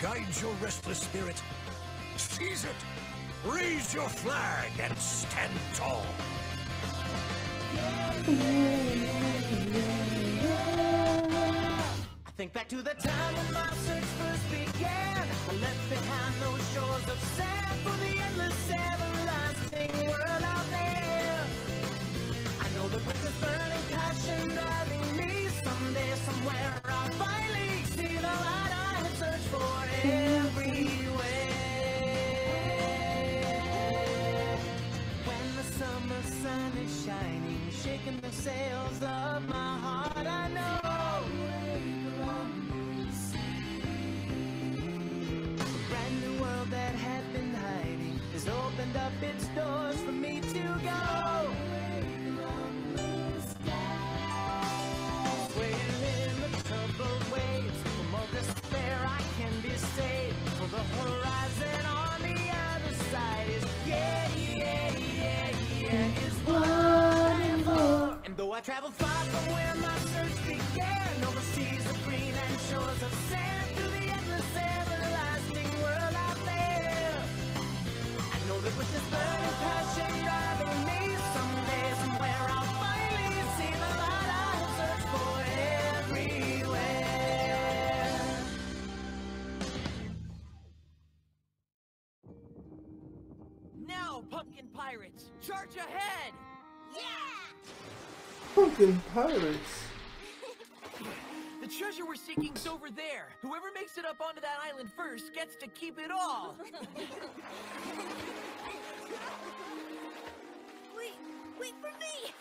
guides your restless spirit. Seize it! Raise your flag and stand tall! I think back to the time when my search first began. I left behind those shores of sand for the endless, everlasting world out there. I know the wind is burning, passion driving me. Someday, somewhere, I'll finally see the light I have searched for everywhere. When the summer sun is shining, shaking the sails of my heart, I know. That had been hiding has opened up its doors for me to go. Swaying in the troubled waves, from all despair I can be saved. For the horizon on the other side is is wonderful. And though I traveled far from where my search began, over seas of green and shores of sand, through the endless everlasting world out there, I know that with this burning passion driving me, someday, somewhere, I'll finally see the light I have searched for everywhere. Now, pumpkin pirates, charge ahead! Pumpkin pirates. The treasure we're seeking's over there. Whoever makes it up onto that island first gets to keep it all. Wait for me!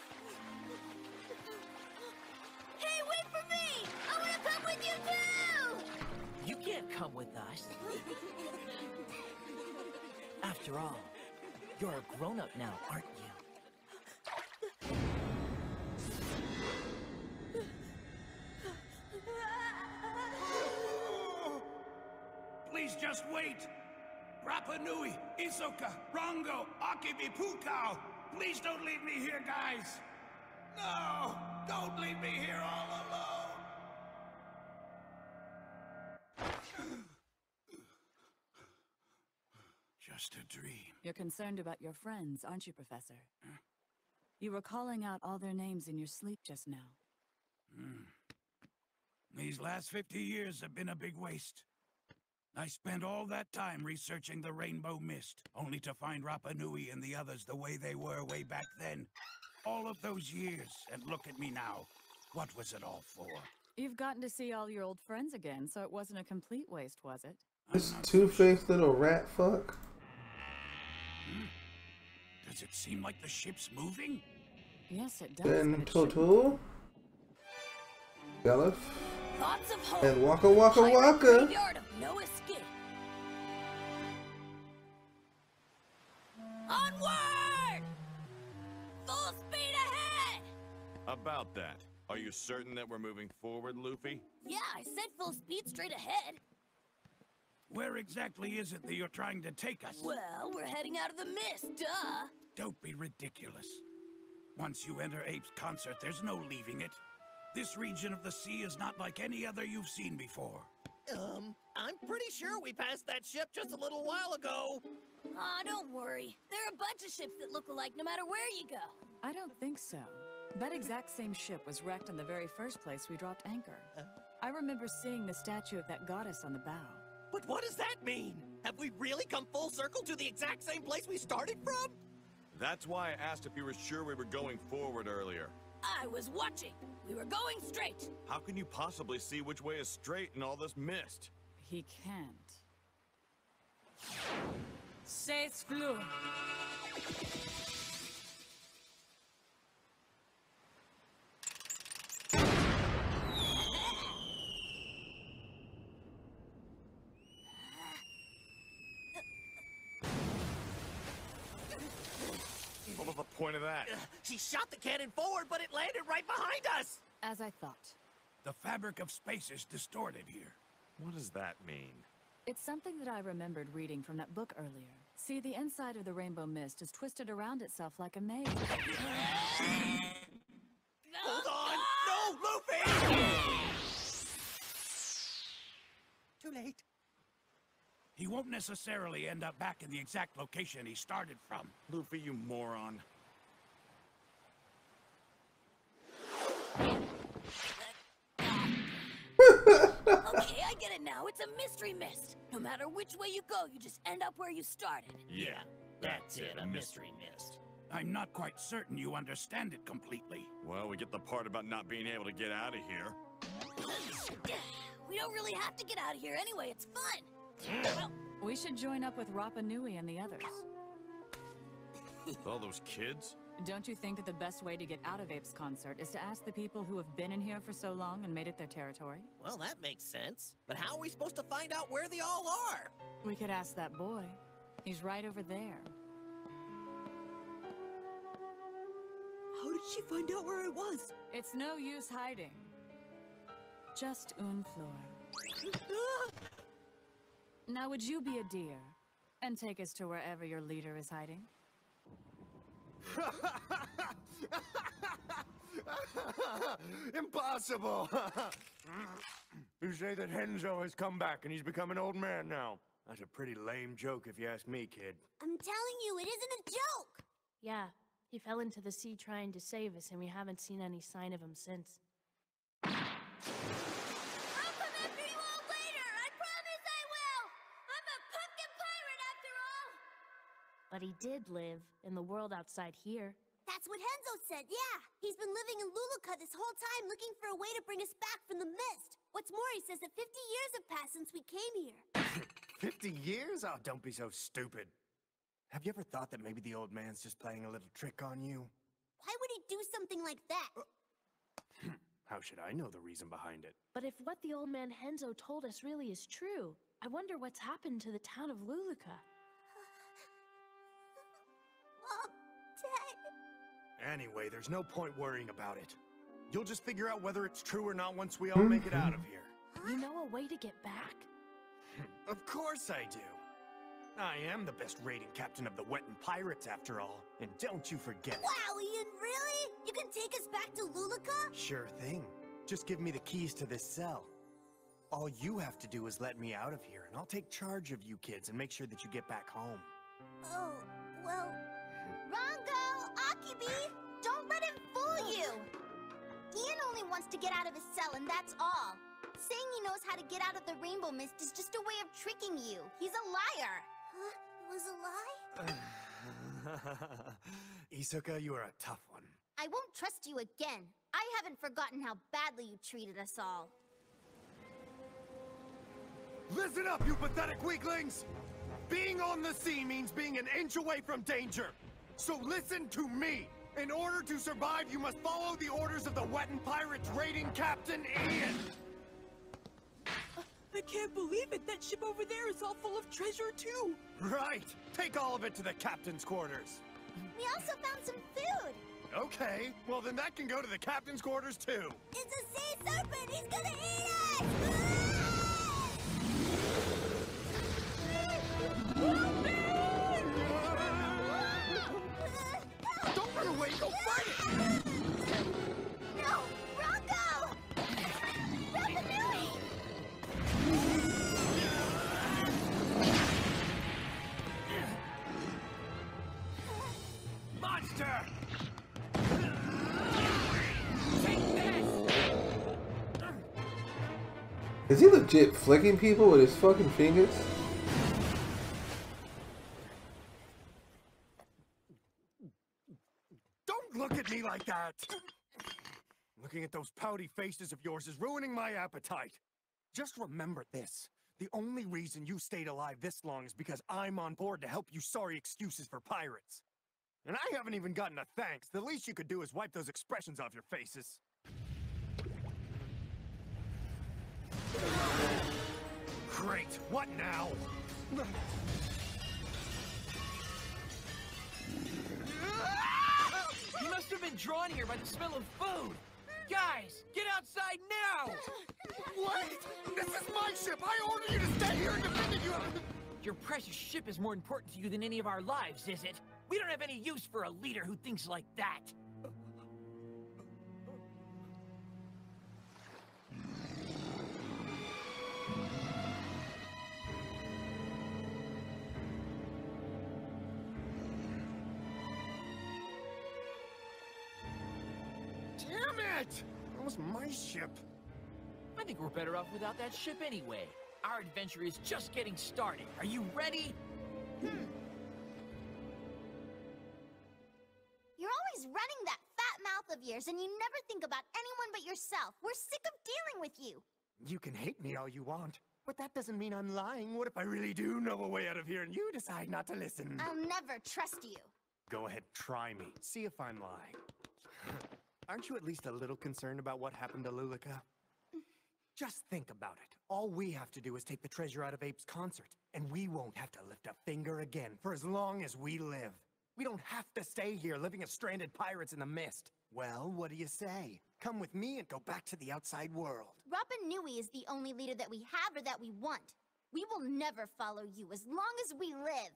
Hey, wait for me! I want to come with you too! You can't come with us. After all, you're a grown-up now, aren't you? Please just wait! Rapa Nui, Isoka, Rongo, Akibi Pukao! Please don't leave me here, guys! No! Don't leave me here all alone! Just a dream. You're concerned about your friends, aren't you, Professor? Huh? You were calling out all their names in your sleep just now. These last 50 years have been a big waste. I spent all that time researching the Rainbow Mist, only to find Rapa Nui and the others the way they were way back then. All of those years, and look at me now. What was it all for? You've gotten to see all your old friends again, so it wasn't a complete waste, was it? This two-faced little rat fuck. Does it seem like the ship's moving? Yes, it does. Then Toto, Galuf, Thoughts of hope. and Waka Waka Waka. Graveyard of no escape. Onward! Full speed ahead! About that, are you certain that we're moving forward, Luffy? Yeah, I said full speed straight ahead. Where exactly is it that you're trying to take us? Well, we're heading out of the mist, duh. Don't be ridiculous. Once you enter Ape's concert, there's no leaving it. This region of the sea is not like any other you've seen before. I'm pretty sure we passed that ship just a little while ago. Aw, don't worry. There are a bunch of ships that look alike no matter where you go. I don't think so. That exact same ship was wrecked in the very first place we dropped anchor. I remember seeing the statue of that goddess on the bow. But what does that mean? Have we really come full circle to the exact same place we started from? That's why I asked if you were sure we were going forward earlier. I was watching. We were going straight. How can you possibly see which way is straight in all this mist? He can't. C'est flou. What was the point of that? She shot the cannon forward, but it landed right behind us! As I thought. The fabric of space is distorted here. What does that mean? It's something that I remembered reading from that book earlier. See, the inside of the Rainbow Mist is twisted around itself like a maze. Hold on! No, Luffy! Too late. He won't necessarily end up back in the exact location he started from. Luffy, you moron. Okay, I get it now. It's a mystery mist. No matter which way you go, you just end up where you started. Yeah, that's it, a mystery mist. I'm not quite certain you understand it completely. Well, we get the part about not being able to get out of here. We don't really have to get out of here anyway. It's fun. Well, We should join up with Rapa Nui and the others. With all those kids? Don't you think that the best way to get out of Ape's concert is to ask the people who have been in here for so long and made it their territory? Well, that makes sense. But how are we supposed to find out where they all are? We could ask that boy. He's right over there. How did she find out where I was? It's no use hiding. Just une fleur. Now would you be a dear and take us to wherever your leader is hiding? Impossible! You say that Henzo has come back and he's become an old man now. That's a pretty lame joke if you ask me, kid. I'm telling you, it isn't a joke. Yeah, he fell into the sea trying to save us, and we haven't seen any sign of him since. I'll come after you all later. I promise I will. I'm a pumpkin pirate after all. But he did live in the world outside here. That's what Henzo said, yeah. He's been living in Luluka this whole time looking for a way to bring us back from the mist. What's more, he says that 50 years have passed since we came here. 50 years? Oh, don't be so stupid. Have you ever thought that maybe the old man's just playing a little trick on you? Why would he do something like that? How should I know the reason behind it? But if what the old man Henzo told us really is true, I wonder what's happened to the town of Luluka. Mom, Dad. Anyway, there's no point worrying about it. You'll just figure out whether it's true or not once we all make it out of here. You know a way to get back? Of course I do. I am the best raiding captain of the Wet'en Pirates, after all. And don't you forget it. Wow, Ian, really? You can take us back to Luluka? Sure thing. Just give me the keys to this cell. All you have to do is let me out of here, and I'll take charge of you kids and make sure that you get back home. Oh, well... Rongo! Akibi! Don't let him fool you! Ian only wants to get out of his cell, and that's all. Saying he knows how to get out of the Rainbow Mist is just a way of tricking you. He's a liar. Huh? It was a lie? Isuka, you are a tough one. I won't trust you again. I haven't forgotten how badly you treated us all. Listen up, you pathetic weaklings! Being on the sea means being an inch away from danger. So listen to me. In order to survive, you must follow the orders of the Wet'en Pirates raiding Captain Ian. I can't believe it! That ship over there is all full of treasure, too! Right! Take all of it to the captain's quarters. We also found some food. Okay, well then that can go to the captain's quarters, too. It's a sea serpent! He's gonna eat us! Don't run away, go fight it! No! Rongo! Rapa Nui! Monster! Is he legit flicking people with his fucking fingers? Don't look at me like that! Looking at those pouty faces of yours is ruining my appetite. Just remember this. The only reason you stayed alive this long is because I'm on board to help you sorry excuses for pirates. And I haven't even gotten a thanks. The least you could do is wipe those expressions off your faces. Great. What now? You must have been drawn here by the smell of food! Guys, get outside now! What? This is my ship! I ordered you to stay here and defend you! Your precious ship is more important to you than any of our lives, is it? We don't have any use for a leader who thinks like that! What? That was my ship. I think we're better off without that ship anyway. Our adventure is just getting started. Are you ready? You're always running that fat mouth of yours, and you never think about anyone but yourself. We're sick of dealing with you. You can hate me all you want, but that doesn't mean I'm lying. What if I really do know a way out of here and you decide not to listen? I'll never trust you. Go ahead, try me. See if I'm lying. Aren't you at least a little concerned about what happened to Lulika? Just think about it. All we have to do is take the treasure out of Ape's concert, and we won't have to lift a finger again for as long as we live. We don't have to stay here living as stranded pirates in the mist. Well, what do you say? Come with me and go back to the outside world. Rapa Nui is the only leader that we have or that we want. We will never follow you as long as we live.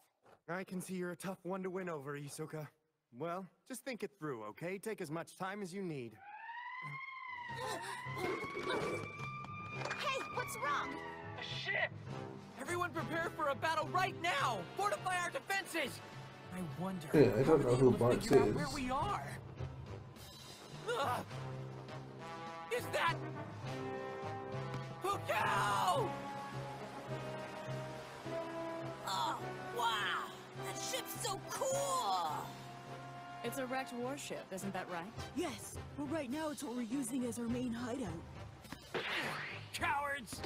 I can see you're a tough one to win over, Hisoka. Well, just think it through, okay? Take as much time as you need. Hey, what's wrong? A ship! Everyone prepare for a battle right now! Fortify our defenses! I wonder... Yeah, I don't know who Bartz Bartz is. is. Where we are. Is that... Pukao! Oh, wow! That ship's so cool! It's a wrecked warship, isn't that right? Yes, but right now it's what we're using as our main hideout. Cowards!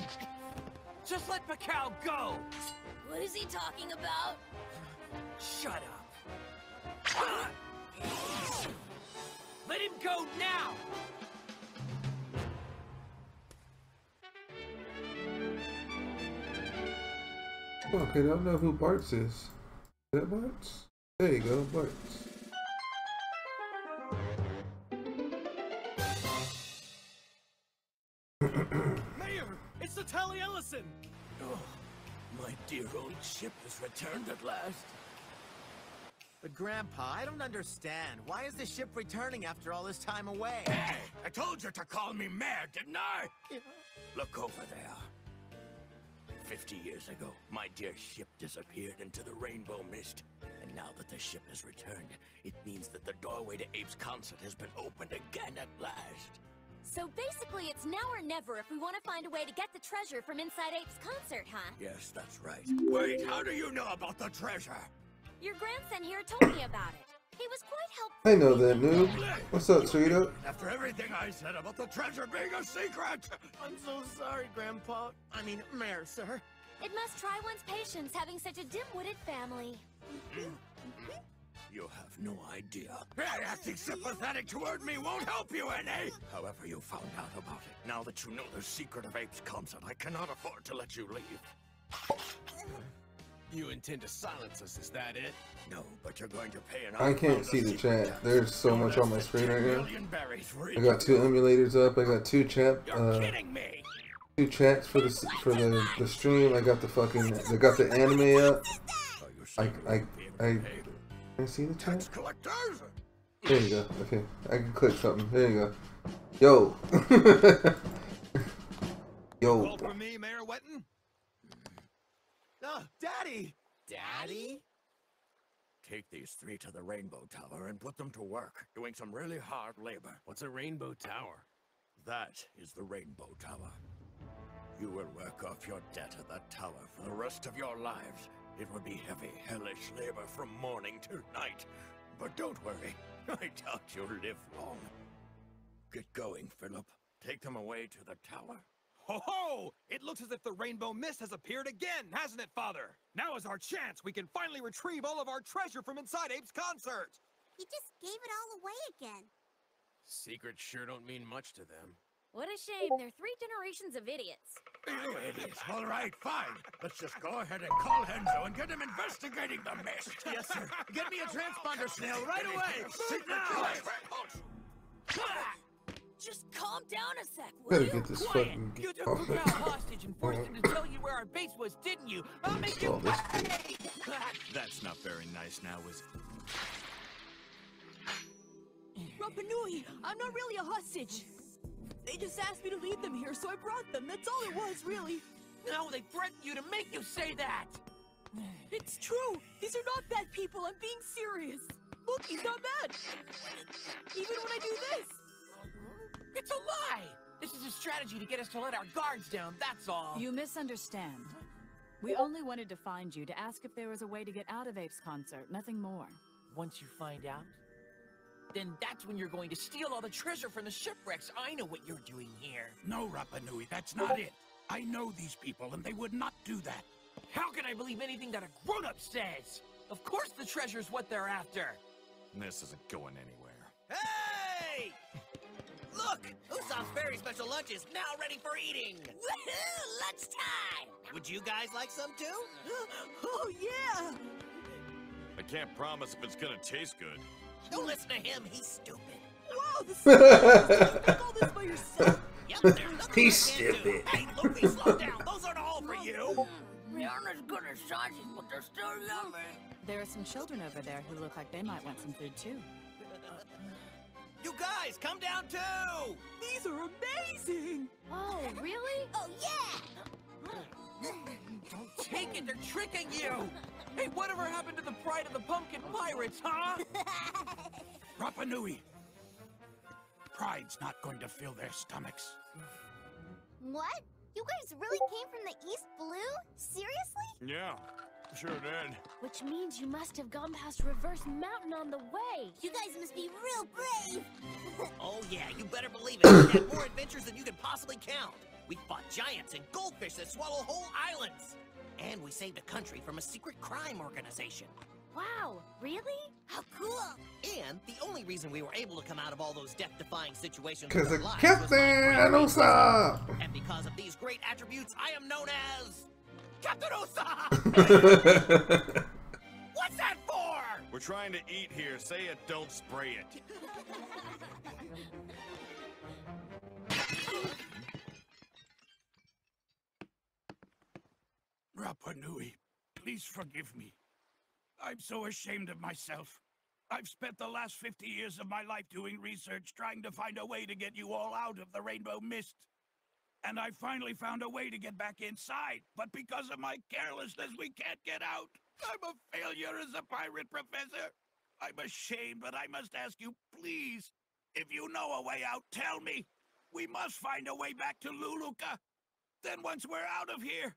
Just let Pukao go! What is he talking about? Shut up! Let him go now! Fuck, I don't know who Bartz is. Is that Bartz? There you go, Bartz. Mayor, it's the Tally Ellison! Oh, my dear old ship has returned at last. But Grandpa, I don't understand. Why is the ship returning after all this time away? Hey, I told you to call me Mayor, didn't I? Look over there. 50 years ago, my dear ship disappeared into the rainbow mist. And now that the ship has returned, it means that the doorway to Ape's concert has been opened again at last. So basically it's now or never if we want to find a way to get the treasure from inside Ape's concert, huh? Yes, that's right. Wait, how do you know about the treasure? Your grandson here told me about it. He was quite helpful. I know that, noob. What's up, Sweeto? After everything I said about the treasure being a secret! I'm so sorry, Grandpa. I mean, Mayor, sir. It must try one's patience having such a dim-witted family. You have no idea. Acting sympathetic toward me won't help you any! However you found out about it, now that you know the secret of Ape's concert, I cannot afford to let you leave. You intend to silence us, is that it? No, but you're going to pay an I can't see the chat. There's so much on my screen right now. berries for I got 2 emulators up. I got 2 chat. You're kidding me! 2 chats for the stream. I got the fucking. I got the anime up. Can I see the chat? Collectors? There you go. Okay, I can click something. There you go. Yo. Yo. Call for me, Mayor Wetton? Oh, Daddy! Daddy? Take these 3 to the Rainbow Tower and put them to work, doing some really hard labor. What's a rainbow tower? That is the Rainbow Tower. You will work off your debt at that tower for the rest of your lives. It will be heavy, hellish labor from morning to night. But don't worry, I doubt you'll live long. Get going, Philip. Take them away to the tower. Ho ho! It looks as if the rainbow mist has appeared again, hasn't it, Father? Now is our chance. We can finally retrieve all of our treasure from inside Ape's concert. He just gave it all away again. Secrets sure don't mean much to them. What a shame. They're 3 generations of idiots. You idiots. All right, fine. Let's just go ahead and call Henzo and get him investigating the mist. Yes, sir. Get me a transponder snail right away. Sit now. Just calm down a sec, will Better you? get this Quiet! fucking. You took Pukao hostage and forced him to tell you where our base was, didn't you? I'll make you pay! That's not very nice now, is it? Rapa Nui, I'm not really a hostage. They just asked me to leave them here, so I brought them. That's all it was, really. No, they threatened you to make you say that! It's true. These are not bad people. I'm being serious. Look, he's not bad. Even when I do this. It's a lie! This is a strategy to get us to let our guards down, that's all. You misunderstand. We only wanted to find you to ask if there was a way to get out of Ape's concert, nothing more. Once you find out, then that's when you're going to steal all the treasure from the shipwrecks. I know what you're doing here. No, Rapa Nui, that's not it. I know these people, and they would not do that. How can I believe anything that a grown-up says? Of course the treasure's what they're after. This isn't going anywhere. Hey! Look! Usopp's very special lunch is now ready for eating! Woohoo! Lunchtime! Would you guys like some too? Oh, yeah! I can't promise if it's gonna taste good. Don't listen to him, he's stupid. Wow, this is you all this by yourself. Yep, there's nothing He's you can't do. stupid. Hey, Luffy, slow down. Those aren't all for you. They aren't as good as Sanji's, but they're still yummy. There are some children over there who look like they might want some food too. You guys, come down too. These are amazing! Oh, really? Oh, yeah! Don't take it, they're tricking you! Hey, whatever happened to the pride of the pumpkin pirates, huh? Rapa Nui, pride's not going to fill their stomachs. What? You guys really came from the East Blue? Seriously? Yeah, sure did. Which means you must have gone past Reverse Mountain on the way. You guys must be real brave. Oh yeah, you better believe it. We had more adventures than you can possibly count. We fought giants and goldfish that swallow whole islands. And we saved a country from a secret crime organization. Wow, really? How cool! And the only reason we were able to come out of all those death-defying situations Because with of our lives was my Captain great Usopp! And because of these great attributes, I am known as Captain Usopp! What's that for? We're trying to eat here. Say it, don't spray it. Rapa Nui, please forgive me. I'm so ashamed of myself. I've spent the last 50 years of my life doing research, trying to find a way to get you all out of the Rainbow Mist. And I finally found a way to get back inside, but because of my carelessness, we can't get out. I'm a failure as a pirate, Professor. I'm ashamed, but I must ask you, please, if you know a way out, tell me. We must find a way back to Luluka. Then once we're out of here,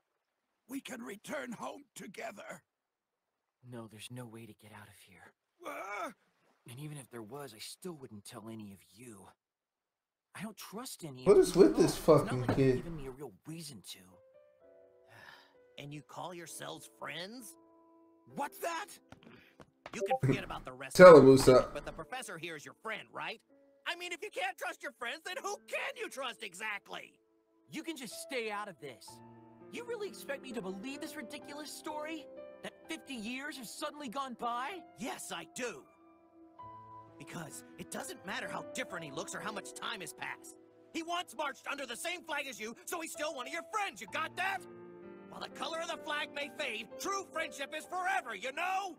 we can return home together. No, there's no way to get out of here. And even if there was, I still wouldn't tell any of you. I don't trust any What of is you with at this all. It's fucking not like kid? you've given me a real reason to. And you call yourselves friends? What's that? You can forget about the rest Tell of him, them, Usopp. but the professor here is your friend, right? I mean, if you can't trust your friends, then who can you trust exactly? You can just stay out of this. You really expect me to believe this ridiculous story? That 50 years have suddenly gone by? Yes, I do. Because it doesn't matter how different he looks or how much time has passed. He once marched under the same flag as you, so he's still one of your friends, you got that? While the color of the flag may fade, true friendship is forever, you know?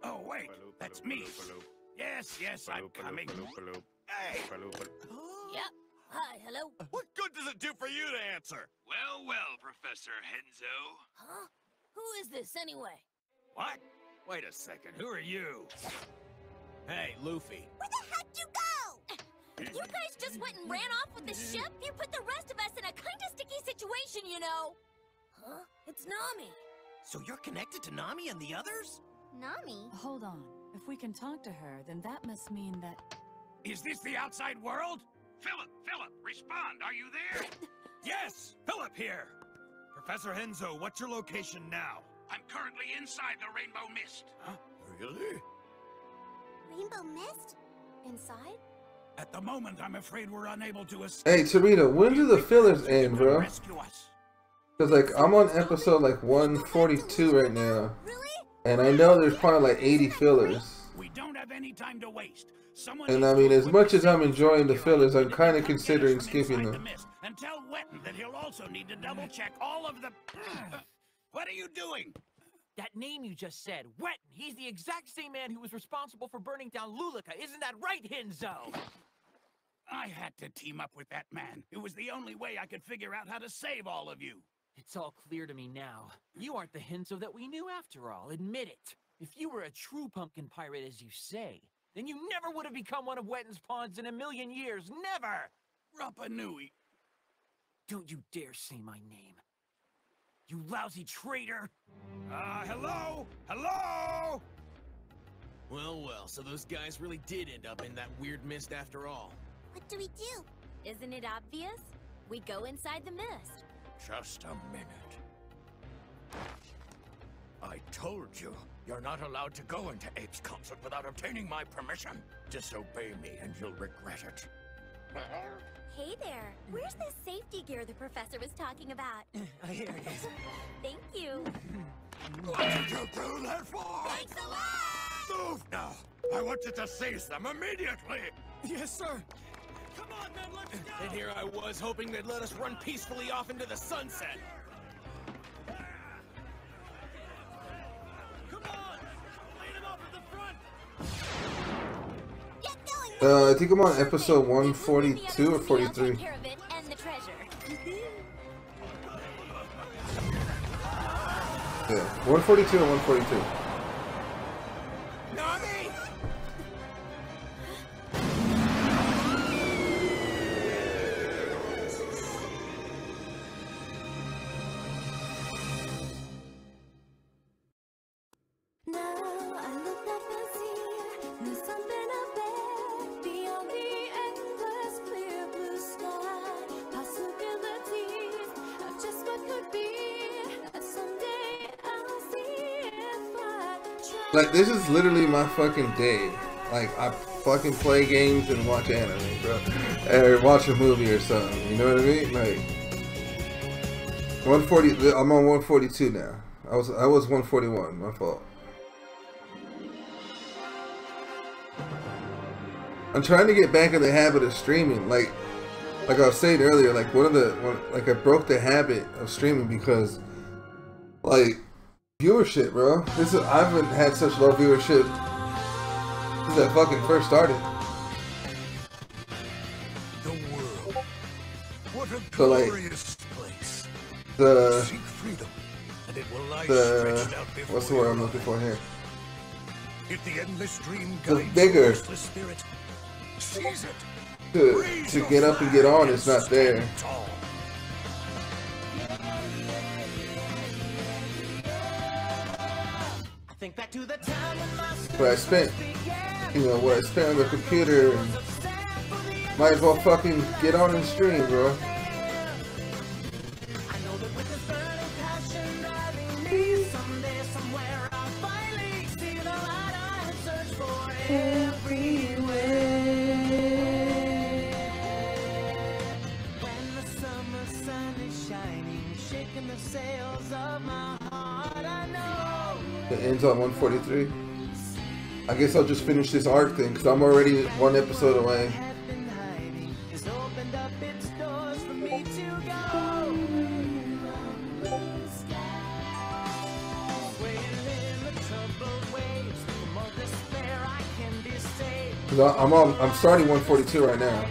Oh, wait, that's me. Yes, yes, I'm coming. Hey! Yep. Hi, hello. What good does it do for you to answer? Well, Professor Henzo. Huh? Who is this, anyway? What? Wait a second, who are you? Hey, Luffy. Where the heck you go? You guys just went and ran off with the ship? You put the rest of us in a kind of sticky situation, you know. Huh? It's Nami. So you're connected to Nami and the others? Nami? Hold on. If we can talk to her, then that must mean that... Is this the outside world? Philip, respond, are you there? Yes, Philip here. Professor Henzo, what's your location now? I'm currently inside the Rainbow Mist. Huh? Really? Rainbow Mist? Inside? At the moment, I'm afraid we're unable to escape. Hey, Tarita, when do the fillers end, bro? Rescue us. Because, like, I'm on episode, like, 142 right now. Really? And I know there's probably, like, 80 fillers. We don't have any time to waste. Someone And, I mean, as much as I'm enjoying the fillers, I'm kind of considering skipping them. And tell Wetton that he'll also need to double-check all of the... What are you doing? That name you just said, Wetton, he's the exact same man who was responsible for burning down Luluka. Isn't that right, Henzo? I had to team up with that man. It was the only way I could figure out how to save all of you. It's all clear to me now. You aren't the Henzo that we knew after all. Admit it. If you were a true pumpkin pirate, as you say, then you never would have become one of Wetten's pawns in a million years. Never! Rapa Nui. Don't you dare say my name. You lousy traitor! Hello? Hello? Well, well, so those guys really did end up in that weird mist after all. What do we do? Isn't it obvious? We go inside the mist. Just a minute. I told you, you're not allowed to go into Ape's concert without obtaining my permission. Disobey me and you'll regret it. Hey there, where's the safety gear the professor was talking about? Here it is. Thank you. What did you do that for? Thanks a lot! Move now! I want you to seize them immediately! Yes, sir. Come on, man, let's go! And here I was, hoping they'd let us run peacefully off into the sunset. Come on! Lead him off at the front! Get going! I think I'm on episode 142 or 43. And the treasure. Yeah, 142 and 142. Nami! Now I look up and see there's something up there beyond the endless clear blue sky. Possibilities of just what could be. That someday I'll see if I try. Like, this is literally my fucking day. Like, I fucking play games and watch anime, bro. Or watch a movie or something, you know what I mean? Like, 140, I'm on 142 now. I was 141, my fault. I'm trying to get back in the habit of streaming. Like I was saying earlier, like I broke the habit of streaming because, like, viewership, bro. I haven't had such low viewership since I fucking first started. The world. What a So, like, glorious place. the Seek freedom, and it will lie stretched out before what's the word I'm your looking for here? If the endless dream The guides bigger. your restless spirit, seize it. To get up and get on is not there. Tall. I think back to the time when my But I spent, what I spent on the computer, and might as well fucking get on and stream, bro. I know that with this burning passion driving me, someday, somewhere, I'll finally see the light I have searched for everywhere. When the summer sun is shining, shaking the sails of my heart, I know. It ends on 143. I guess I'll just finish this arc thing, because I'm already one episode away. Has opened up its doors for me to go. Swaying in the troubled waves, from all despair I can be saved. 'Cause I'm starting 142 right now,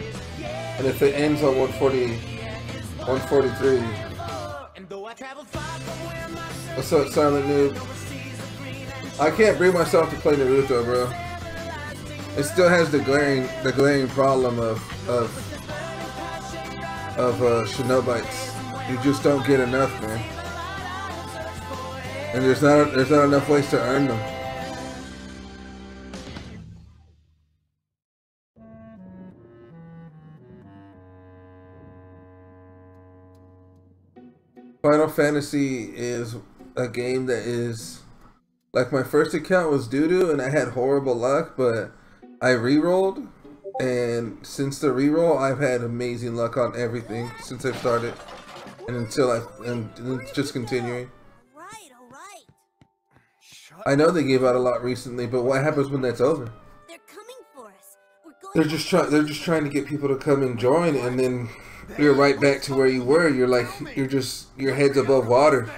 and if it ends on 143, And though I travel far from where my what's up, Silent Noob? I can't bring myself to play Naruto, bro. It still has the glaring problem of Shinobites. You just don't get enough, man. And there's not enough ways to earn them. Final Fantasy is a game that is, like, my first account was doo-doo and I had horrible luck, but I re-rolled, and since the re-roll I've had amazing luck on everything since I've started, and it's just continuing. Right, all right. I know they gave out a lot recently, but what happens when that's over? They're coming for us. We're going. They're just trying to get people to come and join, and then you're right back to where you were. You're like, your head's above water.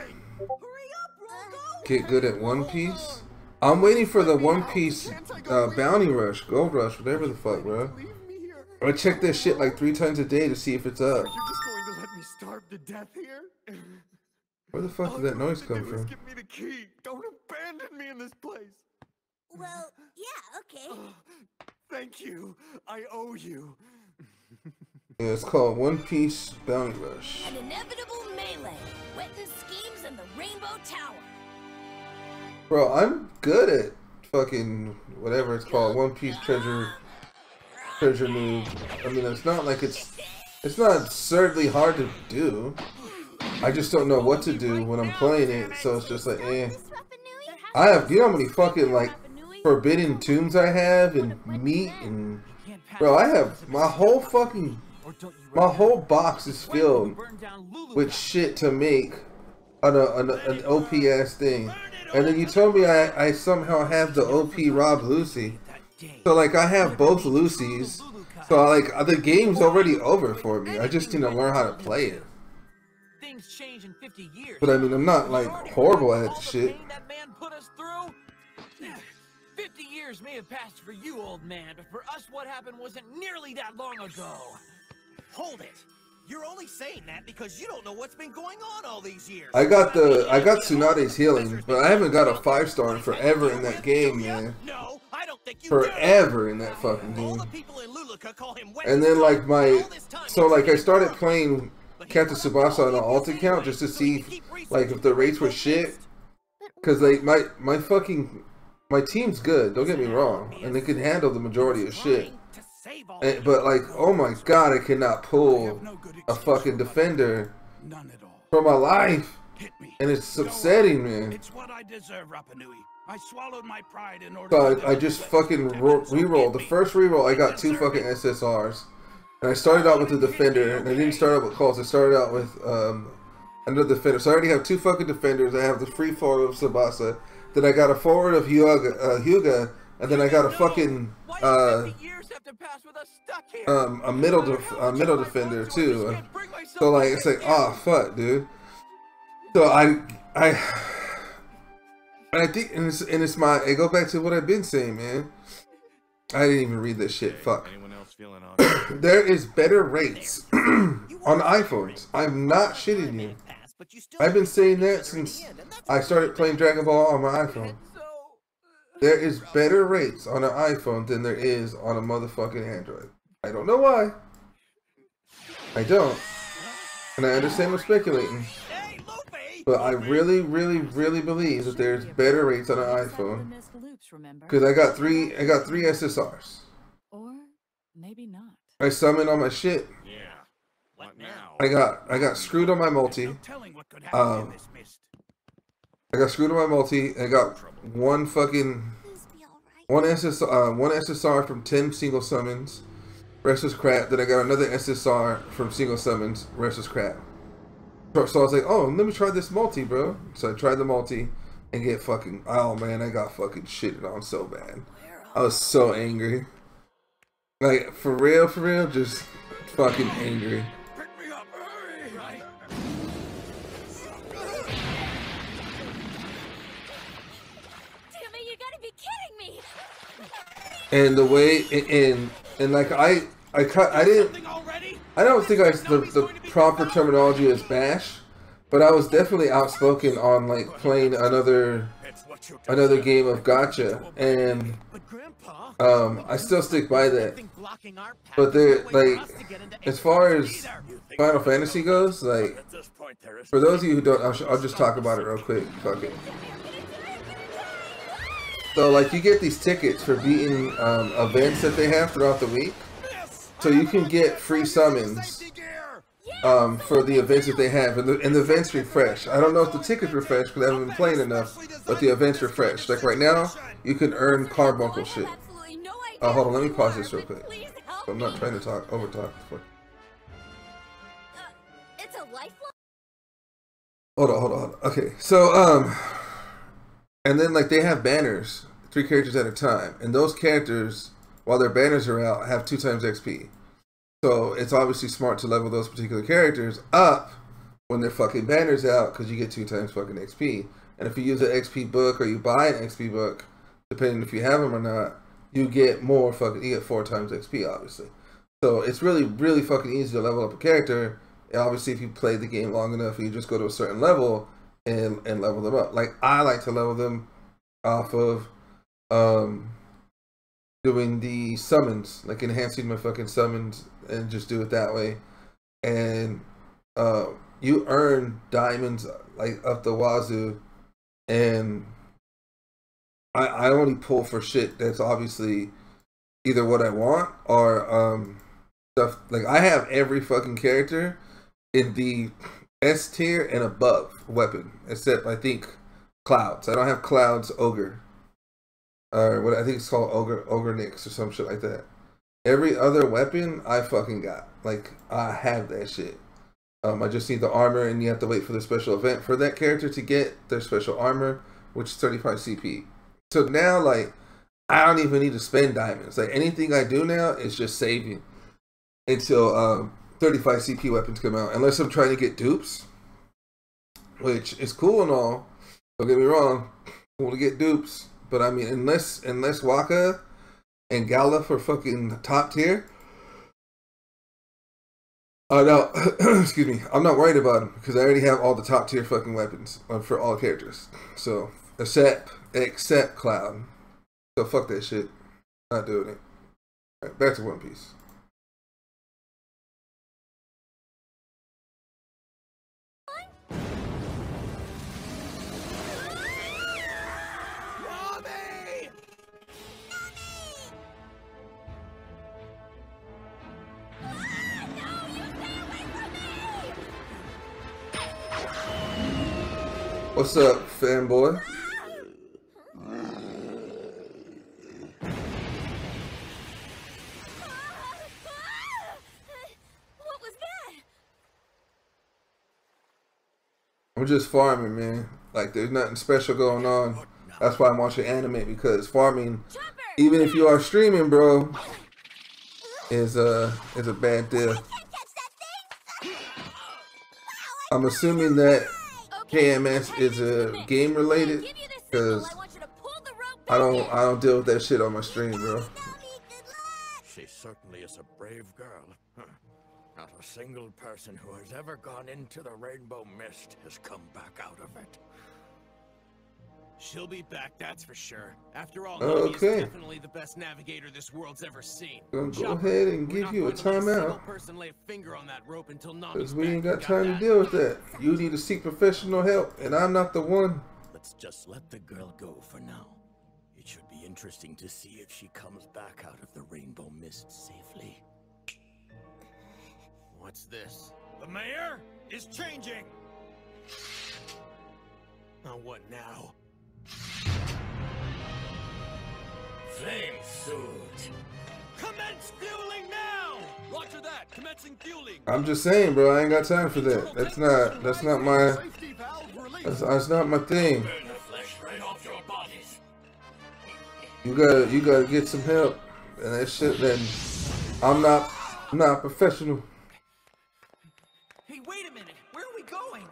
Get good at One Piece. I'm waiting for the One Piece bounty rush, gold rush, whatever the fuck, bro. I check this shit like 3 times a day to see if it's up. You're just going to let me starve to death here? Where the fuck did that noise come from? Give me the key. Don't abandon me in this place. Well, yeah, okay. Thank you. I owe you. Yeah, it's called One Piece Bounty Rush. An inevitable melee. Witness schemes in the Rainbow Tower. Bro, I'm good at fucking whatever it's called, One Piece treasure move. I mean, it's not like it's not absurdly hard to do. I just don't know what to do when I'm playing it, so it's just like, eh. I have, you know how many fucking like forbidden tombs I have and meat and bro, I have my whole box is filled with shit to make an OP ass thing. And then you told me I somehow have the OP Rob Lucy. So like I have both Lucys. So like the game's already over for me. I just need to learn how to play it. Things change in 50 years. But I mean, I'm not like horrible at shit. That man put us through. 50 years may have passed for you, old man, but for us what happened wasn't nearly that long ago. Hold it. You're only saying that because you don't know what's been going on all these years. I got Tsunade's healing, but I haven't got a 5-star in forever in that game, man. No, I don't think you forever in that fucking game. And then like I started playing Captain Tsubasa on an alt account just to see like if the rates were shit. Cause like my team's good, don't get me wrong, and they can handle the majority of shit. But like, oh my god, I cannot pull a fucking defender for my life, and it's upsetting, man. It's what I deserve, Rapa Nui. I swallowed my pride in order. So I just fucking rerolled. The first reroll, I got 2 fucking SSRs, and I started out with the defender, and I didn't start out with calls. I started out with another defender. So I already have 2 fucking defenders. I have the free forward of Tsubasa. Then I got a forward of Hyuga, and then I got a fucking a middle defender too. So like it's like, oh fuck, dude. So I think, and it's my, it go back to what I've been saying, man. I didn't even read this shit. Fuck. There is better rates on iPhones. I'm not shitting you. I've been saying that since I started playing Dragon Ball on my iPhone. There is better rates on an iPhone than there is on a motherfucking Android. I don't know why. I don't. And I understand I'm speculating. But I really, really, really believe that there's better rates on an iPhone. Because I got three SSRs. Or maybe not. I summon on my shit. I got screwed on my multi. I got screwed on my multi. I got one SSR from 10 single summons. Rest was crap. Then I got another SSR from single summons. Rest was crap. So I was like, oh, let me try this multi, bro. So I tried the multi and get fucking, oh man, I got fucking shitted on so bad. I was so angry. Like, for real, just fucking angry. And the way, and like I don't think the proper terminology is bash, but I was definitely outspoken on like playing another game of gacha, and I still stick by that. But they're like, as far as Final Fantasy goes, like, for those of you who don't, I'll just talk about it real quick. Fuck it. So like you get these tickets for beating events that they have throughout the week. So you can get free summons for the events that they have, and the events refresh. I don't know if the tickets refresh because I haven't been playing enough, but the events refresh. Like right now, you can earn carbuncle shit. Hold on, let me pause this real quick. So I'm not trying to over talk. It's a lifeline. Hold on. Okay, so and then like they have banners, 3 characters at a time, and those characters, while their banners are out, have 2 times XP. So it's obviously smart to level those particular characters up when their fucking banners out, because you get 2 times fucking XP. And if you use an XP book or you buy an XP book, depending if you have them or not, you get more fucking, you get 4 times XP obviously. So it's really, really fucking easy to level up a character. And obviously if you play the game long enough, you just go to a certain level and level them up. Like I like to level them off of doing the summons, like enhancing my fucking summons and just do it that way. And you earn diamonds like up the wazoo, and I only pull for shit that's obviously either what I want or stuff. Like I have every fucking character in the S tier and above weapon, except I think Clouds. I don't have Clouds Ogre, or what I think it's called Ogre Nix or some shit like that. Every other weapon I fucking got. Like I have that shit. I just need the armor, and you have to wait for the special event for that character to get their special armor, which is 35 CP. So now, like, I don't even need to spend diamonds. Like anything I do now is just saving until 35 CP weapons come out, unless I'm trying to get dupes, which is cool and all. Don't get me wrong, cool to get dupes, but I mean, unless Waka and Gala for fucking top tier, no, excuse me, I'm not worried about them because I already have all the top tier fucking weapons for all characters. So except Cloud. So fuck that shit. Not doing it. All right, back to One Piece. What's up, fanboy? What was that? I'm just farming, man. Like, there's nothing special going on. That's why I'm watching anime, because farming, even if you are streaming, bro, is a bad deal. I'm assuming that KMS is game related, because I don't deal with that shit on my stream, bro. She certainly is a brave girl. Not a single person who has ever gone into the Rainbow Mist has come back out of it. She'll be back, that's for sure. After all, Nami is definitely the best navigator this world's ever seen. Gonna go ahead and give you a timeout, because we ain't got time to deal with that. You need to seek professional help, and I'm not the one. Let's just let the girl go for now. It should be interesting to see if she comes back out of the Rainbow Mist safely. What's this? The mayor is changing! Oh, what now? Flame suit. Commence fueling now! Roger that. Commencing fueling. I'm just saying, bro. I ain't got time for that. That's not my. That's not my thing. Burn the flesh right off your bodies. You gotta get some help, and that shit. Then I'm not professional. Hey, wait a minute. Where are we going?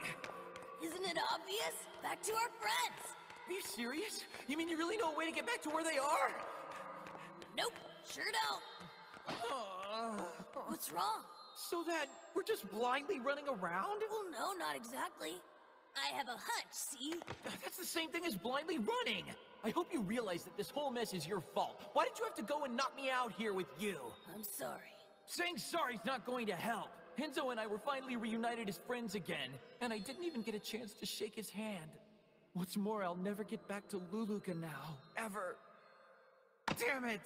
Isn't it obvious? Back to our friends. Are you serious? You mean you really know a way to get back to where they are? Nope, sure don't. What's wrong? So that we're just blindly running around? Well, no, not exactly. I have a hunch, see? That's the same thing as blindly running. I hope you realize that this whole mess is your fault. Why did you have to go and knock me out here with you? I'm sorry. Saying sorry's not going to help. Henzo and I were finally reunited as friends again, and I didn't even get a chance to shake his hand. What's more, I'll never get back to Luluka now. Ever. Damn it!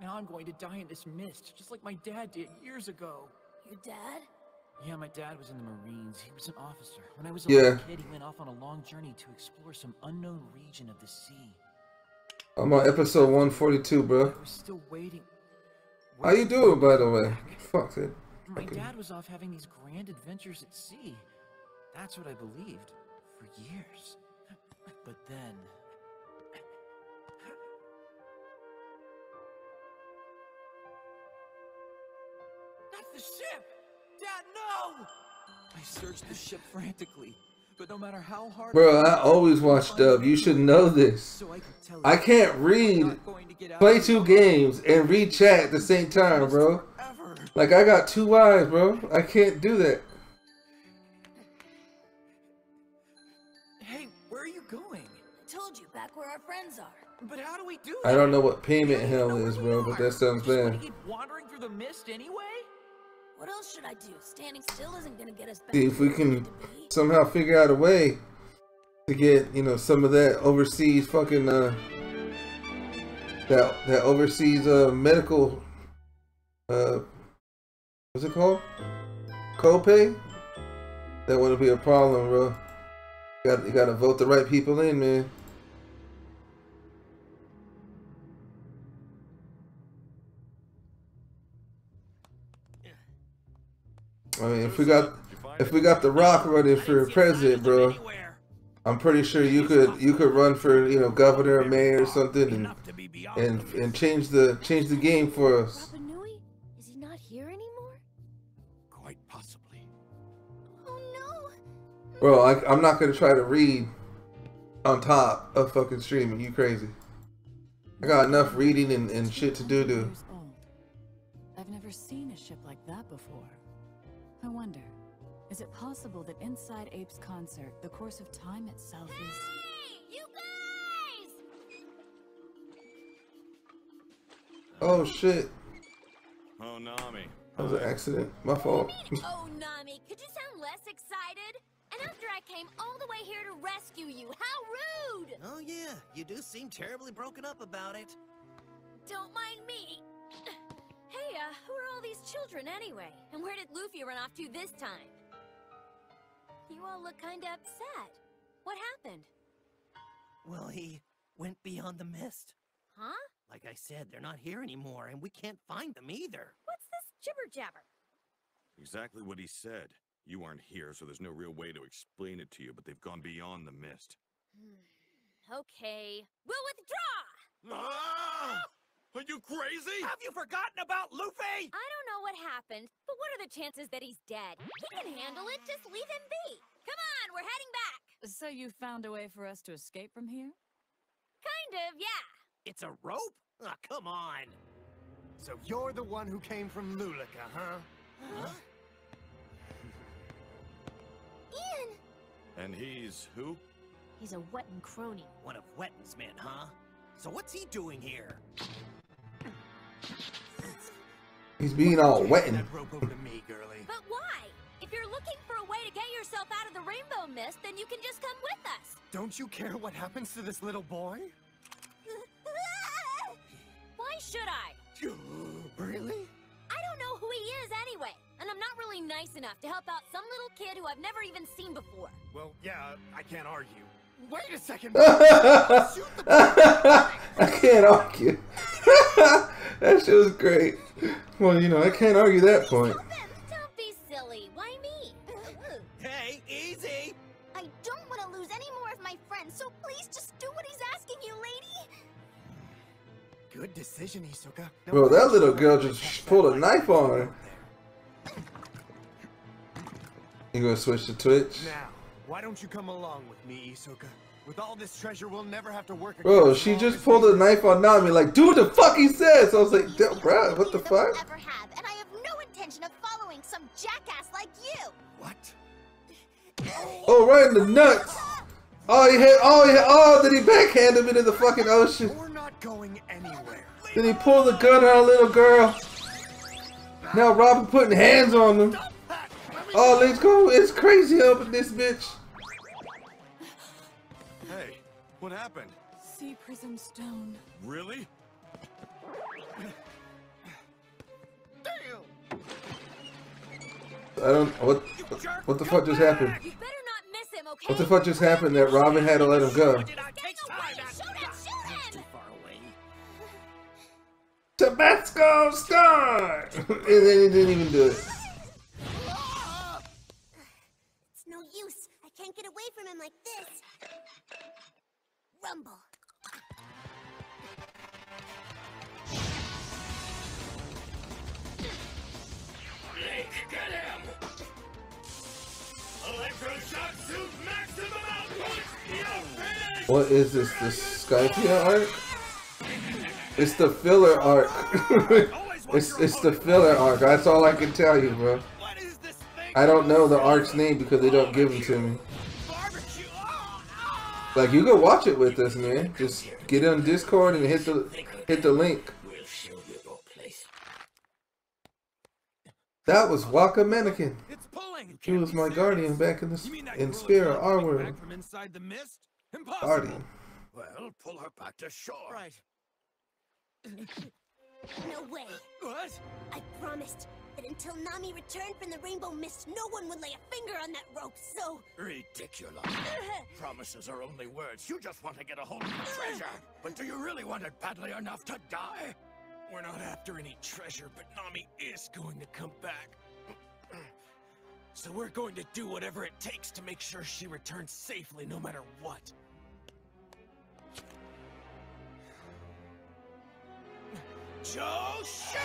Now I'm going to die in this mist, just like my dad did years ago. Your dad? Yeah, my dad was in the Marines. He was an officer. When I was a little kid, he went off on a long journey to explore some unknown region of the sea. I'm on episode 142, bro. I was still waiting. How you doing, by the way? Fuck it. My dad was off having these grand adventures at sea. That's what I believed for years. But then... That's the ship! Dad, no! I searched the ship frantically, but no matter how hard... Bro, I always watch dub. You should know this. I can't read, play two games, and read chat at the same time, bro. Like, I got two eyes, bro. I can't do that. Hey, where are you going? I told you, back where our friends are. But how do we do I that? don't know what payment hell is, bro, but that sounds Just wanna bad. keep wandering through the mist anyway? What else should I do? Standing still isn't gonna get us back. See if we can somehow figure out a way to get, you know, some of that overseas fucking that overseas medical what's it called? Copay? That wouldn't be a problem, bro. You gotta vote the right people in, man. I mean, if we got The Rock running for president, bro, I'm pretty sure you could run for, you know, governor or mayor or something and change the game for us. Rapa Nui? Is he not here anymore? Quite possibly. Oh no! Bro, I'm not gonna try to read on top of fucking streaming. You crazy? I got enough reading and shit to do. Years old. I've never seen a ship like that before. I wonder, is it possible that inside Ape's concert, the course of time itself is... Hey, you guys! Oh shit! Oh, Nami. That was an accident. My fault. Oh, Nami, could you sound less excited? And after I came all the way here to rescue you, how rude! Oh yeah, you do seem terribly broken up about it. Don't mind me. Hey, who are all these children anyway? And where did Luffy run off to this time? You all look kinda upset. What happened? Well, he went beyond the mist. Huh? Like I said, they're not here anymore, and we can't find them either. What's this jibber-jabber? Exactly what he said. You aren't here, so there's no real way to explain it to you, but they've gone beyond the mist. Okay. We'll withdraw! Ah! Are you crazy? Have you forgotten about Luffy? I don't know what happened, but what are the chances that he's dead? He can handle it, just leave him be. Come on, we're heading back. So you found a way for us to escape from here? Kind of, yeah. It's a rope? Ah, come on. So you're the one who came from Luluca, huh? Huh? Ian! And he's who? He's a Wetton crony. One of Wetton's men, huh? So what's he doing here? He's being all wetting. That rope over to me, girlie. But why? If you're looking for a way to get yourself out of the rainbow mist, then you can just come with us. Don't you care what happens to this little boy? Why should I? Really? I don't know who he is anyway, and I'm not really nice enough to help out some little kid who I've never even seen before. Well, yeah, I can't argue. Wait a second! I can't argue. That shit was great. Well, you know, I can't argue that point. Don't be silly. Why me? Hey, easy! I don't want to lose any more of my friends, so please just do what he's asking you, lady. Good decision, Hisoka. Now, Bro, that little girl just pulled a knife on her. You gonna switch to Twitch? Now, why don't you come along with me, Hisoka? With all this treasure, we'll never have to work again. Bro, she just pulled a knife on Nami, like, do what the fuck he says. I was like, bro, what the fuck? Ever have, and I have no intention of following some jackass like you. What? Oh, right in the nuts. Oh, he hit. Oh, then he backhanded him into the fucking ocean. We're not going anywhere. Then he pulled the gun on a little girl. Now Robin putting hands on them. Oh, let's go. It's crazy up in this bitch. Hey, what happened? Sea Prism Stone. Really? I don't. What the fuck just happened? You better not miss him, okay? What the fuck just happened that Robin had to let him go? Shoot him! Tabasco star! And then he didn't even do it. It's no use. I can't get away from him like this. Rumble. Link, get him! Electroshock suit maximum output! You're finished! What is this? The Skypiea arc? It's the filler arc. it's the filler arc. That's all I can tell you, bro. I don't know the arc's name because they don't give it to me. Like, you can watch it with us, man. Just get on Discord and hit the link. That was Waka Mannequin. It's pulling. He was my guardian back in Sphere, our world. From inside the mist? Impossible. Guardian. Well, pull her back to shore. Right. No way. What? I promised that until Nami returned from the Rainbow Mist, no one would lay a finger on that rope, so... Ridiculous. Promises are only words. You just want to get a hold of the treasure. But do you really want it badly enough to die? We're not after any treasure, but Nami is going to come back. So we're going to do whatever it takes to make sure she returns safely no matter what. Joe, shoot!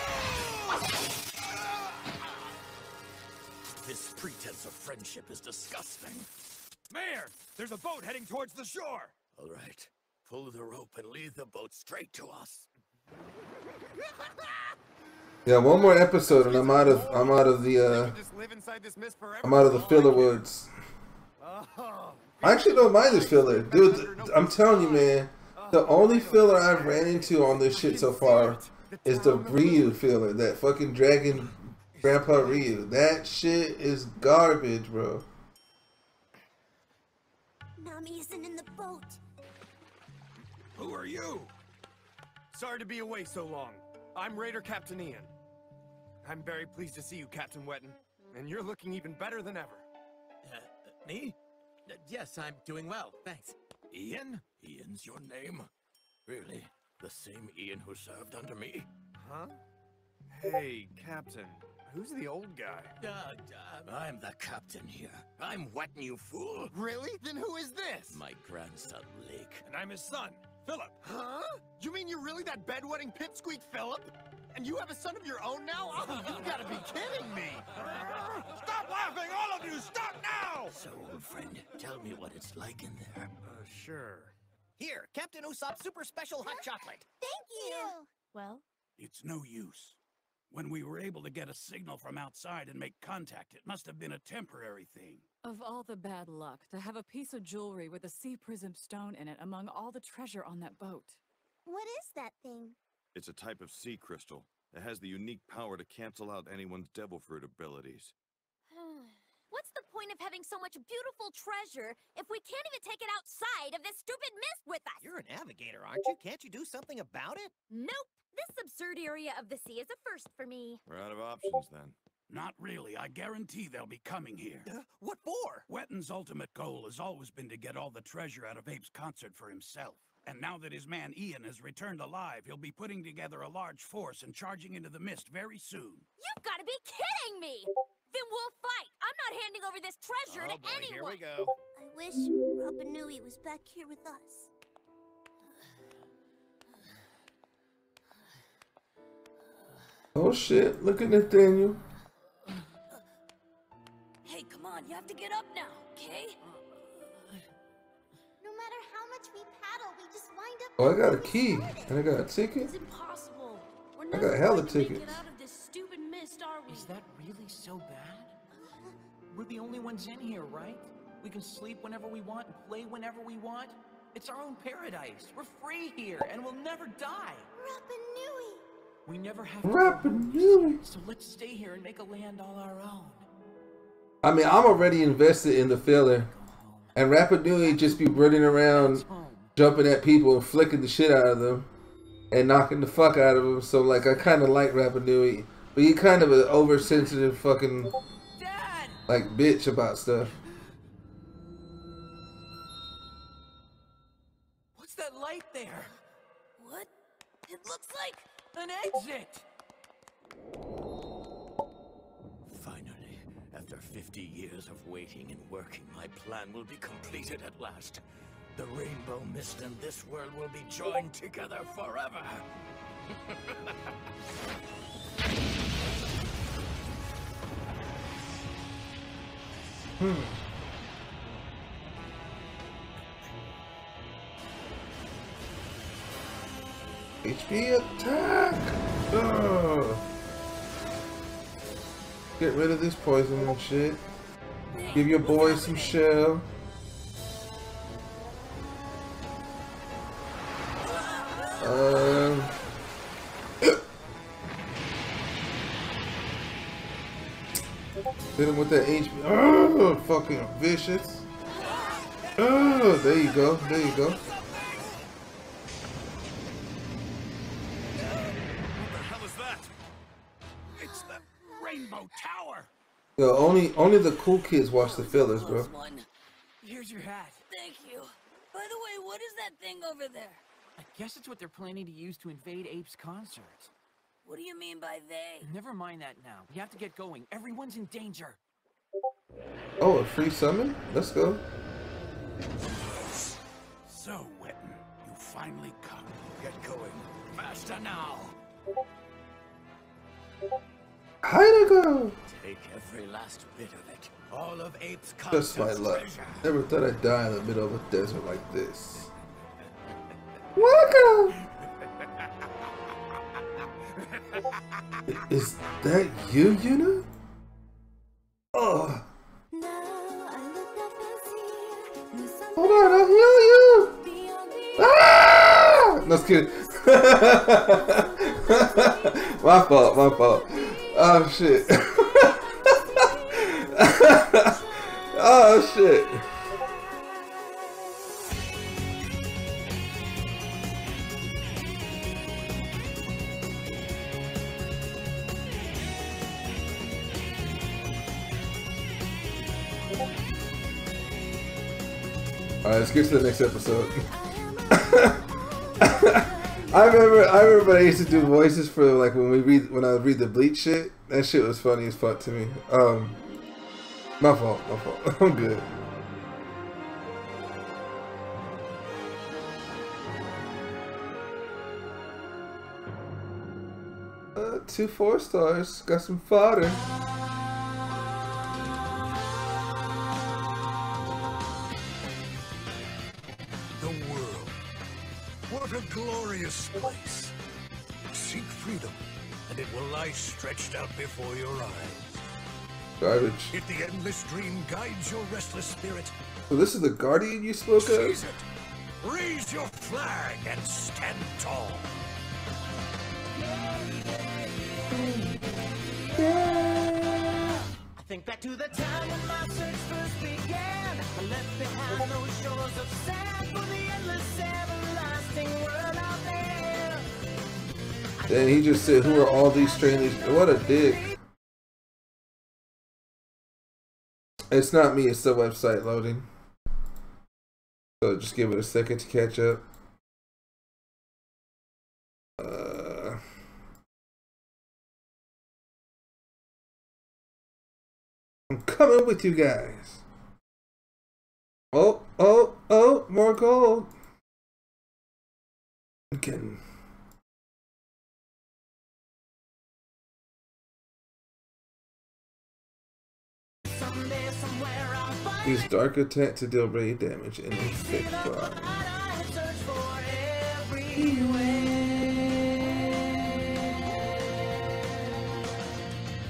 This pretense of friendship is disgusting. Mayor, there's a boat heading towards the shore. All right. Pull the rope and lead the boat straight to us. Yeah, one more episode and I'm out of the filler woods. I actually don't mind this filler. Dude, I'm telling you, man, the only filler I've ran into on this shit so far is the Ryu filler, that fucking dragon Grandpa Ryu. That shit is garbage, bro. Nami isn't in the boat. Who are you? Sorry to be away so long. I'm Raider Captain Ian. I'm very pleased to see you, Captain Wetton. And you're looking even better than ever. Me? Yes, I'm doing well, thanks. Ian? Ian's your name? Really? The same Ian who served under me? Huh? Hey, Captain. Who's the old guy? I'm the captain here. I'm Wetton, you fool. Really? Then who is this? My grandson, Lake. And I'm his son, Philip. Huh? You mean you're really that bedwetting pipsqueak Philip? And you have a son of your own now? Oh, you gotta be kidding me! Stop laughing, all of you! Stop now! So, old friend, tell me what it's like in there. Sure. Here, Captain Usopp Super Special Hot Chocolate. Thank you! Well? It's no use. When we were able to get a signal from outside and make contact, it must have been a temporary thing. Of all the bad luck, to have a piece of jewelry with a sea prism stone in it among all the treasure on that boat. What is that thing? It's a type of sea crystal. It has the unique power to cancel out anyone's devil fruit abilities. What's the point of having so much beautiful treasure if we can't even take it outside of this stupid mist with us? You're a navigator, aren't you? Can't you do something about it? Nope. This absurd area of the sea is a first for me. We're out of options then. Not really. I guarantee they'll be coming here. What for? Wetton's ultimate goal has always been to get all the treasure out of Ape's concert for himself. And now that his man Ian has returned alive, he'll be putting together a large force and charging into the mist very soon. You've got to be kidding me! Then we'll fight! I'm not handing over this treasure to anyone! Here we go. I wish Rapa Nui was back here with us. Oh shit, look at Nathaniel. Hey, come on, you have to get up now, okay? No matter how much we paddle, we just wind up... Oh, I got a key, and I got a ticket. It's impossible. We're I never got hella going to make tickets. it out of this stupid mist, are we? Is that really so bad? We're the only ones in here, right? We can sleep whenever we want and play whenever we want. It's our own paradise. We're free here, and we'll never die. Rapa Nui! We never have to Rapa go Nui. So let's stay here and make a land all our own. I mean, I'm already invested in the filler. And Rapa Nui just be running around, jumping at people and flicking the shit out of them. And knocking the fuck out of them. So, like, I kind of like Rapa Nui. But he kind of an oversensitive fucking, like, bitch about stuff. What's that light there? What? It looks like... An exit! Finally, after 50 years of waiting and working, my plan will be completed at last. The Rainbow Mist and this world will be joined together forever. HP attack! Ugh. Get rid of this poison and shit. Give your boy some shell. Hit him with that HP. Oh, fucking vicious. Oh, there you go. There you go. What the hell is that? It's the Rainbow Tower. Yo, only the cool kids watch the fillers, bro. Here's your hat. Thank you. By the way, what is that thing over there? I guess it's what they're planning to use to invade Ape's concert. What do you mean by they? Never mind that now. We have to get going. Everyone's in danger. Oh, a free summon? Let's go. So, Witten, you finally come. Get going. Faster now. How'd go? Take every last bit of it. All of Ape's Just my concept's luck. treasure. Never thought I'd die in the middle of a desert like this. Welcome! Is that you, Yuna? Oh. Hold on, I'll heal you! Ah! No, just kidding. My fault, my fault. Oh, shit. Oh, shit. Alright, let's get to the next episode. I remember I used to do voices for like when I read the Bleach shit. That shit was funny as fuck to me. My fault. I'm good. 2 4-stars. Got some fodder. What a glorious place. Seek freedom, and it will lie stretched out before your eyes. Garbage. If the endless dream guides your restless spirit, So this is the Guardian you spoke of? seize it. Raise your flag and stand tall. I think back to the time when my search first began. I left behind those shores of sand for the endless, everlasting world out there. Then he just said, who are all these strangers? What a dick. It's not me, it's the website loading. So just give it a second to catch up. I'm coming with you guys. Oh, more gold. Again. Someday, somewhere, I'll find Use dark attack to deal radiant damage and inflict fire. I search for everywhere.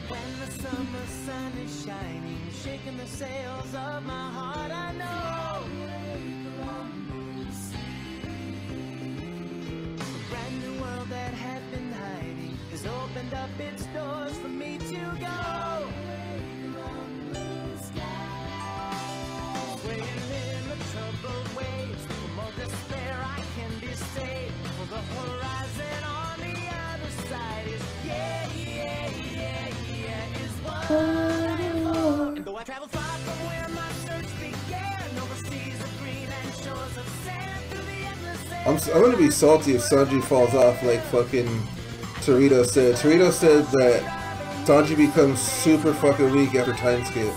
When the summer sun is shining, shaking the sails of my heart, I know a brand new world that had been hiding has opened up its doors for me to go. Swaying in the troubled waves, from all despair I can be saved. For the horizon on the other side is is wonderful. And though I travel far from where my search began, over seas of green and shores of sand, through the endless I'm gonna be salty if Sanji falls off like fucking Torito said. Torito said that Sanji becomes super fucking weak after time skip.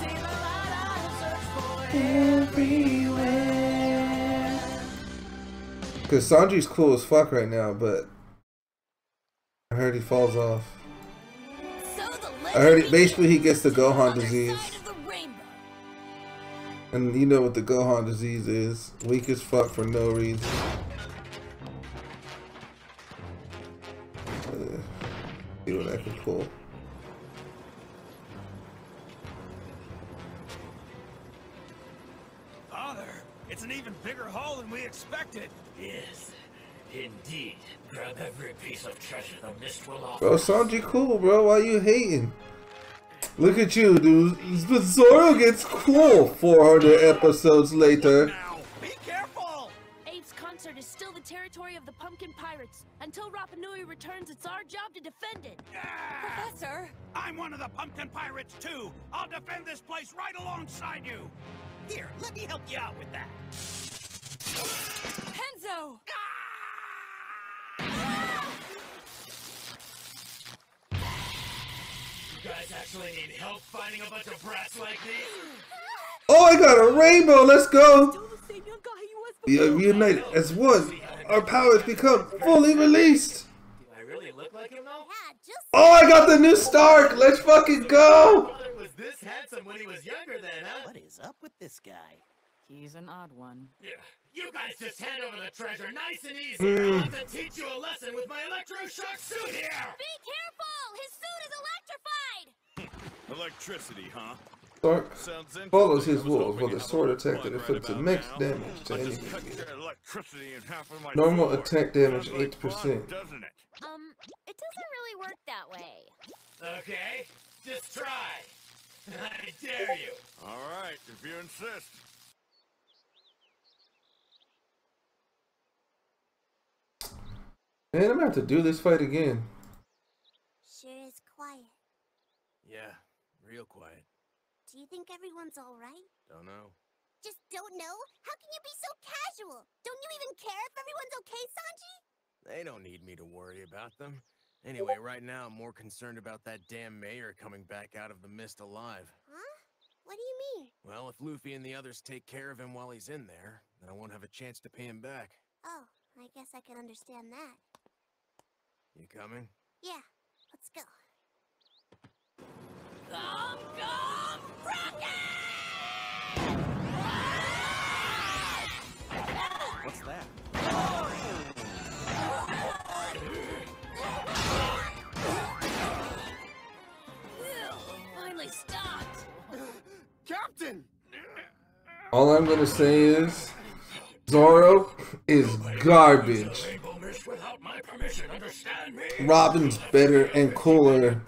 Cause Sanji's cool as fuck right now, but I heard he falls off. I heard basically he gets the Gohan disease. And you know what the Gohan disease is. Weak as fuck for no reason. See what I can pull. Father, it's an even bigger haul than we expected. Yes. Indeed. Grab every piece of treasure the mist will offer. Bro, Sanji cool, bro. Why you hating? Look at you, dude. But Zoro gets cool 400 episodes later. Be careful! Abe's concert is still the territory of the Pumpkin Pirates. Until Rapa Nui returns, it's our job to defend it. Professor! I'm one of the Pumpkin Pirates, too. I'll defend this place right alongside you. Here, let me help you out with that. Henzo! You guys actually need help finding a bunch of brats like these? Oh, I got a rainbow. Let's go. We are reunited as one. Our powers become fully released. Do I really look like him though? Oh, I got the new Stark. Let's fucking go. Was this handsome when he was younger then, huh? What is up with this guy? He's an odd one. Yeah. You guys just hand over the treasure nice and easy. I'll have to teach you a lesson with my electroshock suit here. Be careful! His suit is electrified! Electricity, huh? Stark Sounds follows his interesting. I was rules hoping with a you'd sword have attack that fun inflicts right immense about now. damage to I just anything. cut your electricity in half with my Normal sword. attack damage Sounds like 8%. fun, doesn't it? It doesn't really work that way. Okay, just try. I dare you. All right, if you insist. Man, I'm gonna have to do this fight again. Sure is quiet. Yeah, real quiet. Do you think everyone's alright? Don't know. Just don't know? How can you be so casual? Don't you even care if everyone's okay, Sanji? They don't need me to worry about them. Anyway, right now I'm more concerned about that damn mayor coming back out of the mist alive. Huh? What do you mean? Well, if Luffy and the others take care of him while he's in there, then I won't have a chance to pay him back. Oh, I guess I can understand that. You coming? Yeah, let's go. What's that? Finally stopped! Captain! All I'm gonna say is Zoro is garbage. Robin's better and cooler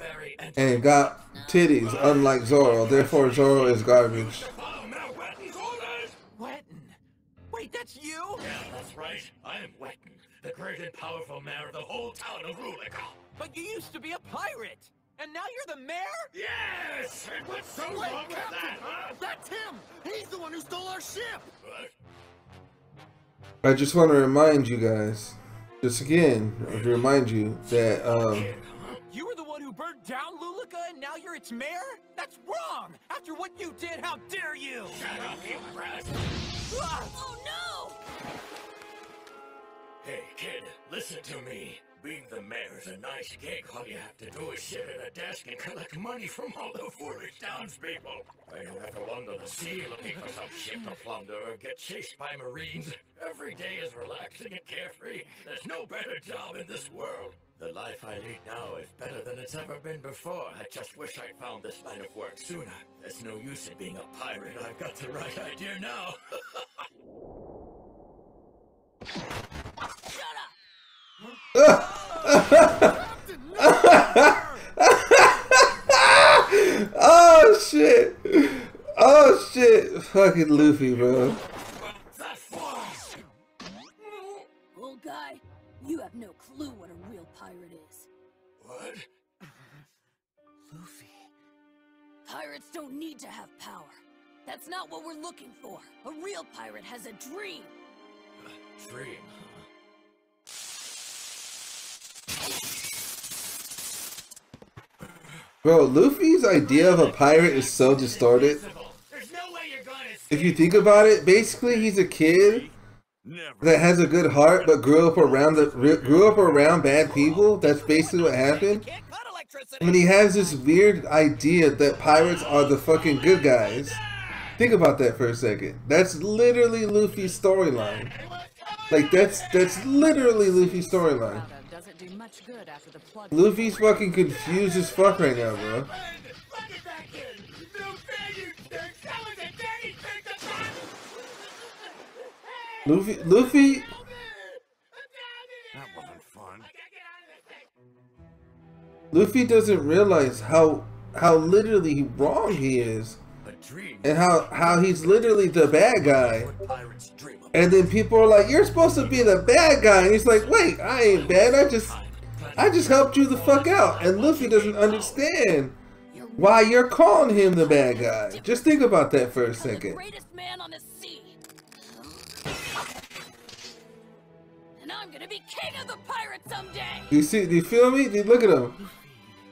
and got titties, unlike Zoro. Therefore, Zoro is garbage. Wetton! Wait, that's you? Yeah, that's right. I am Wetton, the great and powerful mayor of the whole town of Rulika. But you used to be a pirate! And now you're the mayor? Yes! And what's so wrong with that, huh? That's him! He's the one who stole our ship! What? I just want to remind you guys, just again, to remind you that You were the one who burned down Luluka and now you're its mayor? That's wrong! After what you did, how dare you! Shut up, you brat! Oh no! Hey, kid, listen to me. Being the mayor's a nice gig. All you have to do is sit at a desk and collect money from all the foolish townspeople. While you have to wander the sea looking for some ship to plunder or get chased by marines. Every day is relaxing and carefree. There's no better job in this world. The life I lead now is better than it's ever been before. I just wish I'd found this line of work sooner. There's no use in being a pirate. I've got the right idea now. oh shit! Oh shit! Fucking Luffy, bro. Old guy, you have no clue what a real pirate is. What? Luffy. Pirates don't need to have power. That's not what we're looking for. A real pirate has a dream. Dream. Bro, Luffy's idea of a pirate is so distorted. If you think about it, basically he's a kid that has a good heart but grew up around bad people. That's basically what happened. I mean, he has this weird idea that pirates are the fucking good guys. Think about that for a second. That's literally Luffy's storyline. Like that's literally Luffy's storyline. Doesn't do much good after the plug. Luffy's fucking confused as fuck right now, bro. Luffy doesn't realize how literally wrong he is, and how he's literally the bad guy. And then people are like, "You're supposed to be the bad guy," and he's like, "Wait, I ain't bad. I just helped you the fuck out." And Luffy doesn't understand why you're calling him the bad guy. Just think about that for a second. Greatest man on the sea. And I'm gonna be king of the pirates someday. You see? Do you feel me? Look at him.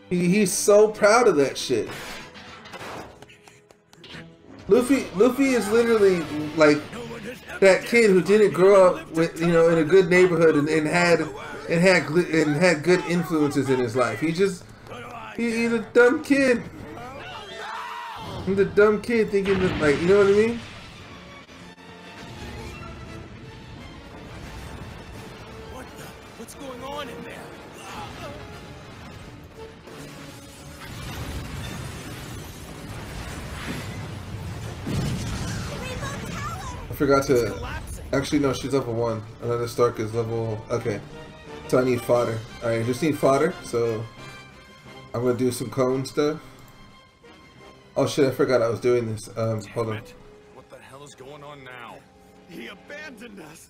He's so proud of that shit. Luffy is literally like that kid who didn't grow up with, you know, in a good neighborhood and had good influences in his life. He's a dumb kid. He's a dumb kid thinking that, like, you know what I mean? What's going on in there? I forgot to. Actually, no, she's level 1. Another Stark is level. Okay. So I need fodder. Alright, I just need fodder, so I'm gonna do some cone stuff. Oh shit, I forgot I was doing this. Hold on. What the hell is going on now? He abandoned us.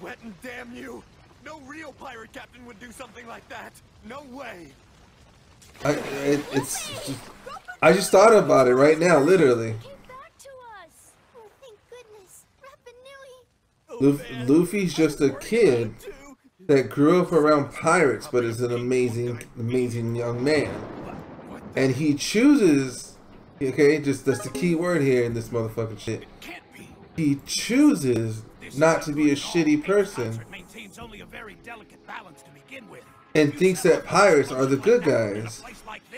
Wetton, damn you. No real pirate captain would do something like that. No way. I just thought about it right now, literally. Luffy's just a kid that grew up around pirates, but is an amazing young man. And he chooses, okay, just that's the key word here in this motherfucking shit. He chooses not to be a shitty person and thinks that pirates are the good guys,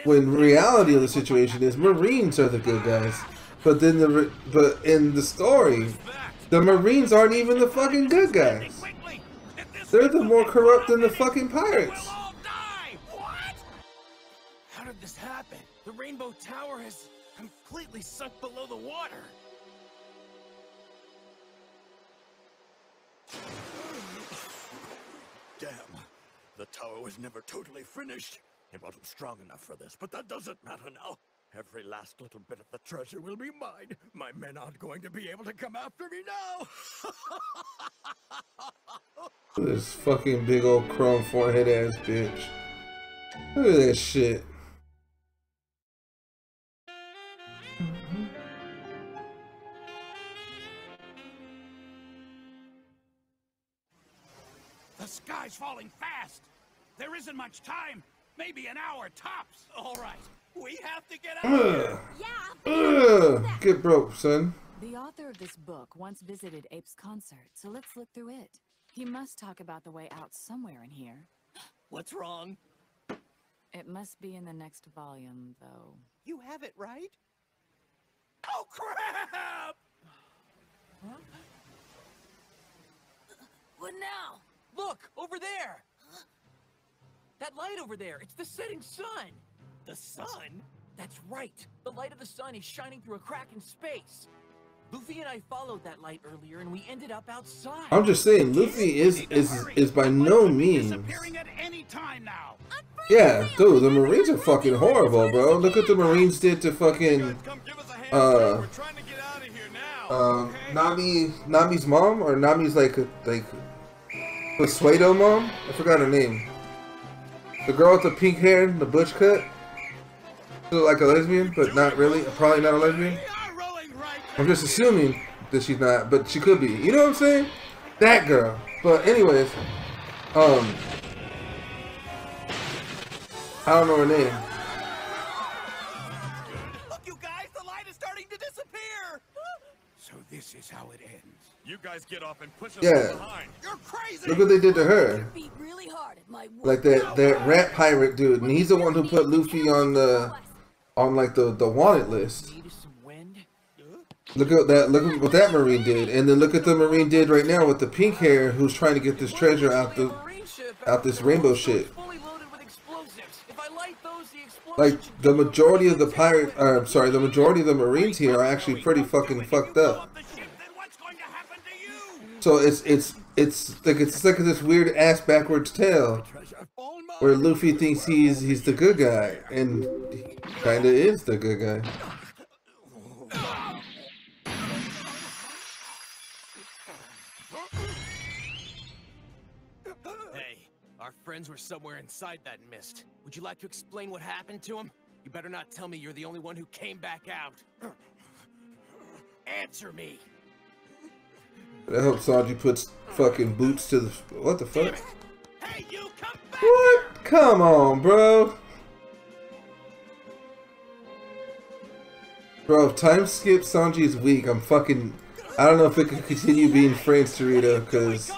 when reality of the situation is Marines are the good guys. But then but in the story, the Marines aren't even the fucking good guys. They're the more corrupt than the fucking pirates. How did this happen? The Rainbow Tower has completely sunk below the water. Damn. The tower was never totally finished. It wasn't strong enough for this, but that doesn't matter now. Every last little bit of the treasure will be mine. My men aren't going to be able to come after me now. This fucking big old chrome forehead ass bitch. Look at that shit. The sky's falling fast. There isn't much time. Maybe an hour tops. All right. We have to get out of here. Get broke, son. The author of this book once visited Ape's concert, so let's look through it. He must talk about the way out somewhere in here. What's wrong? It must be in the next volume, though. You have it, right? Oh, crap! Huh? What now? Look, over there! That light over there, it's the setting sun! The sun? That's right! The light of the sun is shining through a crack in space! Luffy and I followed that light earlier and we ended up outside. I'm just saying, Luffy is by no means. Yeah, dude, the Marines are fucking horrible, bro. Look what the Marines did to fucking Nami's mom, or Nami's like Pasueto mom? I forgot her name. The girl with the pink hair and the butch cut. Look like a lesbian, but not really. Probably not a lesbian. I'm just assuming that she's not, but she could be. You know what I'm saying? That girl. But anyways, I don't know her name. Look, you guys, the light is starting to disappear. So this is how it ends. You guys get off and push us behind. You're crazy. Look what they did to her. Beat really hard at my Like that rat pirate dude, and he's the one who put Luffy on the wanted list. Look at that! Look at what that Marine did, and then look at the Marine did right now with the pink hair, who's trying to get this treasure out this rainbow shit. Like the majority of the the majority of the Marines here are actually pretty fucking fucked up. So it's like this weird ass backwards tale where Luffy thinks he's the good guy, and he kinda is the good guy. Hey, our friends were somewhere inside that mist. Would you like to explain what happened to them? You better not tell me you're the only one who came back out. Answer me. I hope Sanji puts fucking boots to the... What the fuck? Hey, you come back! What? Come on, bro. Bro, if time skip Sanji is weak, I'm fucking... I don't know if it can continue being friends, Torito, because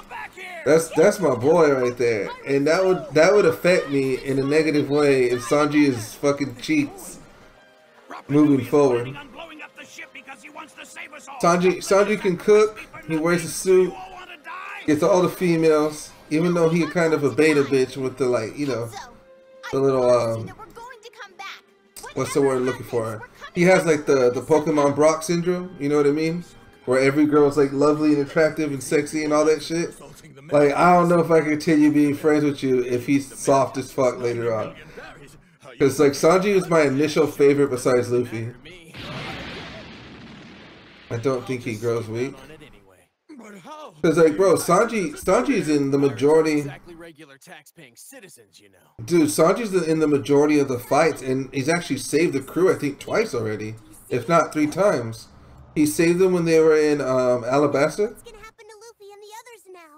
that's my boy right there, and that would affect me in a negative way if Sanji is fucking cheats moving forward. Sanji can cook. He wears a suit. Gets all the females, even though he kind of a beta bitch with the, like, you know, the little what's the word I'm looking for? He has like the Pokemon Brock syndrome. You know what I mean? Where every girl's like lovely and attractive and sexy and all that shit. Like, I don't know if I can continue being friends with you if he's soft as fuck later on. Because like Sanji was my initial favorite besides Luffy. I don't think he grows weak. Because like, bro, Sanji's in the majority. Dude, Sanji's in the majority of the fights, and he's actually saved the crew I think twice already, if not 3 times. He saved them when they were in Alabasta.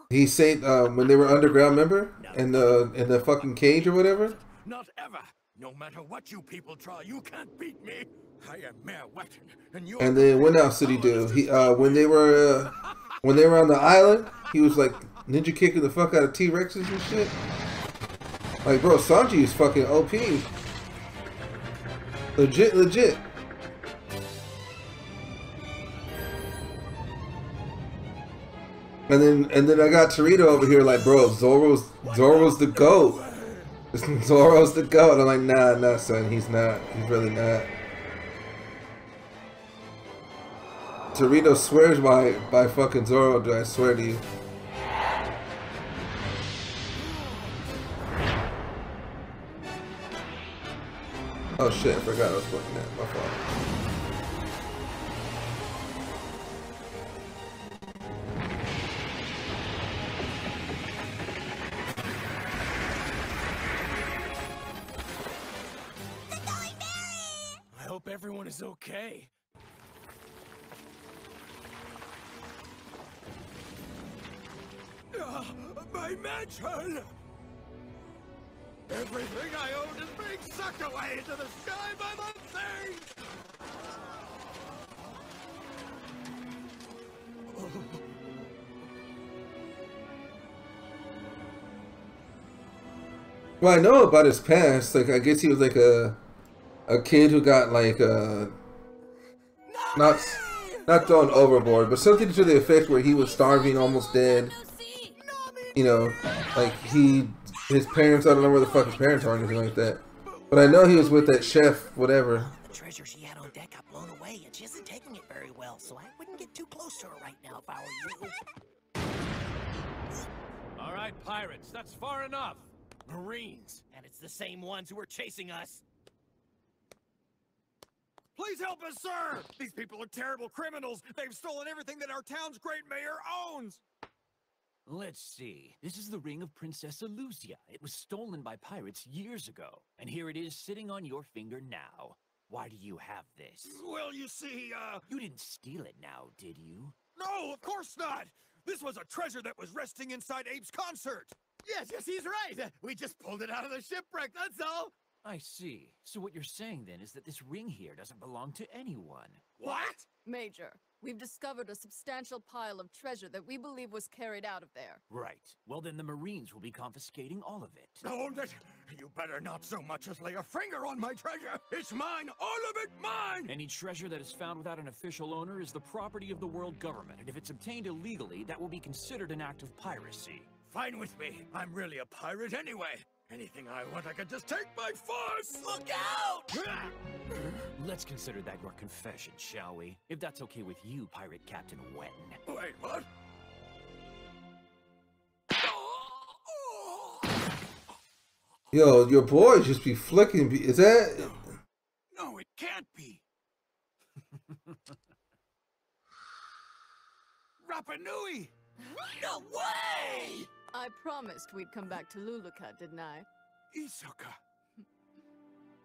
He saved when they were underground, remember? In the fucking cage or whatever. Not ever. No matter what you people try, you can't beat me. I am Mayor Wetton, and you. And then what else did he do? He when they were on the island, he was like ninja kicking the fuck out of T-Rexes and shit. Like, bro, Sanji is fucking OP. Legit. And then I got Torito over here like, bro, Zoro's the GOAT. Zoro's the GOAT. I'm like, nah, son, he's not. He's really not. Torito swears by fucking Zoro, dude, I swear to you. Oh shit, I forgot I was playing that. My fault. I hope everyone is okay. My mansion! Everything I own is being sucked away into the sky by the thing! Well, I know about his past. Like, I guess he was like a kid who got like not thrown overboard, but something to the effect where he was starving, almost dead. You know, like his parents, I don't know where the fuck his parents are or anything like that. But I know he was with that chef, whatever. The treasure she had on deck got blown away, and she isn't taking it very well, so I wouldn't get too close to her right now if I were you. All right, pirates, that's far enough. Marines, and it's the same ones who were chasing us. Please help us, sir! These people are terrible criminals. They've stolen everything that our town's great mayor owns. Let's see. This is the ring of Princess Illusia. It was stolen by pirates years ago. And here it is sitting on your finger now. Why do you have this? Well, you see, You didn't steal it now, did you? No, of course not! This was a treasure that was resting inside Abe's concert! Yes, he's right! We just pulled it out of the shipwreck, that's all! I see. So what you're saying then is that this ring here doesn't belong to anyone. What? Major, we've discovered a substantial pile of treasure that we believe was carried out of there. Right. Well, then the Marines will be confiscating all of it. Hold it! You better not so much as lay a finger on my treasure! It's mine! All of it mine! Any treasure that is found without an official owner is the property of the world government, and if it's obtained illegally, that will be considered an act of piracy. Fine with me. I'm really a pirate anyway. Anything I want, I can just take by force! Look out! Let's consider that your confession, shall we? If that's okay with you, Pirate Captain Wetton. Wait, what? Yo, your boy just be flicking. Is that? No, it can't be. Rapa Nui! No way! I promised we'd come back to Luluka, didn't I? Isoka.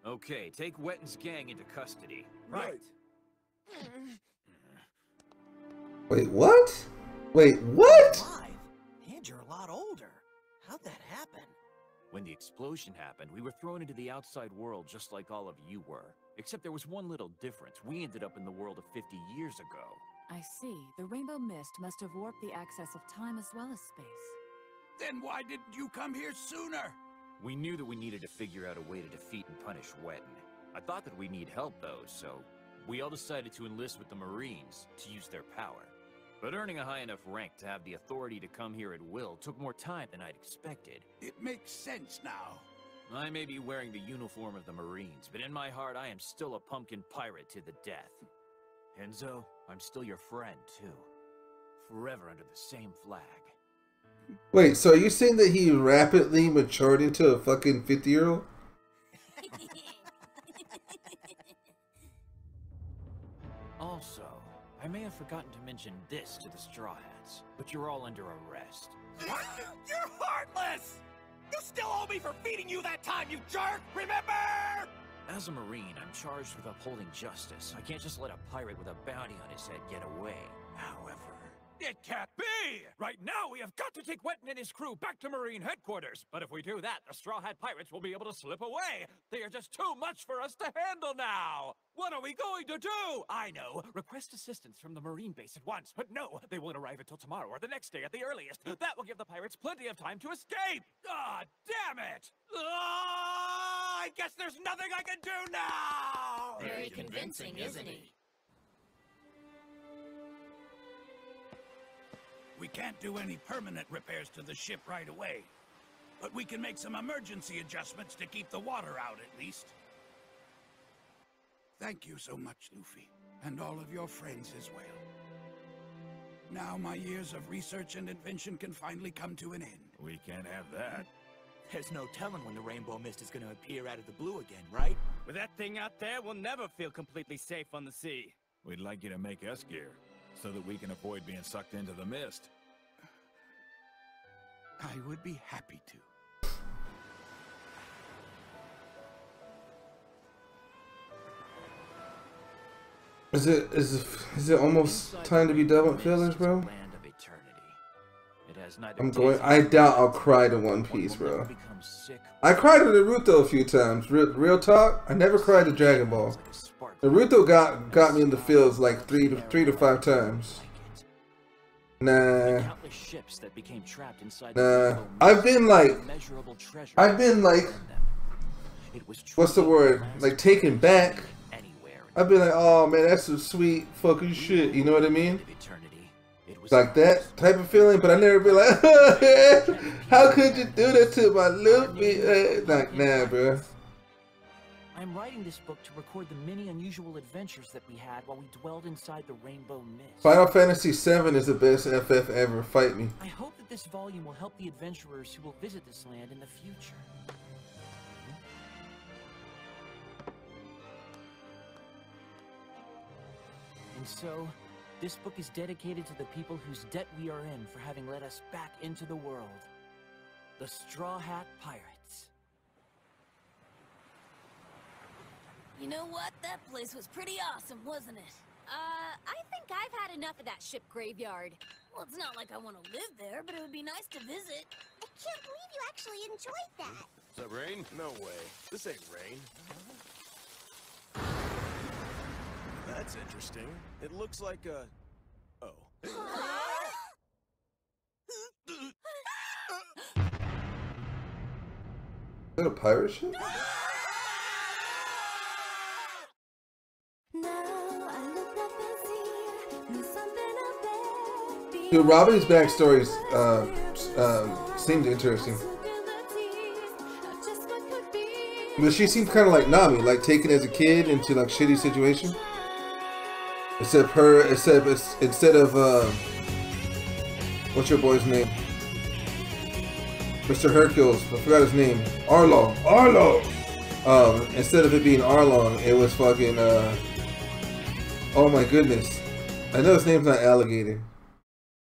Okay, take Wetten's gang into custody. Right. Wait, what? Wait, what? Alive. And you're a lot older. How'd that happen? When the explosion happened, we were thrown into the outside world just like all of you were. Except there was one little difference. We ended up in the world of 50 years ago. I see. The rainbow mist must have warped the access of time as well as space. Then why didn't you come here sooner? We knew that we needed to figure out a way to defeat and punish Wetten. I thought that we'd need help though, so we all decided to enlist with the Marines to use their power. But earning a high enough rank to have the authority to come here at will took more time than I'd expected. It makes sense now. I may be wearing the uniform of the Marines, but in my heart I am still a pumpkin pirate to the death. Enzo, I'm still your friend too. Forever under the same flag. Wait, so are you saying that he rapidly matured into a fucking 50-year-old? Also, I may have forgotten to mention this to the Straw Hats, but you're all under arrest. What? You're heartless! You still owe me for feeding you that time, you jerk! Remember? As a Marine, I'm charged with upholding justice. I can't just let a pirate with a bounty on his head get away. However, It can't be! Right now, we have got to take Wetten and his crew back to Marine headquarters. But if we do that, the Straw Hat Pirates will be able to slip away. They are just too much for us to handle now! What are we going to do? I know. Request assistance from the Marine base at once. But no, they won't arrive until tomorrow or the next day at the earliest. That will give the pirates plenty of time to escape! Ah, damn it! I guess there's nothing I can do now! Very convincing, isn't he? we can't do any permanent repairs to the ship right away. But we can make some emergency adjustments to keep the water out at least. Thank you so much, Luffy, and all of your friends as well. Now my years of research and invention can finally come to an end. We can't have that. There's no telling when the rainbow mist is gonna appear out of the blue again, right? With that thing out there, we'll never feel completely safe on the sea. We'd like you to make us gear, so that we can avoid being sucked into the mist. I would be happy to. Is it almost time to be done with fillers, bro? I doubt I'll cry to One Piece, bro. I cried to Naruto a few times. Real talk, I never cried to Dragon Ball. Naruto got me in the feels like three to five times. Nah. I've been like, what's the word? Like taken back. I've been like, oh man, that's some sweet fucking shit. You know what I mean? Like that type of feeling, but I never be like, how could you do that to my Luffy? Like, nah, bro. I'm writing this book to record the many unusual adventures that we had while we dwelled inside the Rainbow Mist. Final Fantasy VII is the best FF ever. Fight me. I hope that this volume will help the adventurers who will visit this land in the future. And so, this book is dedicated to the people whose debt we are in for having led us back into the world. The Straw Hat Pirates. You know what? That place was pretty awesome, wasn't it? I think I've had enough of that ship graveyard. Well, it's not like I want to live there, but it would be nice to visit. I can't believe you actually enjoyed that. Is that rain? No way. This ain't rain. That's interesting. It looks like a... Oh. Is that a pirate ship? Dude, Robin's backstory seemed interesting. But she seemed kind of like Nami, like taken as a kid into like shitty situation. Instead of what's your boy's name? Mr. Hercules, I forgot his name. Arlong. Instead of it being Arlong, it was fucking, oh my goodness. I know his name's not Alligator.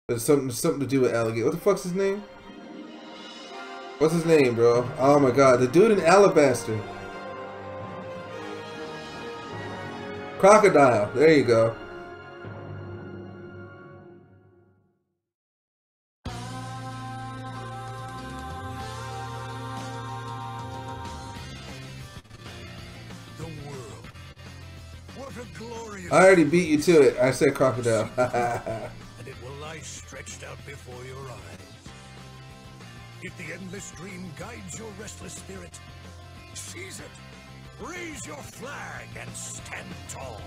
But it's something to do with Alligator. What the fuck's his name? What's his name, bro? Oh my god, the dude in Alabaster. Crocodile. There you go. I already beat you to it. I said crocodile. And it will lie stretched out before your eyes. If the endless dream guides your restless spirit, seize it. Raise your flag and stand tall.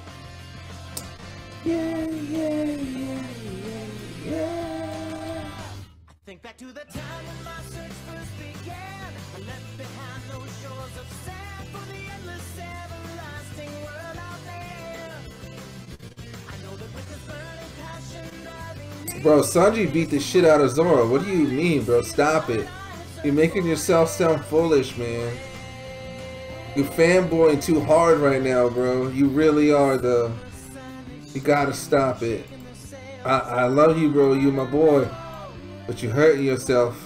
Yeah, yeah, yeah, yeah, yeah. Think back to the time when my search first began. I left behind those shores of sand for the endless, everlasting world out there. I know that with this burning passion driving. Bro, Sanji beat the shit out of Zoro. What do you mean, bro? Stop it. You're making yourself sound foolish, man. You're fanboying too hard right now, bro. You really are, though. You gotta stop it. I love you, bro. You my boy. But you're hurting yourself.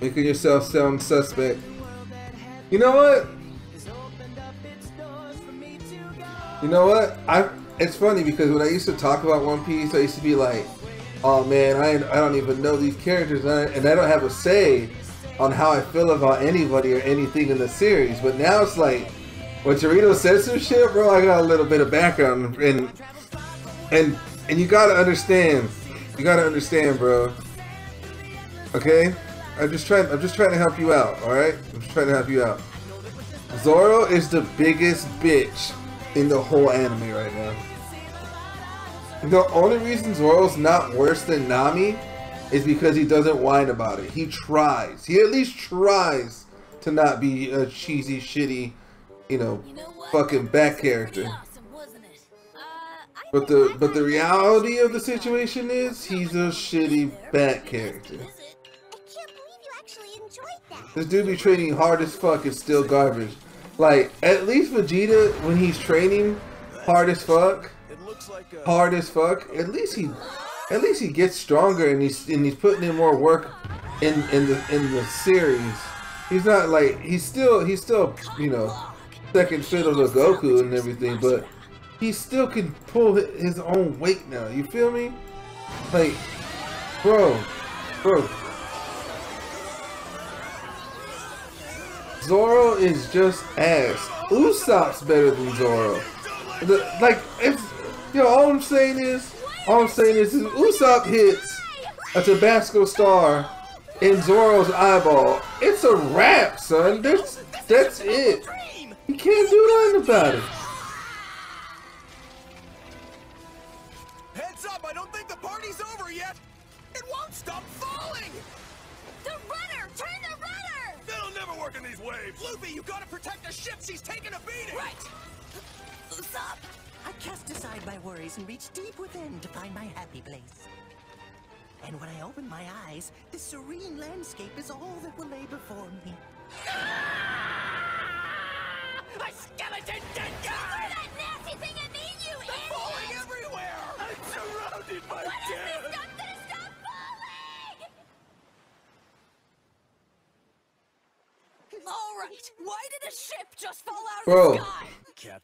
Making yourself sound suspect. You know what? You know what? It's funny because when I used to talk about One Piece, I used to be like, oh man, I don't even know these characters, and I don't have a say on how I feel about anybody or anything in the series. But now it's like, when Torito says some shit, bro, I got a little bit of background, and you gotta understand. You gotta understand, bro. Okay? I'm just trying to help you out, alright? I'm just trying to help you out. Zoro is the biggest bitch in the whole anime right now. The only reason Zoro's not worse than Nami is because he doesn't whine about it. He tries. He at least tries to not be a cheesy, shitty, you know fucking back character. But the reality of the situation is he's a shitty back character. This dude be training hard as fuck is still garbage. Like, at least Vegeta, when he's training hard as fuck, at least he gets stronger and he's putting in more work in the series. He's not like he's still you know, second fiddle to Goku and everything, but he still can pull his own weight now. You feel me? Like, bro. Zoro is just ass. Usopp's better than Zoro. All I'm saying is Usopp hits a Tabasco star in Zoro's eyeball. It's a wrap, son. That's it. You can't do nothing about it. Heads up, I don't think the party's over yet. It won't stop falling. The rudder! Turn the rudder! That'll never work in these waves. Luffy, you gotta protect the ship. She's taking a beating. Right. Usopp! I cast aside my worries and reach deep within to find my happy place. And when I open my eyes, the serene landscape is all that will lay before me. A skeleton dead guy! Throw that nasty thing at me, you idiot! They're falling everywhere! I'm surrounded by death! What is this stuff gonna stop falling? Alright, why did a ship just fall out of the sky?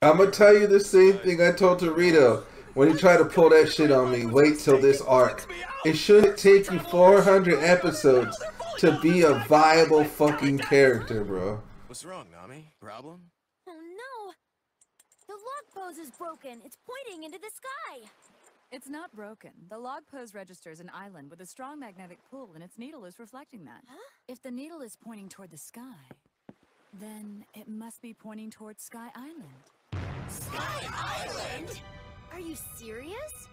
I'm gonna tell you the same thing I told Torito when he tried to pull that shit on me. Wait till this arc. It shouldn't take you 400 episodes to be a viable fucking character, bro. What's wrong, Nami? Problem? Oh no! The log pose is broken. It's pointing into the sky. It's not broken. The log pose registers an island with a strong magnetic pull, and its needle is reflecting that. Huh? If the needle is pointing toward the sky, then it must be pointing towards Sky Island. Sky Island? Are you serious?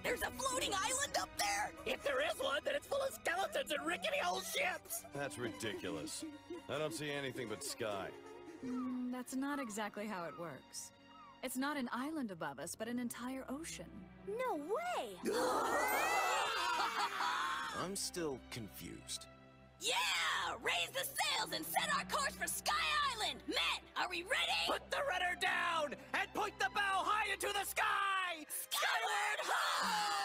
There's a floating island up there! If there is one, then it's full of skeletons and rickety old ships! That's ridiculous. I don't see anything but sky. That's not exactly how it works. It's not an island above us, but an entire ocean. No way! I'm still confused. Yeah! Raise the sails and set our course for Sky Island! Men, are we ready? Put the rudder down and point the bow high into the sky! Skyward ho!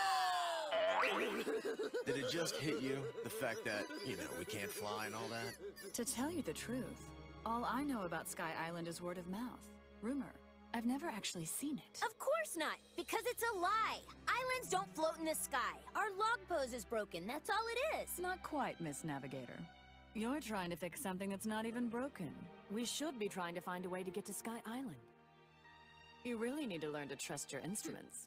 Did it just hit you? The fact that, you know, we can't fly and all that? To tell you the truth, all I know about Sky Island is word of mouth. Rumor. I've never actually seen it. Of course not, because it's a lie. Islands don't float in the sky. Our log pose is broken, that's all it is. Not quite, Miss Navigator. You're trying to fix something that's not even broken. We should be trying to find a way to get to Sky Island. You really need to learn to trust your instruments.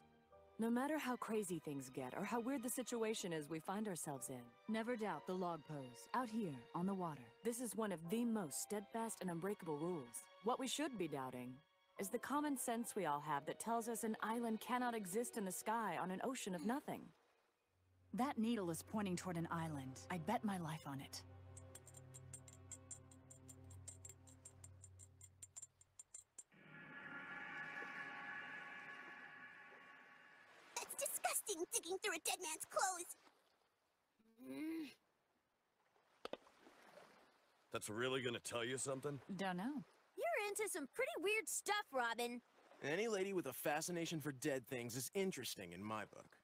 No matter how crazy things get, or how weird the situation is we find ourselves in, never doubt the log pose, out here, on the water. This is one of the most steadfast and unbreakable rules. What we should be doubting is the common sense we all have that tells us an island cannot exist in the sky on an ocean of nothing. That needle is pointing toward an island. I'd bet my life on it. That's disgusting, digging through a dead man's clothes. That's really gonna tell you something? Don't know. You're into some pretty weird stuff, Robin. Any lady with a fascination for dead things is interesting in my book.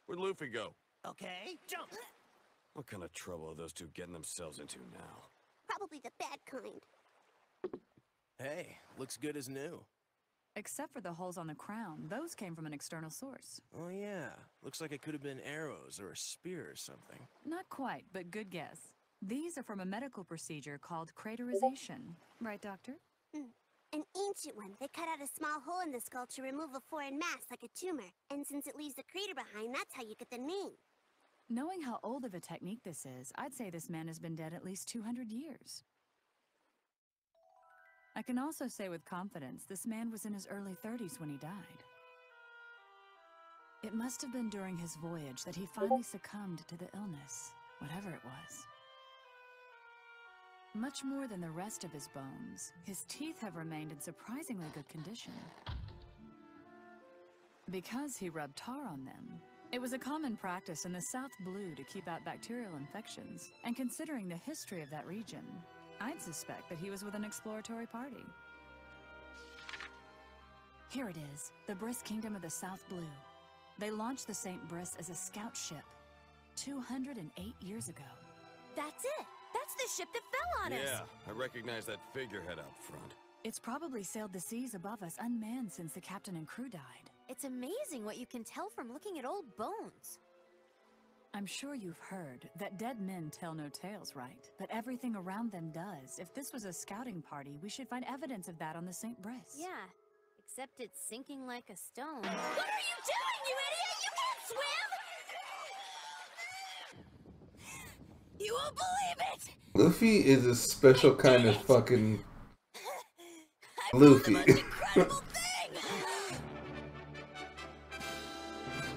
Where'd Luffy go? Okay, jump! What kind of trouble are those two getting themselves into now? Probably the bad kind. Hey, looks good as new. Except for the holes on the crown. Those came from an external source. Oh yeah, looks like it could have been arrows or a spear or something. Not quite, but good guess. These are from a medical procedure called craterization. Right, Doctor? An ancient one. They cut out a small hole in the skull to remove a foreign mass, like a tumor. And since it leaves a crater behind, that's how you get the name. Knowing how old of a technique this is, I'd say this man has been dead at least 200 years. I can also say with confidence, this man was in his early 30s when he died. It must have been during his voyage that he finally succumbed to the illness, whatever it was. Much more than the rest of his bones, his teeth have remained in surprisingly good condition. Because he rubbed tar on them, it was a common practice in the South Blue to keep out bacterial infections, and considering the history of that region, I'd suspect that he was with an exploratory party. Here it is, the Briss Kingdom of the South Blue. They launched the St. Briss as a scout ship 208 years ago. That's it! That's the ship that fell on us! Yeah, I recognize that figurehead out front. It's probably sailed the seas above us unmanned since the captain and crew died. It's amazing what you can tell from looking at old bones. I'm sure you've heard that dead men tell no tales, right? But everything around them does. If this was a scouting party, we should find evidence of that on the St. Briss. Yeah, except it's sinking like a stone. What are you doing, you idiot? You can't swim! You won't believe it! Luffy is a special kind of fucking Luffy. Incredible thing!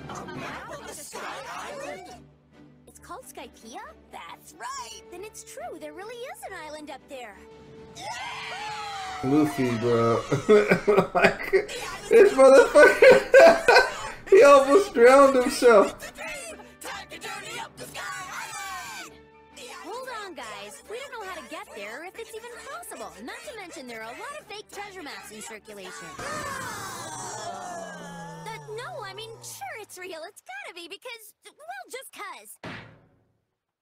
A map of the Sky Island? It's called Skypiea? That's right! Then it's true, there really is an island up there. Luffy, bro. Like, this motherfucker. He almost drowned himself. Hold on, guys. We don't know how to get there, or if it's even possible. Not to mention there are a lot of fake treasure maps in circulation. No, I mean, sure it's real. It's gotta be because, well, just 'cause.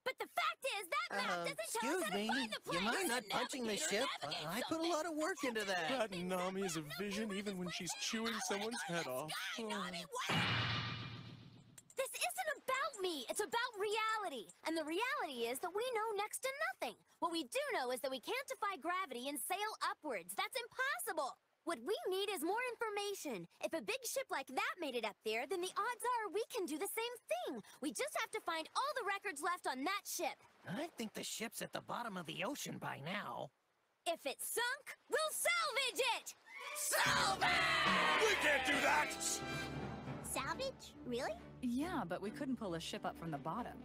But the fact is, that map doesn't tell us how to find the place. You mind not punching the ship? I put a lot of work into that. That Nami is a vision even when she's chewing someone's head off. This isn't about me. It's about reality. And the reality is that we know next to nothing. What we do know is that we can't defy gravity and sail upwards. That's impossible. What we need is more information. If a big ship like that made it up there, then the odds are we can do the same thing. We just have to find all the records left on that ship. I think the ship's at the bottom of the ocean by now. If it's sunk, we'll salvage it! Salvage! We can't do that! Salvage? Really? Yeah, but we couldn't pull a ship up from the bottom.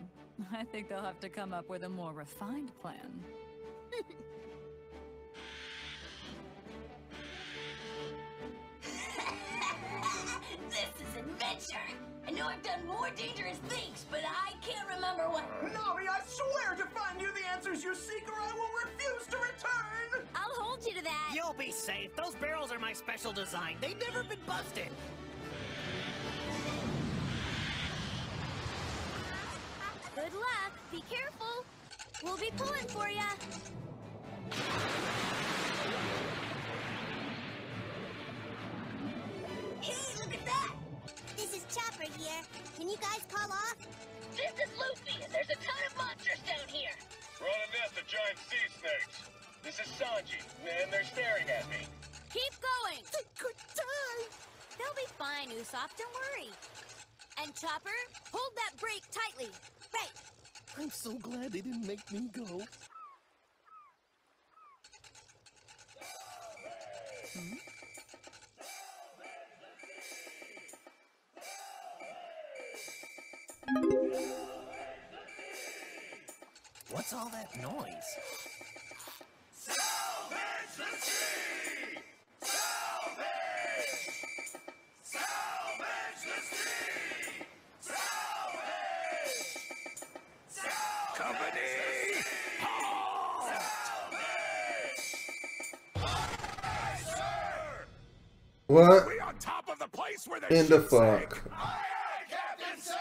I think they'll have to come up with a more refined plan. This is adventure! I know I've done more dangerous things, but I can't remember what. Navi, I swear to find you the answers you seek, or I will refuse to return! I'll hold you to that. You'll be safe. Those barrels are my special design. They've never been busted. Good luck. Be careful. We'll be pulling for ya. Hey, look at that! This is Chopper here. Can you guys call off? This is Luffy, and there's a ton of monsters down here. We're on a nest of giant sea snakes. This is Sanji, and they're staring at me. Keep going. Good time. They'll be fine, Usopp. Don't worry. And Chopper, hold that brake tightly. Right. I'm so glad they didn't make me go. What's all that noise? Salvage the sea! Salvage! Salvage the sea! Salvage! Salvage! Company! What We on top of the place where in the fuck? Captain, sir!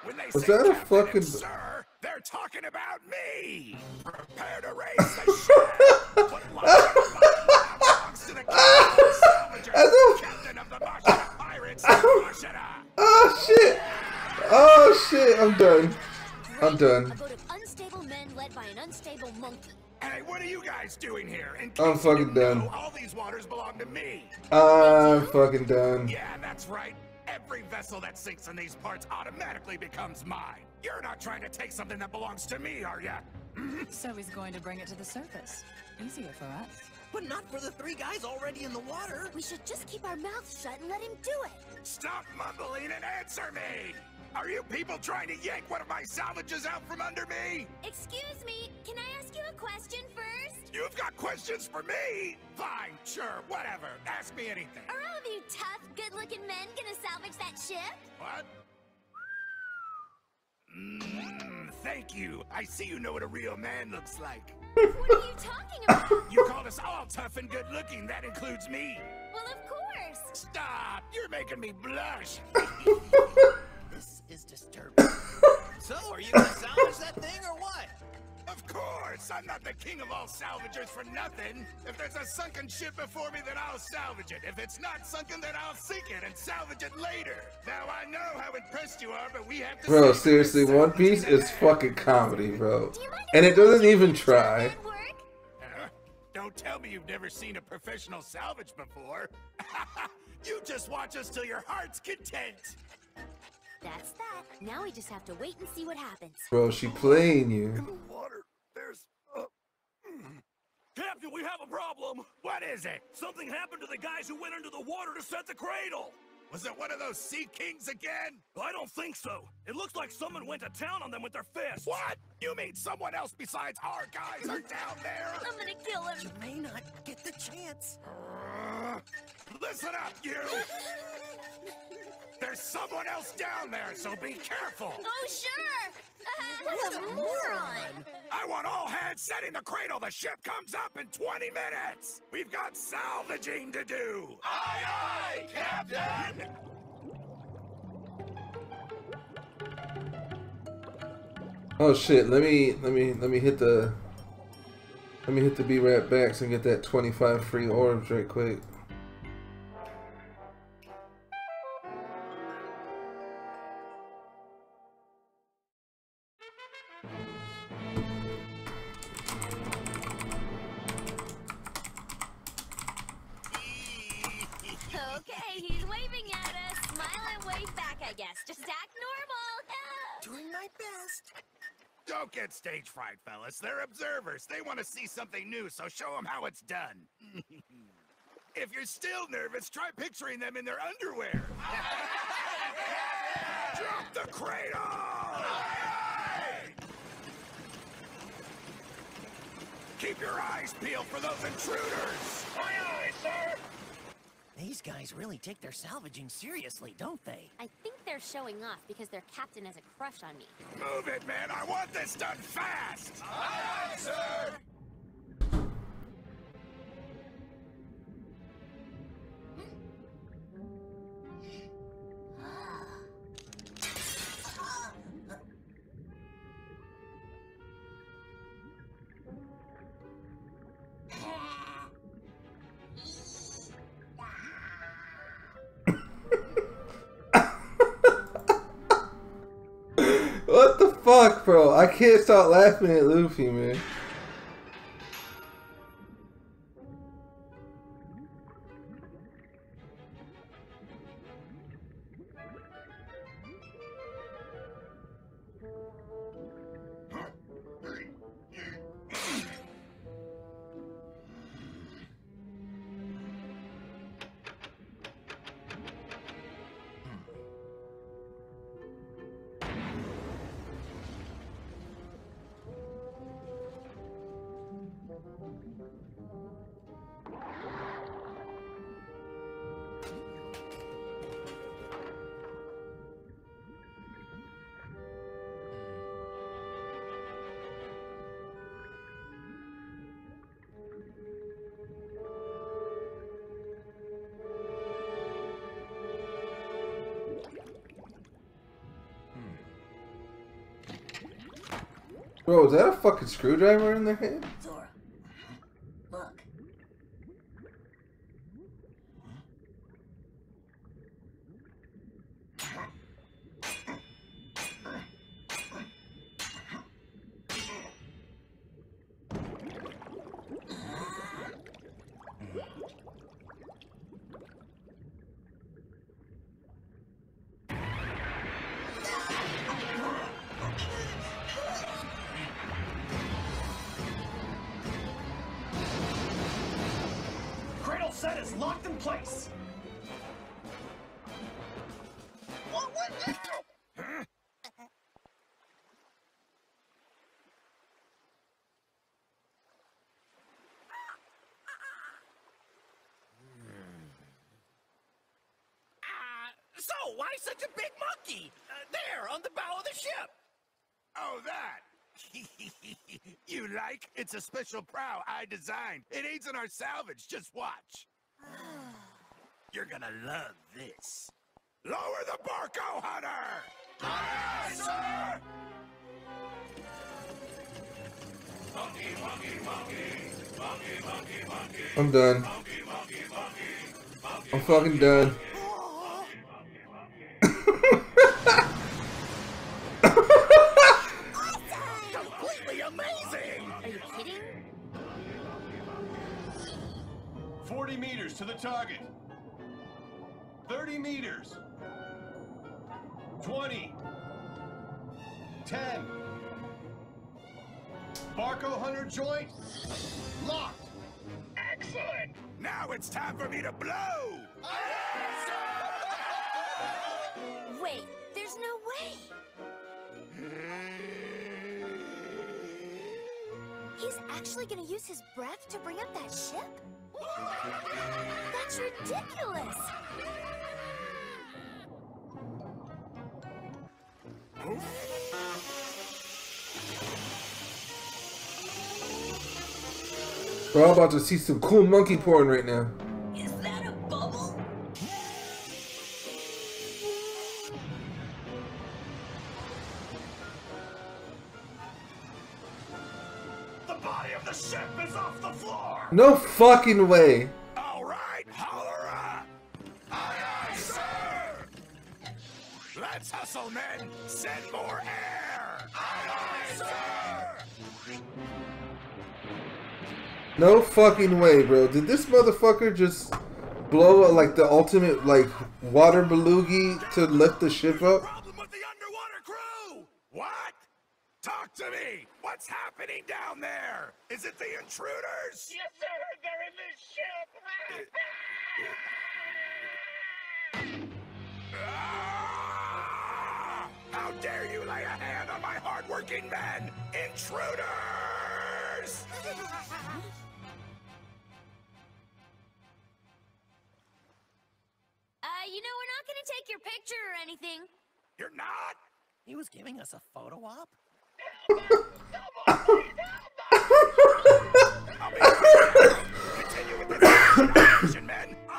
When they Was say that a Captain and fucking- sir, they're talking about me. Prepare to raise the ship. But belongs to the captain of the Mashina Pirates, Mashina. Oh shit! Oh shit! I'm done. I'm done. A boat of unstable men led by an unstable monkey. Hey, what are you guys doing here? In I'm case you fucking didn't know, done. all these waters belong to me. I'm fucking done. Yeah, that's right. Every vessel that sinks in these parts automatically becomes mine. You're not trying to take something that belongs to me, are ya? So he's going to bring it to the surface. Easier for us. But not for the three guys already in the water. We should just keep our mouths shut and let him do it. Stop mumbling and answer me! Are you people trying to yank one of my salvages out from under me? Excuse me, can I ask you a question first? You've got questions for me? Fine, sure, whatever. Ask me anything. Are all of you tough, good-looking men gonna salvage that ship? What? Thank you. I see you know what a real man looks like. What are you talking about? You called us all tough and good-looking. That includes me. Well, of course. Stop! You're making me blush. This is disturbing. So, are you gonna salvage that thing or what? Of course! I'm not the king of all salvagers for nothing! If there's a sunken ship before me, then I'll salvage it. If it's not sunken, then I'll sink it and salvage it later. Now, I know how impressed you are, but we have to... Bro, seriously, One Piece is fucking comedy, bro. And it doesn't even try. Don't tell me you've never seen a professional salvage before. You just watch us till your heart's content. That's that. Now we just have to wait and see what happens. Bro, she playing you. Water, there's... Captain, we have a problem. What is it? Something happened to the guys who went into the water to set the cradle. Was it one of those sea kings again? I don't think so. It looks like someone went to town on them with their fists. What? You mean someone else besides our guys are down there? I'm gonna kill him. You may not get the chance. Listen up, you! There's someone else down there, so be careful! Oh, sure! What a moron! I want all hands setting the cradle! The ship comes up in 20 minutes! We've got salvaging to do! Aye, aye, Captain! Oh shit, let me hit the be right back so I can get that 25 free orbs right quick. Okay, he's waving at us. Smile and wave back, I guess. Just act normal. Doing my best. Don't get stage fright, fellas. They're observers. They want to see something new, so show them how it's done. If you're still nervous, try picturing them in their underwear. Drop the cradle! Keep your eyes peeled for those intruders! Aye, aye, sir! These guys really take their salvaging seriously, don't they? I think they're showing off because their captain has a crush on me. Move it, man! I want this done fast! Aye, aye, sir! What the fuck, bro? I can't stop laughing at Luffy, man. Bro, is that a fucking screwdriver in their hand? Zora, look. Cradle set is locked in place. What was that? So, why such a big monkey? There, on the bow of the ship. Oh, that! You like? It's a special prow I designed. It aids in our salvage. Just watch. You're gonna love this. Lower the Barco Hunter! Aye, sir! Monkey, monkey, monkey. Monkey, monkey, monkey. I'm done. Monkey, monkey, monkey. Monkey, I'm fucking done. Completely amazing! Are you kidding? 40 meters to the target. 30 meters. 20. 10. Barco Hunter joint. Locked. Excellent! Now it's time for me to blow! Wait, there's no way. He's actually gonna use his breath to bring up that ship? That's ridiculous! We're all about to see some cool monkey porn right now. Is that a bubble? The body of the ship is off the floor! No fucking way. All right, holler up! Aye, aye, sir! Let's hustle, men! Send more air! Aye, aye, sir! No fucking way, bro. Did this motherfucker just blow like the ultimate like water belugi to lift the ship up? What? Talk to me! What's happening down there? Is it the intruders? Yes, sir. They're in the ship. Ah! How dare you lay a hand on my hard-working men! Intruders! You know, we're not gonna take your picture or anything. You're not? He was giving us a photo op?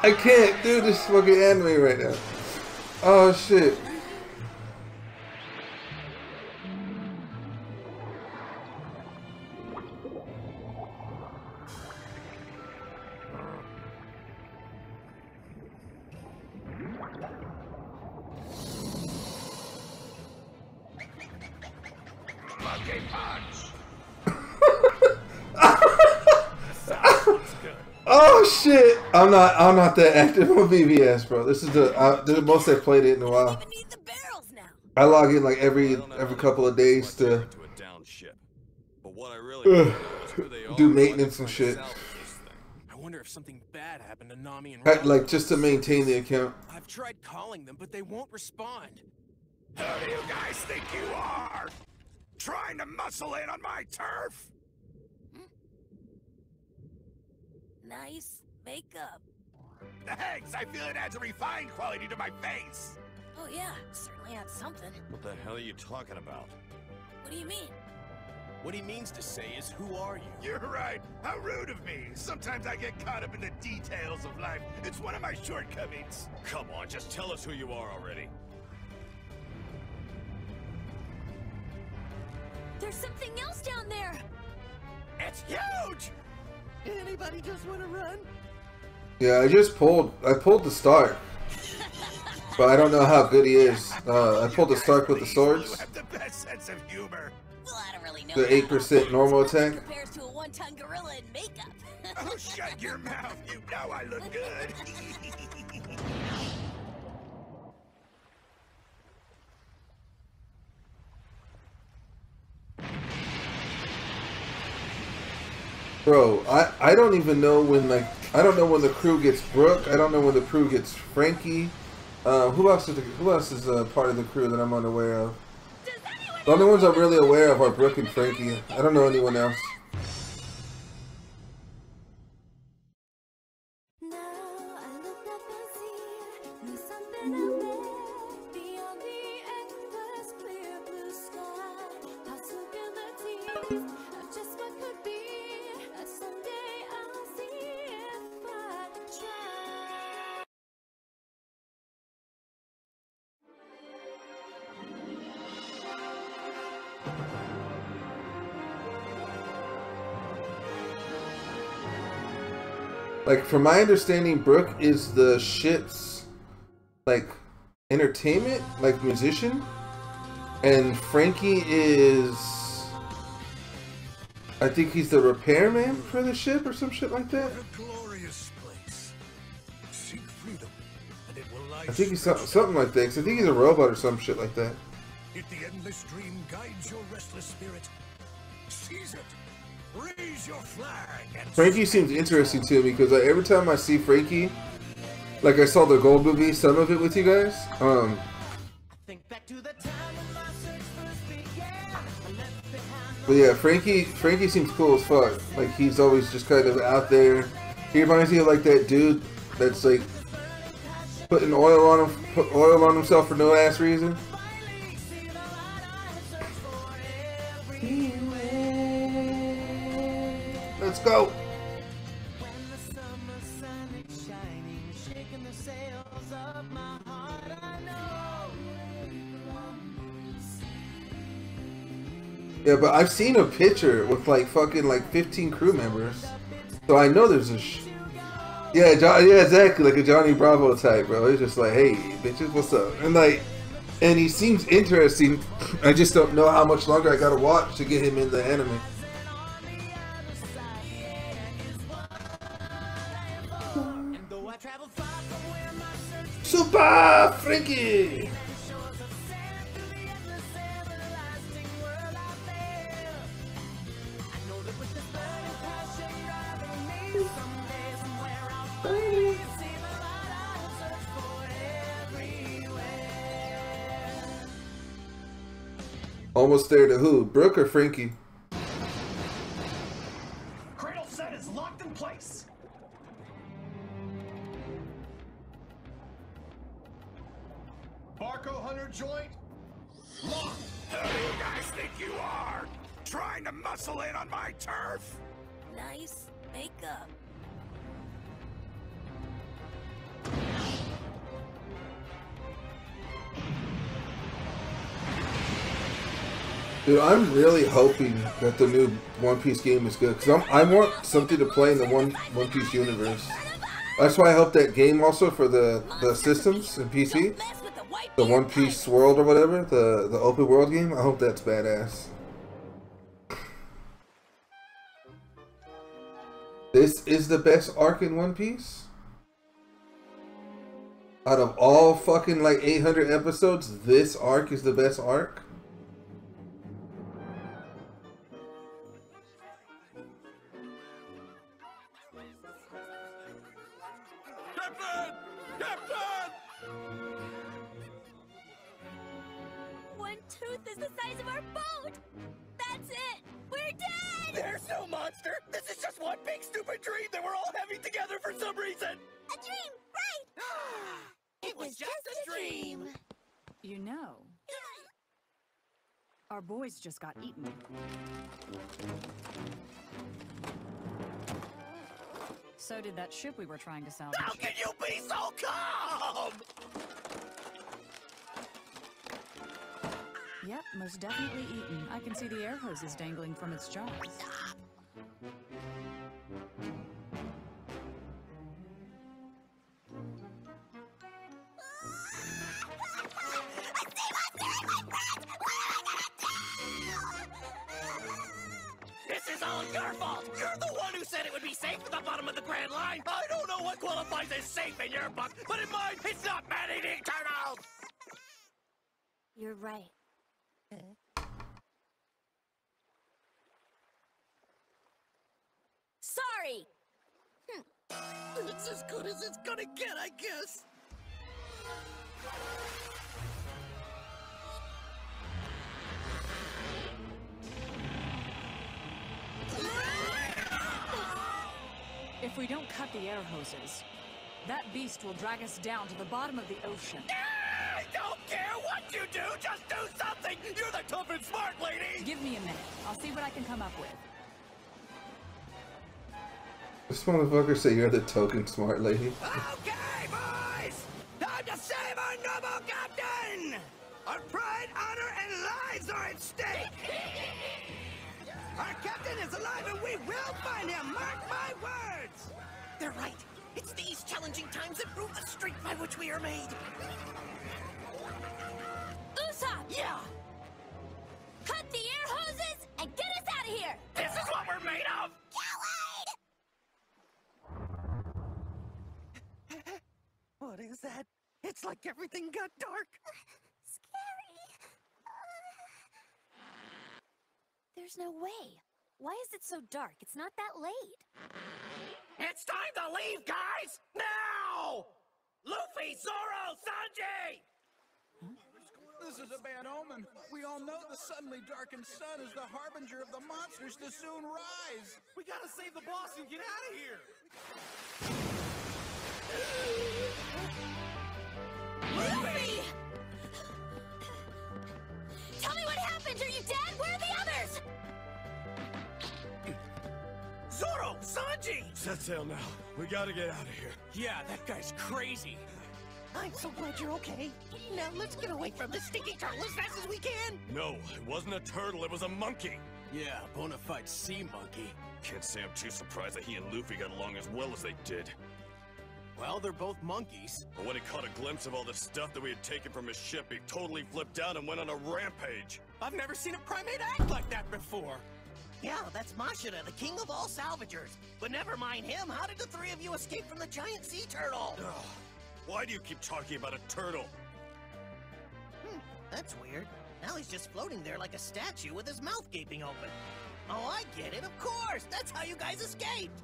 I can't do this fucking anime right now. Oh shit. Monkey punch. Oh shit! I'm not that active on BBS, bro. This is the most I played it in a while. I log in like every couple of days to do maintenance and shit. I wonder if something bad happened to Nami and Like just to maintain the account. I've tried calling them, but they won't respond. Who do you guys think you are? Trying to muscle in on my turf? Nice makeup. Thanks, I feel it adds a refined quality to my face. Oh yeah, certainly adds something. What the hell are you talking about? What do you mean? What he means to say is, who are you? You're right. How rude of me. Sometimes I get caught up in the details of life. It's one of my shortcomings. Come on, just tell us who you are already. There's something else down there! It's huge! Anybody just want to run? Yeah, I pulled the Stark. But I don't know how good he is. I pulled the Stark with the swords. You have the best sense of humor. Well, I don't really know. The 8% normal attack. Compares to a one-ton gorilla in makeup. Oh, shut your mouth. You know I look good. Bro, I don't even know when, like, I don't know when the crew gets Brooke. I don't know when the crew gets Frankie. Who else is part of the crew that I'm unaware of? The only ones I'm really aware of are Brooke and Frankie. I don't know anyone else. Like, from my understanding, Brooke is the ship's, like, entertainment, like, musician. And Frankie is... I think he's the repairman for the ship or some shit like that. What a glorious place. Seek freedom, and it will lie. I think he's something like that, 'cause I think he's a robot or some shit like that. If the endless dream guides your restless spirit, seize it. Raise your flag and Frankie seems interesting to me because every time I see Frankie, like I saw the Gold movie, some of it with you guys. But yeah, Frankie seems cool as fuck. Like he's always just kind of out there. He reminds me of like that dude that's like putting oil on himself for no ass reason. Let's go. Yeah, but I've seen a picture with like fucking like 15 crew members, so I know there's a. Yeah, yeah, exactly, like a Johnny Bravo type, bro. It's just like, hey, bitches, what's up? And like, and he seems interesting. I just don't know how much longer I gotta watch to get him in the anime. Super Frankie! Almost there to who? Brooke or Frankie? Cradle set is locked in place. Marco Hunter joint? Locked! Who do you guys think you are? Trying to muscle in on my turf? Nice makeup. Dude, I'm really hoping that the new One Piece game is good because I want something to play in the One Piece universe. That's why I hope that game also for the systems and PC, the One Piece World or whatever, the open world game. I hope that's badass. This is the best arc in One Piece. Out of all fucking like 800 episodes, this arc is the best arc. One tooth is the size of our boat! That's it! We're dead! There's no monster! This is just one big stupid dream that we're all having together for some reason! A dream, right? It was just a dream! You know, our boys just got eaten. So did that ship we were trying to salvage. How can you be so calm? Yep, most definitely eaten. I can see the air hoses dangling from its jaws. This is all your fault! You're the one who said it would be safe at the bottom of the Grand Line! I don't know what qualifies as safe in your book, but in mine, it's not man-eating turtles! You're right. Sorry! It's as good as it's gonna get, I guess! If we don't cut the air hoses, that beast will drag us down to the bottom of the ocean. I don't care what you do, just do something! You're the tough and smart lady! Give me a minute. I'll see what I can come up with. This motherfucker say you're the token smart lady. Okay, boys! Time to save our noble captain! Our pride, honor, and lives are at stake! Our captain is alive and we will find him! Mark my words! They're right. It's these challenging times that prove the strength by which we are made. Usopp! Yeah! Cut the air hoses and get us out of here! This is what we're made of! What is that? It's like everything got dark. Scary. There's no way. Why is it so dark? It's not that late. It's time to leave, guys! Now! Luffy, Zoro, Sanji! This is a bad omen. We all know the suddenly darkened sun is the harbinger of the monsters to soon rise. We gotta save the boss and get out of here! Luffy! Tell me what happened! Are you dead? Where are the others? Zoro! Sanji! Set sail now. We gotta get out of here. Yeah, that guy's crazy. I'm so glad you're okay. Now let's get away from this stinky turtle as fast as we can! No, it wasn't a turtle, it was a monkey. Yeah, bona fide sea monkey. Can't say I'm too surprised that he and Luffy got along as well as they did. Well, they're both monkeys. But when he caught a glimpse of all the stuff that we had taken from his ship, he totally flipped out and went on a rampage. I've never seen a primate act like that before! Yeah, that's Mashida, the king of all salvagers. But never mind him, how did the three of you escape from the giant sea turtle? Ugh. Why do you keep talking about a turtle? That's weird. Now he's just floating there like a statue with his mouth gaping open. Oh, I get it, of course! That's how you guys escaped!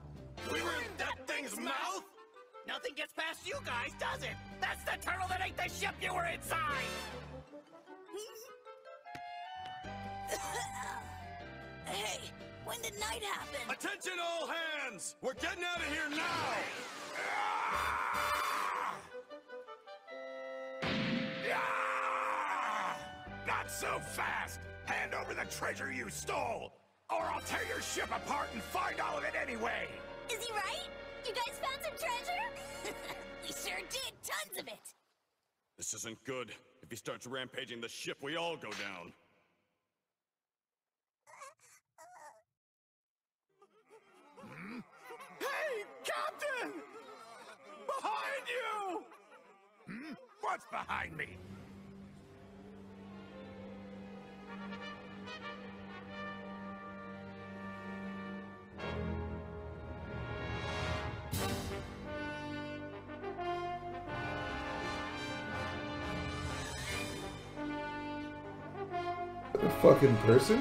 We were in that thing's mouth?! Nothing gets past you guys, does it? That's the turtle that ate the ship you were inside! Hey, when did night happen? Attention all hands! We're getting out of here now! Not so fast! Hand over the treasure you stole, or I'll tear your ship apart and find all of it anyway! Is he right? You guys found some treasure? We sure did, tons of it! This isn't good. If he starts rampaging the ship, we all go down. Hey, Captain! Behind you! What's behind me? A fucking person?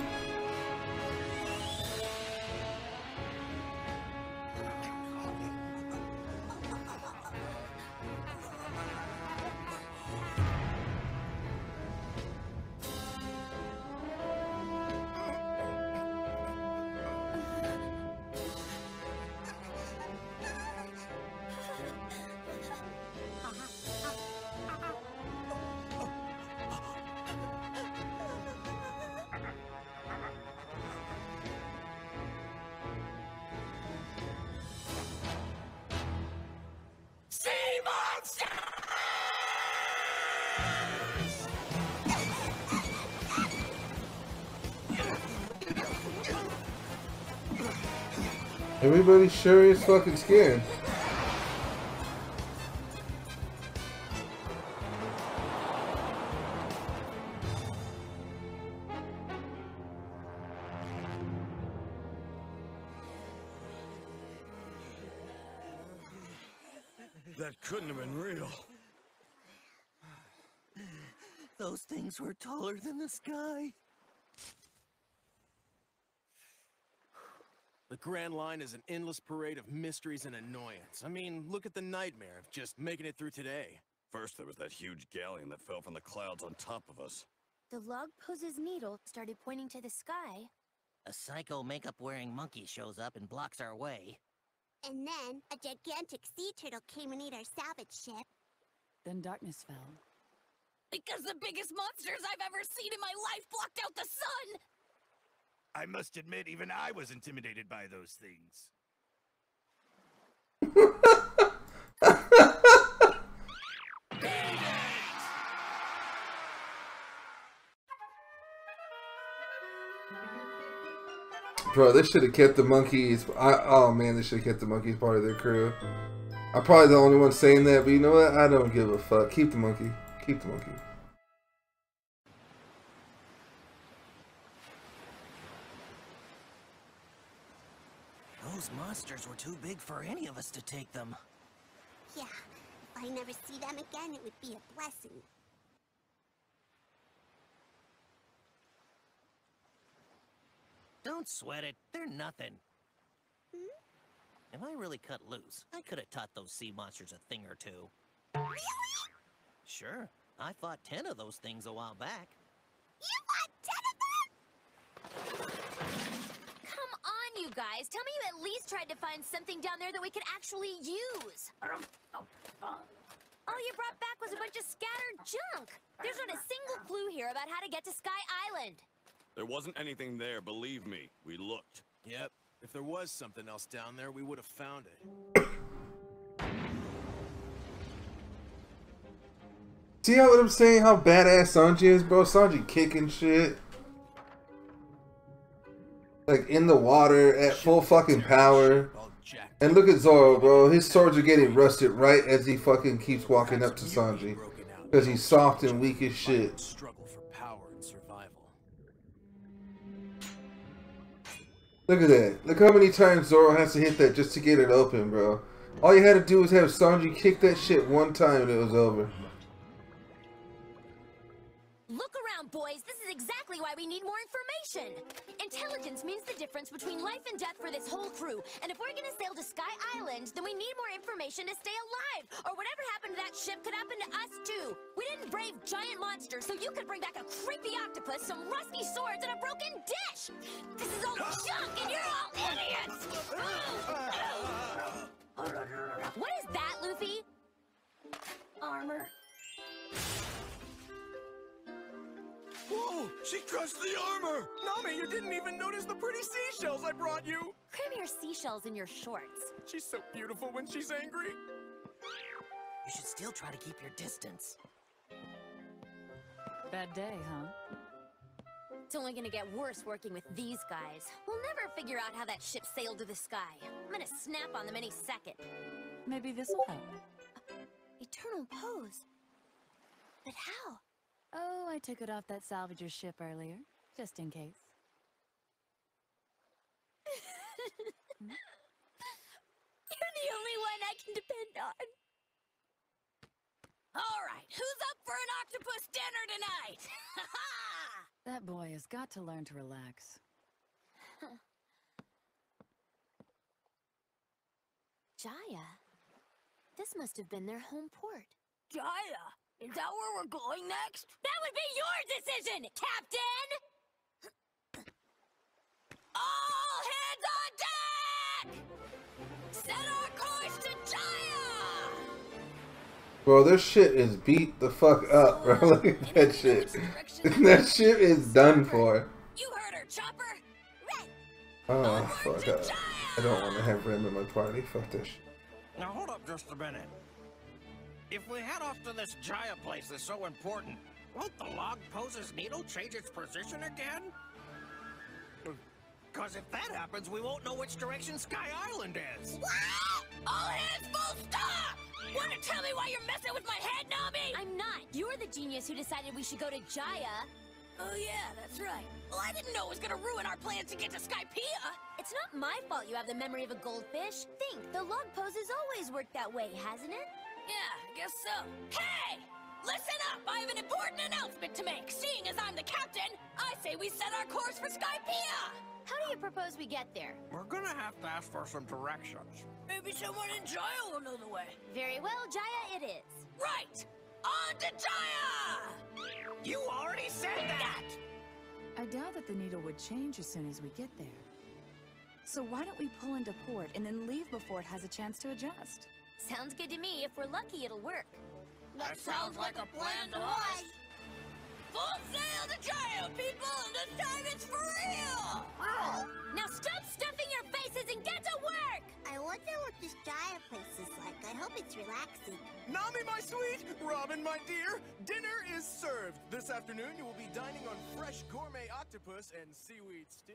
Everybody's sure is fucking scared. That couldn't have been real. Those things were taller than the sky. The Grand Line is an endless parade of mysteries and annoyance. I mean, look at the nightmare of just making it through today. First, there was that huge galleon that fell from the clouds on top of us. The log pose's needle started pointing to the sky. A psycho makeup-wearing monkey shows up and blocks our way. And then a gigantic sea turtle came and ate our salvage ship. Then darkness fell. Because the biggest monsters I've ever seen in my life blocked out the sun! I must admit, even I was intimidated by those things. Bro, they should have kept the monkeys. Oh man, they should have kept the monkeys part of their crew. I'm probably the only one saying that, but you know what? I don't give a fuck. Keep the monkey. Keep the monkey. Those monsters were too big for any of us to take them. Yeah, if I never see them again, it would be a blessing. Don't sweat it. They're nothing. If I really cut loose, I could have taught those sea monsters a thing or two. Really? Sure. I fought 10 of those things a while back. You fought 10 of them? Come on, you guys. Tell me you at least tried to find something down there that we could actually use. All you brought back was a bunch of scattered junk. There's not a single clue here about how to get to Sky Island. There wasn't anything there, believe me. We looked. Yep. If there was something else down there, we would have found it. See how what I'm saying? How badass Sanji is, bro? Sanji kicking shit. Like in the water at full fucking power. And look at Zoro, bro. His swords are getting rusted right as he fucking keeps walking up to Sanji. Because he's soft and weak as shit. Struggle for power and survival. Look at that. Look how many times Zoro has to hit that just to get it open, bro. All you had to do was have Sanji kick that shit one time and it was over. Look around, boys. This is exactly why we need more information. Intelligence means the difference between life and death for this whole crew. And if we're gonna sail to Sky Island, then we need more information to stay alive. Or whatever happened to that ship could happen to us too. We didn't brave giant monsters, so you could bring back a creepy octopus, some rusty swords, and a broken dish. This is all junk, and you're all idiots. What is that, Luffy? Armor. Whoa! She crushed the armor! Nami, you didn't even notice the pretty seashells I brought you! Cram your seashells in your shorts. She's so beautiful when she's angry. You should still try to keep your distance. Bad day, huh? It's only gonna get worse working with these guys. We'll never figure out how that ship sailed to the sky. I'm gonna snap on them any second. Maybe this will help. Eternal pose. But how? Oh, I took it off that salvager ship earlier, just in case. You're the only one I can depend on. All right, who's up for an octopus dinner tonight? That boy has got to learn to relax. Jaya. This must have been their home port. Jaya, is that where we're going next? That would be your decision, Captain! All hands on deck! Set our course to Jaya! Bro, this shit is beat the fuck up, bro. Look at that shit. That shit is done for. You heard her, Chopper! Oh, fuck up. I don't want to have Rem in my party. Fuck this shit. Now hold up just a minute. If we head off to this Jaya place that's so important, won't the log pose's needle change its position again? Because if that happens, we won't know which direction Sky Island is. What? All hands full stop! Wanna tell me why you're messing with my head, Nami? I'm not. You're the genius who decided we should go to Jaya. Oh yeah, that's right. Well, I didn't know it was gonna ruin our plans to get to Skypiea. It's not my fault you have the memory of a goldfish. Think, the log pose has always worked that way, hasn't it? Yeah, I guess so. Hey! Listen up! I have an important announcement to make. Seeing as I'm the captain, I say we set our course for Skypiea! How do you propose we get there? We're gonna have to ask for some directions. Maybe someone in Jaya will know the way. Very well, Jaya it is. Right! On to Jaya! You already said that! I doubt that the needle would change as soon as we get there. So why don't we pull into port and then leave before it has a chance to adjust? Sounds good to me. If we're lucky, it'll work. That sounds like a plan to us! Full sail to Jaya, people! This time it's for real! Now stop stuffing your faces and get to work! I wonder what this Jaya place is like. I hope it's relaxing. Nami, my sweet! Robin, my dear! Dinner is served. This afternoon, you will be dining on fresh gourmet octopus and seaweed stew.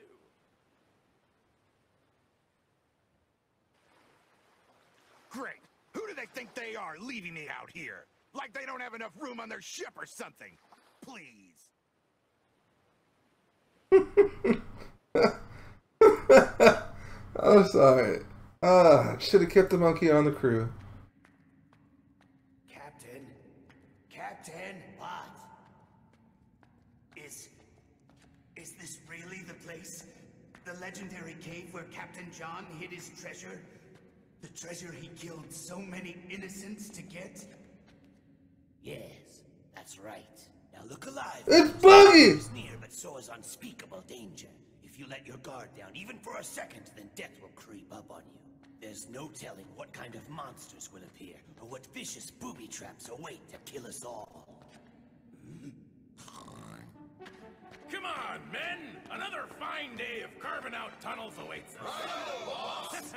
Great. Who do they think they are, leaving me out here? Like they don't have enough room on their ship or something. Please. I'm sorry. Should have kept the monkey on the crew. Captain? Captain? What? Is this really the place? The legendary cave where Captain John hid his treasure? The treasure he killed so many innocents to get? Yes, that's right. Now look alive. It's Buggy! It's near, but so is unspeakable danger. If you let your guard down even for a second, then death will creep up on you. There's no telling what kind of monsters will appear, or what vicious booby traps await to kill us all. Come on, men! Another fine day of carving out tunnels awaits us.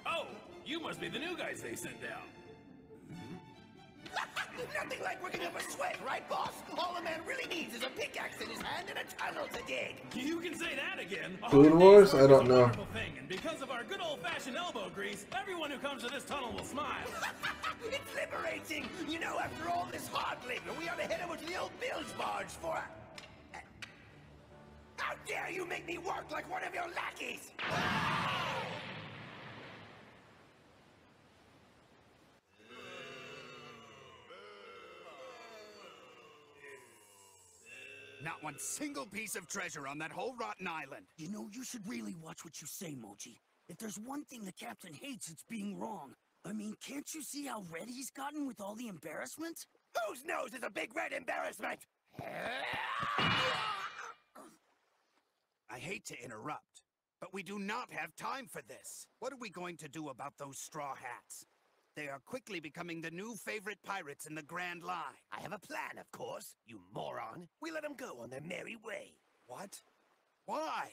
Oh, you must be the new guys they sent down. Nothing like working up a sweat, right, boss? All a man really needs is a pickaxe in his hand and a tunnel to dig. You can say that again. Food Wars? I don't know. Thing, and because of our good old-fashioned elbow grease, everyone who comes to this tunnel will smile. It's liberating. You know, after all this hard labor, we ought to head over to the old bilge barge for a... How dare you make me work like one of your lackeys? Not one single piece of treasure on that whole rotten island. You know, you should really watch what you say, Moji. If there's one thing the captain hates, it's being wrong. I mean, can't you see how red he's gotten with all the embarrassment? Whose nose is a big red embarrassment? I hate to interrupt, but we do not have time for this. What are we going to do about those straw hats? They are quickly becoming the new favorite pirates in the Grand Line. I have a plan, of course, you moron. We let them go on their merry way. What? Why?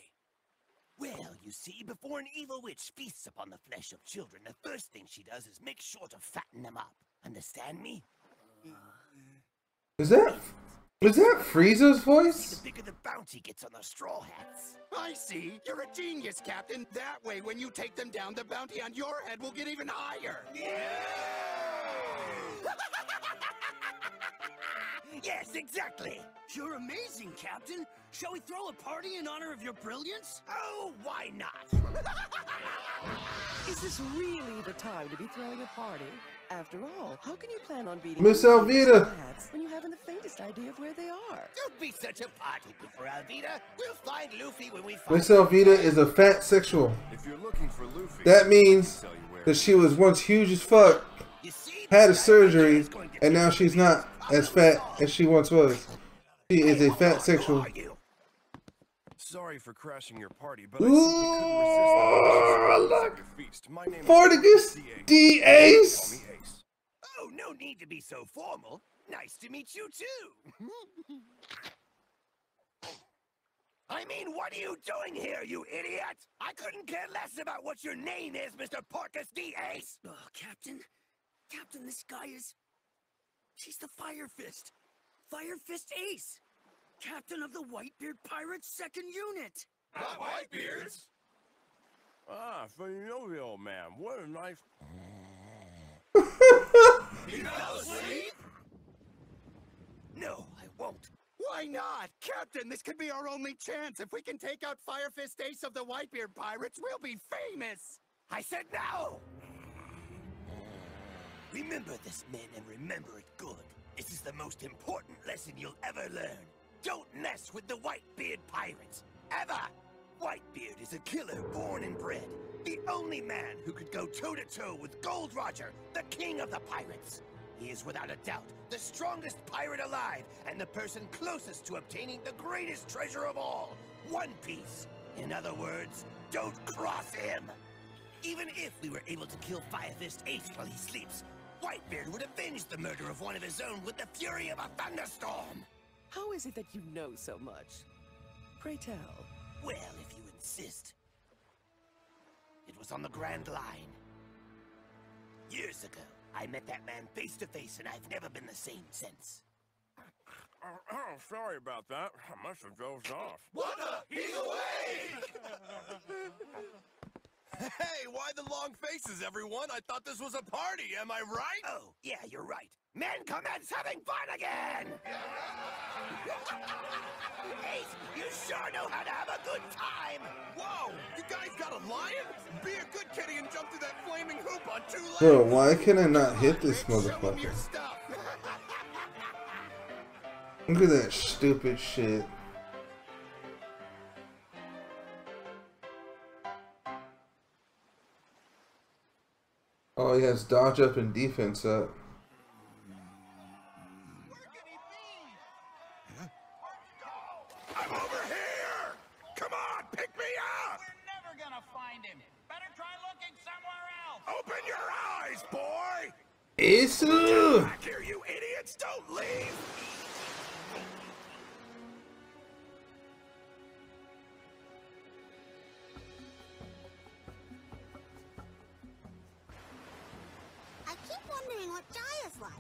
Well, you see, before an evil witch feasts upon the flesh of children, the first thing she does is make sure to fatten them up. Understand me? Is that Frieza's voice? The bigger the bounty gets on the Straw Hats. I see. You're a genius, Captain. That way, when you take them down, the bounty on your head will get even higher. Yes, exactly. You're amazing, Captain. Shall we throw a party in honor of your brilliance? Oh, why not? Is this really the time to be throwing a party? After all, how can you plan on beating Miss Alvida when you haven't the faintest idea of where they are? Don't be such a party pooper, Alvida. We'll find Luffy when we find Miss Alvida is a fat sexual. If you're looking for Luffy, that means that she was once huge as fuck, had a surgery, and now she's not as fat as she once was. She is a fat sexual. Sorry for crashing your party, but I simply couldn't resist the feast. My name Forticus D. Ace. Oh, no need to be so formal. Nice to meet you too. I mean, what are you doing here, you idiot? I couldn't care less about what your name is, Mr. Porcus D. Ace. Oh, Captain, this guy is... She's the Fire Fist. Fire Fist Ace. Captain of the Whitebeard Pirates 2nd Unit. Not Whitebeards. Ah, Finorio man, what a nice... You fell asleep? No, I won't. Why not? Captain, this could be our only chance. If we can take out Fire Fist Ace of the Whitebeard Pirates, we'll be famous. I said no! Remember this, men, and remember it good. This is the most important lesson you'll ever learn. Don't mess with the Whitebeard Pirates. Ever! Whitebeard is a killer born and bred. The only man who could go toe-to-toe with Gold Roger, the king of the pirates. He is without a doubt the strongest pirate alive and the person closest to obtaining the greatest treasure of all, One Piece. In other words, don't cross him. Even if we were able to kill Fire Fist Ace while he sleeps, Whitebeard would avenge the murder of one of his own with the fury of a thunderstorm. How is it that you know so much? Pray tell. Well, if you insist. It was on the Grand Line. Years ago, I met that man face to face, and I've never been the same since. Oh, sorry about that. I must have dozed off. What the? He's awake! Hey, why the long faces, everyone? I thought this was a party, am I right? Oh, yeah, you're right. Men commence having fun again! Ace, you sure know how to have a good time! Whoa! You guys got a lion? Be a good kitty and jump through that flaming hoop on 2 legs! Bro, why can I not hit this motherfucker? Look at that stupid shit. Oh, he has dodge up and defense up. I'm over here! Come on, pick me up! We're never gonna find him. Better try looking somewhere else. Open your eyes, boy! Isu! Get back here, you idiots! Don't leave! I keep wondering what Jaya's like.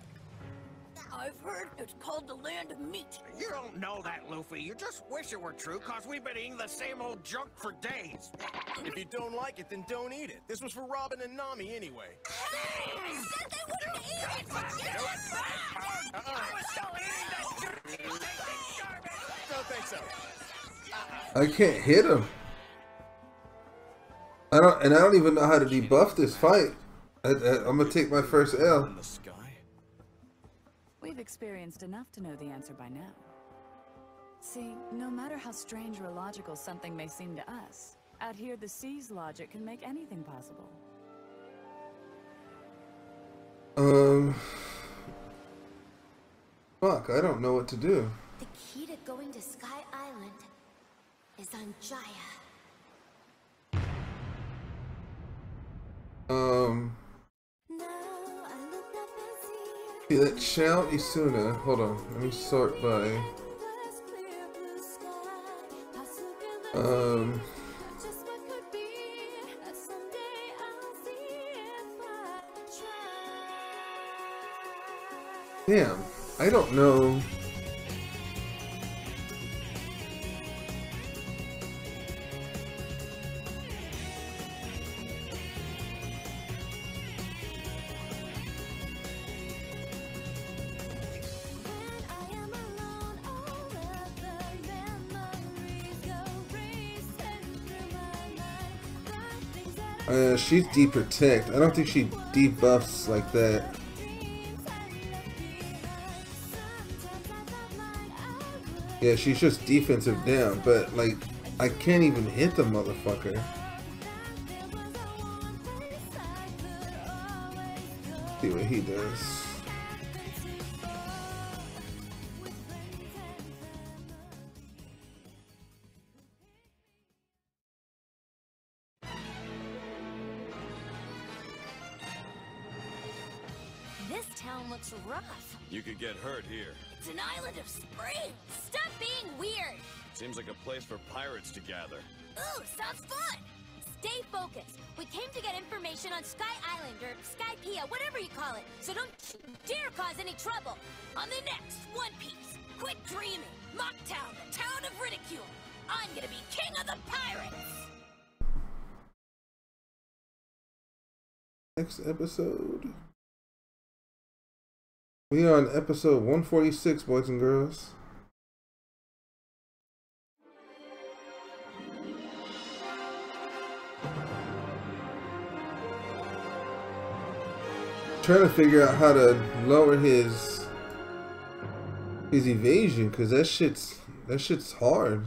I've heard it's called the land of meat. You don't know that, Luffy. You just wish it were true, cause we've been eating the same old junk for days. If you don't like it, then don't eat it. This was for Robin and Nami anyway. Hey! Said they wouldn't eat it! I was still eating this garbage! Don't think so. I can't hit him. I don't even know how to debuff this fight. I'm gonna take my first L. We've experienced enough to know the answer by now. See, no matter how strange or illogical something may seem to us, out here the sea's logic can make anything possible. Fuck, I don't know what to do. The key to going to Sky Island is on Jaya. No. No. Yeah, that Shao Isuna. Hold on, let me sort by. Damn, I don't know. She's deprotect. I don't think she debuffs like that. Yeah, she's just defensive down, but like I can't even hit the motherfucker. See what he does. This town looks rough. You could get hurt here. It's an island of spring. Stop being weird. Seems like a place for pirates to gather. Ooh, sounds fun. Stay focused. We came to get information on Sky Island or Skypiea, whatever you call it. So don't dare cause any trouble. On the next One Piece, quit dreaming. Mocktown, the town of ridicule. I'm gonna be king of the pirates. Next episode. We are on episode 146, boys and girls. Trying to figure out how to lower his evasion, cause that shit's hard.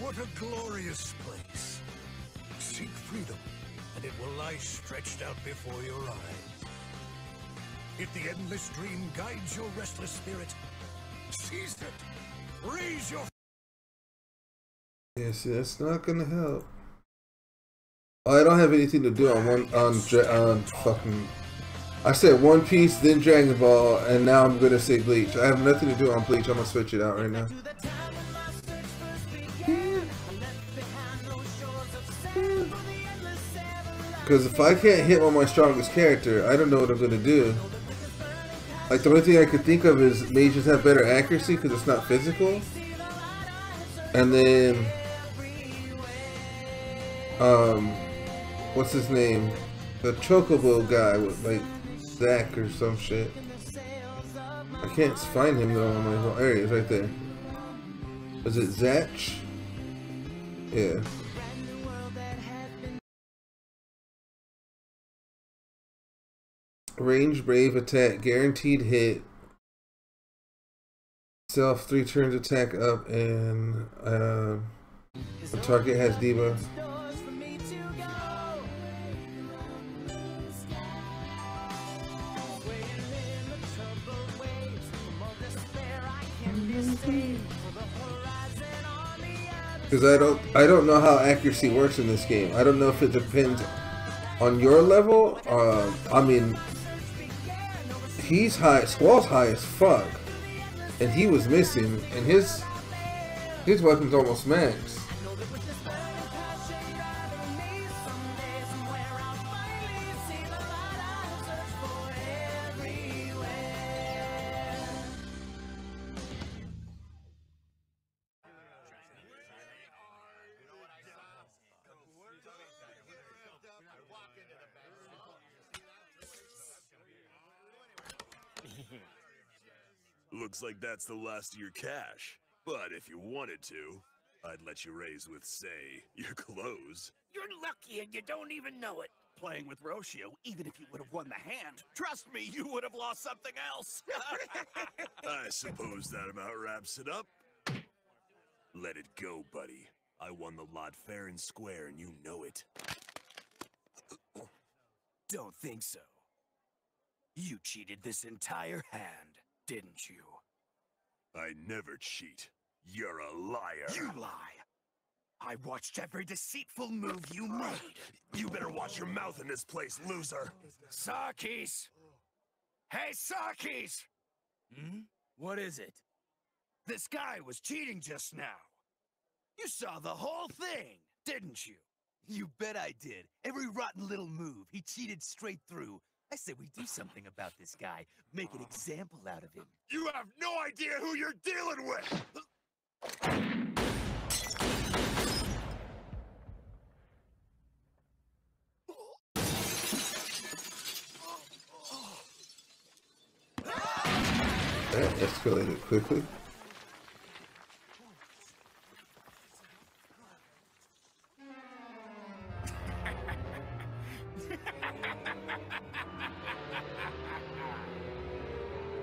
What a glorious place. Seek freedom, and it will lie stretched out before your eyes. If the endless dream guides your restless spirit, seize it. Raise your... Yeah, see, that's not gonna help. Oh, I don't have anything to do on fucking... I said One Piece, then Dragon Ball, and now I'm gonna say Bleach. I have nothing to do on Bleach. I'm gonna switch it out right now. Because if I can't hit on my strongest character, I don't know what I'm going to do. Like, the only thing I could think of is mages have better accuracy because it's not physical. And then, what's his name? The Chocobo guy with, like, Zack or some shit. I can't find him though on my whole area. It's right there. Is it Zatch? Yeah. Range, brave, attack, guaranteed hit. Self 3 turns attack up, and the target has debuff. Because I don't know how accuracy works in this game. I don't know if it depends on your level. I mean, he's high. Squall's high as fuck, and he was missing, and his weapon's almost max. Looks like that's the last of your cash. But if you wanted to, I'd let you raise with, say, your clothes. You're lucky and you don't even know it. Playing with Roshio, even if you would have won the hand, trust me, you would have lost something else. I suppose that about wraps it up. Let it go, buddy. I won the lot fair and square, and you know it. Don't think so. You cheated this entire hand, didn't you? I never cheat. You're a liar. You lie. I watched every deceitful move you made. You better watch your mouth in this place, loser. Sakis! Hey, Sakis! Hmm? What is it? This guy was cheating just now. You saw the whole thing, didn't you? You bet I did. Every rotten little move, he cheated straight through. I said we do something about this guy. Make an example out of him. You have no idea who you're dealing with! That escalated quickly.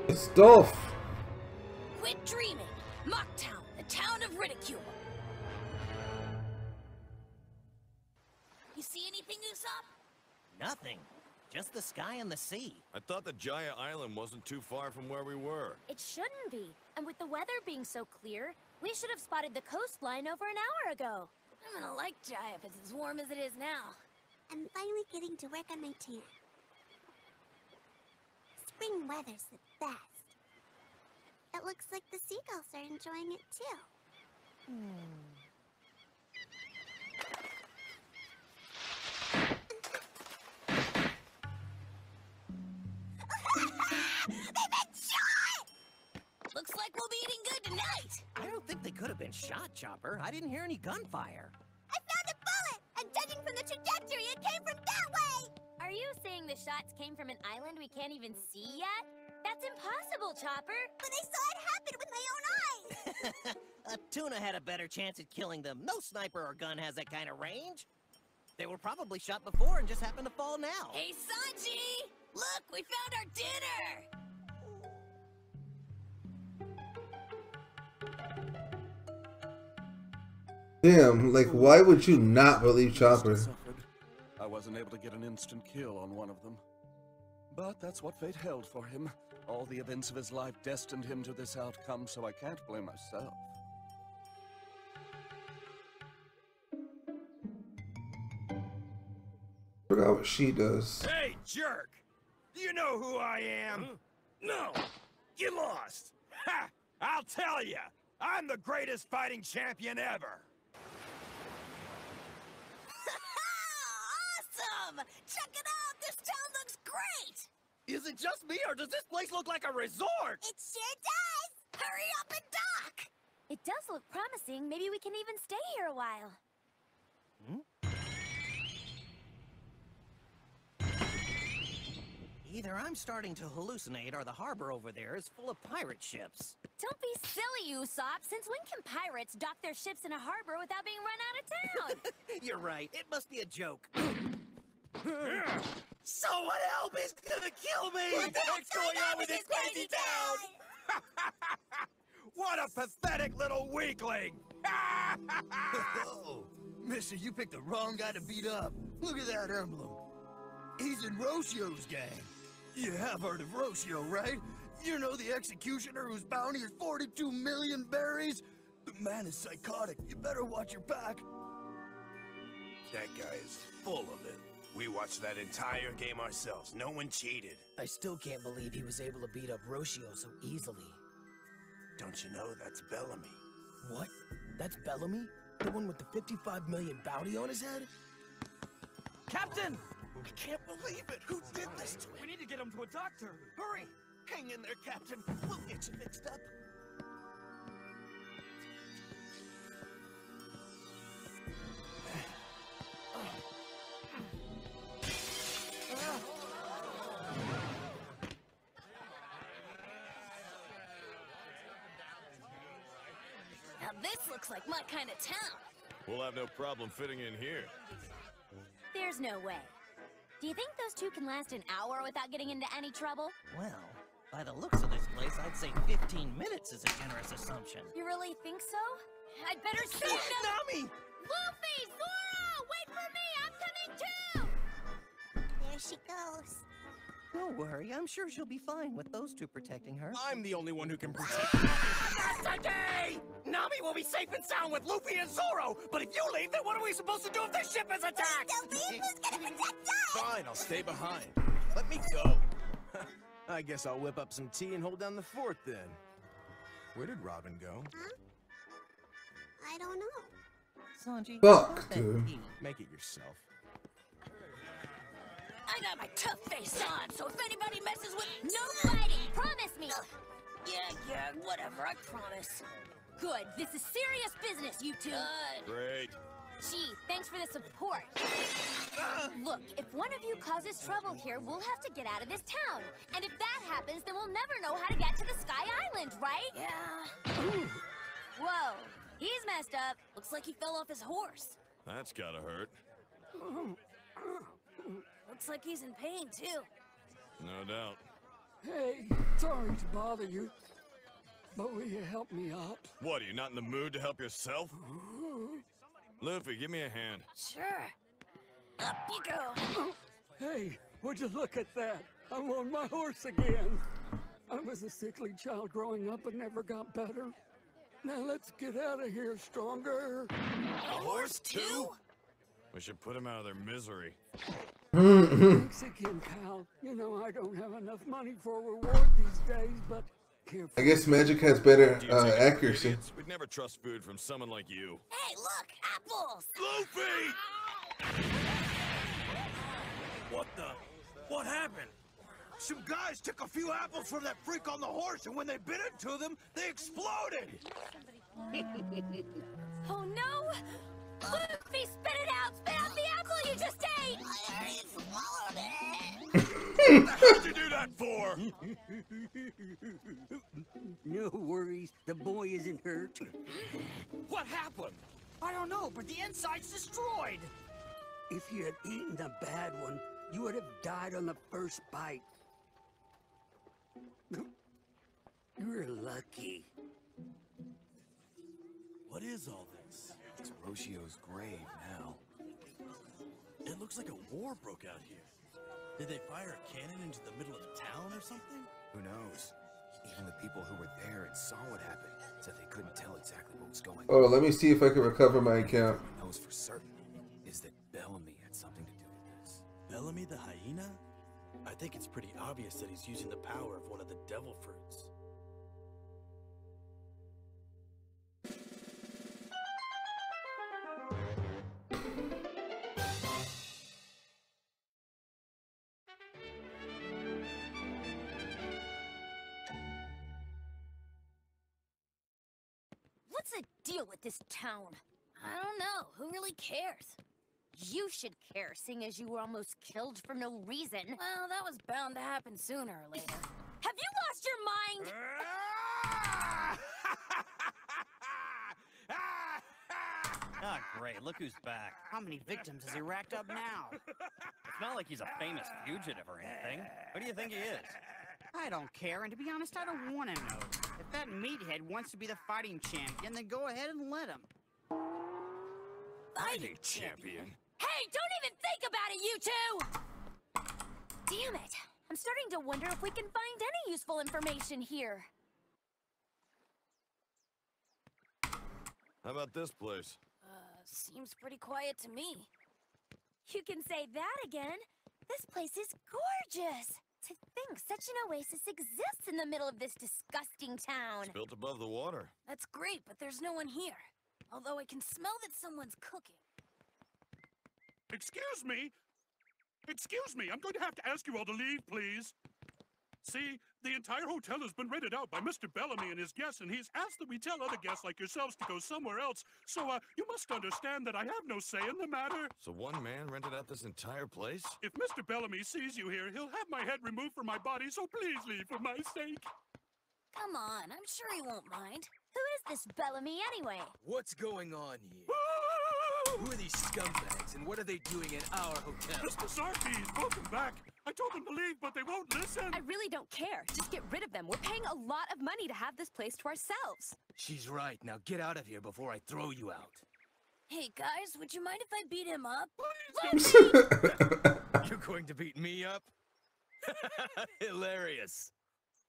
It's Dolph. Quit dreaming! Mocktown, the town of ridicule. You see anything, Usopp? Nothing. Just the sky and the sea. I thought the Jaya Island wasn't too far from where we were. It shouldn't be. And with the weather being so clear, we should have spotted the coastline over an hour ago. I'm gonna like Jaya if it's as warm as it is now. I'm finally getting to work on my tan. Spring weather's the best. It looks like the seagulls are enjoying it too. They've been shot! Looks like we'll be eating good tonight. I don't think they could have been shot, Chopper. I didn't hear any gunfire. I found a bullet! And judging from the trajectory, it came from that way! Are you saying the shots came from an island we can't even see yet? That's impossible, Chopper! But I saw it happen with my own eyes! A tuna had a better chance at killing them. No sniper or gun has that kind of range. They were probably shot before and just happened to fall now. Hey, Sanji! Look, we found our dinner! Damn, like, why would you not believe Chopper? I wasn't able to get an instant kill on one of them. But that's what fate held for him. All the events of his life destined him to this outcome, so I can't blame myself. Forgot what she does. Hey, jerk! Do you know who I am? No! Get lost! Ha! I'll tell ya! I'm the greatest fighting champion ever! Awesome! Check it out! This town looks great! Is it just me, or does this place look like a resort? It sure does! Hurry up and dock! It does look promising. Maybe we can even stay here a while. Either I'm starting to hallucinate, or the harbor over there is full of pirate ships. Don't be silly, Usopp. Since when can pirates dock their ships in a harbor without being run out of town? You're right. It must be a joke. So what help is gonna kill me? What the heck's going on with this crazy town? What a pathetic little weakling! Oh, mister, you picked the wrong guy to beat up. Look at that emblem. He's in Roshio's gang. You have heard of Roshio, right? You know the executioner whose bounty is 42 million berries? The man is psychotic. You better watch your back. That guy is full of it. We watched that entire game ourselves. No one cheated. I still can't believe he was able to beat up Roshio so easily. Don't you know that's Bellamy? What? That's Bellamy? The one with the 55 million bounty on his head? Captain! I can't believe it. Who did this to him? We need to get him to a doctor. Hurry! Hang in there, Captain. We'll get you fixed up. Now this looks like my kind of town. We'll have no problem fitting in here. There's no way. Do you think those two can last an hour without getting into any trouble? Well, by the looks of this place, I'd say 15 minutes is a generous assumption. You really think so? I'd better save them! Nami! Luffy! Zoro! Wait for me! I'm coming too! There she goes. Don't worry, I'm sure she'll be fine with those two protecting her. I'm the only one who can protect. Not today! Nami will be safe and sound with Luffy and Zoro, but if you leave, then what are we supposed to do if the ship is attacked? Who's gonna protect us? Fine, I'll stay behind. Let me go. I guess I'll whip up some tea and hold down the fort then. Where did Robin go? Huh? I don't know. Sanji, Fuck, dude. Make it yourself. I got my tough face on, so if anybody messes with... No fighting! Promise me! Yeah, whatever, I promise. Good, this is serious business, you two. Great. Gee, thanks for the support. Look, if one of you causes trouble here, we'll have to get out of this town. And if that happens, then we'll never know how to get to the Sky Island, right? Yeah. Whoa, he's messed up. Looks like he fell off his horse. That's gotta hurt. Looks like he's in pain, too. No doubt. Hey, sorry to bother you, but will you help me up? What, are you not in the mood to help yourself? Luffy, give me a hand. Sure. Up you go. Hey, would you look at that? I'm on my horse again. I was a sickly child growing up and never got better. Now let's get out of here stronger. A horse, too? We should put him out of their misery. Thanks again, pal. You know I don't have enough money for a reward these days, but careful. I guess magic has better accuracy. Idiots. We'd never trust food from someone like you. Hey, look! Apples! Luffy! What happened? Some guys took a few apples from that freak on the horse, and when they bit into them, they exploded! Oh no! Luffy, spit it out! Spit out the apple you just ate! I already swallowed it! What the hell did you do that for? No worries, the boy isn't hurt. What happened? I don't know, but the inside's destroyed! If you had eaten the bad one, you would have died on the first bite. You're lucky. What is all this? It's Roshio's grave now. It looks like a war broke out here. Did they fire a cannon into the middle of the town or something? Who knows? Even the people who were there and saw what happened said they couldn't tell exactly what was going on. Oh, let me see if I can recover my account. What knows for certain is that Bellamy had something to do with this. Bellamy the hyena? I think it's pretty obvious that he's using the power of one of the devil fruits. What's the deal with this town? I don't know. Who really cares? You should care, seeing as you were almost killed for no reason. Well, that was bound to happen sooner or later. Have you lost your mind? Ah, great. Look who's back. How many victims has he racked up now? It's not like he's a famous fugitive or anything. Who do you think he is? I don't care, and to be honest, I don't want to know. If that meathead wants to be the fighting champion, then go ahead and let him. Fighting champion? Hey, don't even think about it, you two! Damn it. I'm starting to wonder if we can find any useful information here. How about this place? Seems pretty quiet to me. You can say that again. This place is gorgeous. To think such an oasis exists in the middle of this disgusting town. It's built above the water. That's great, but there's no one here. Although I can smell that someone's cooking. Excuse me! Excuse me! I'm going to have to ask you all to leave, please. See, the entire hotel has been rented out by Mr. Bellamy and his guests, and he's asked that we tell other guests like yourselves to go somewhere else. So, you must understand that I have no say in the matter. So one man rented out this entire place? If Mr. Bellamy sees you here, he'll have my head removed from my body, so please leave for my sake. Come on, I'm sure he won't mind. Who is this Bellamy anyway? What's going on here? Who are these scumbags, and what are they doing at our hotel? Mr. Sarkis, welcome back. I told them to leave, but they won't listen. I really don't care. Just get rid of them. We're paying a lot of money to have this place to ourselves. She's right. Now get out of here before I throw you out. Hey guys, would you mind if I beat him up? You're going to beat me up? Hilarious.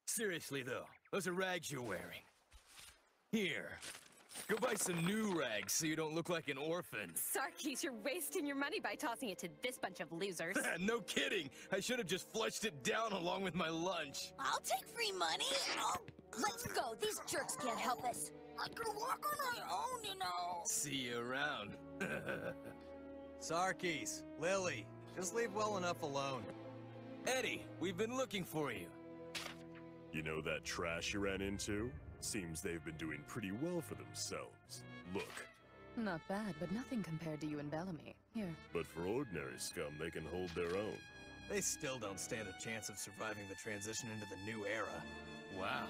Seriously though, those are rags you're wearing. Here. Go buy some new rags so you don't look like an orphan. Sarkis, you're wasting your money by tossing it to this bunch of losers. No kidding. I should have just flushed it down along with my lunch. I'll take free money. Let's go. These jerks can't help us. I can walk on my own, you know. See you around. Sarkis, Lily, just leave well enough alone. Eddie, we've been looking for you. You know that trash you ran into? Seems they've been doing pretty well for themselves. Look. Not bad, but nothing compared to you and Bellamy. Here. But for ordinary scum, they can hold their own. They still don't stand a chance of surviving the transition into the new era. Wow.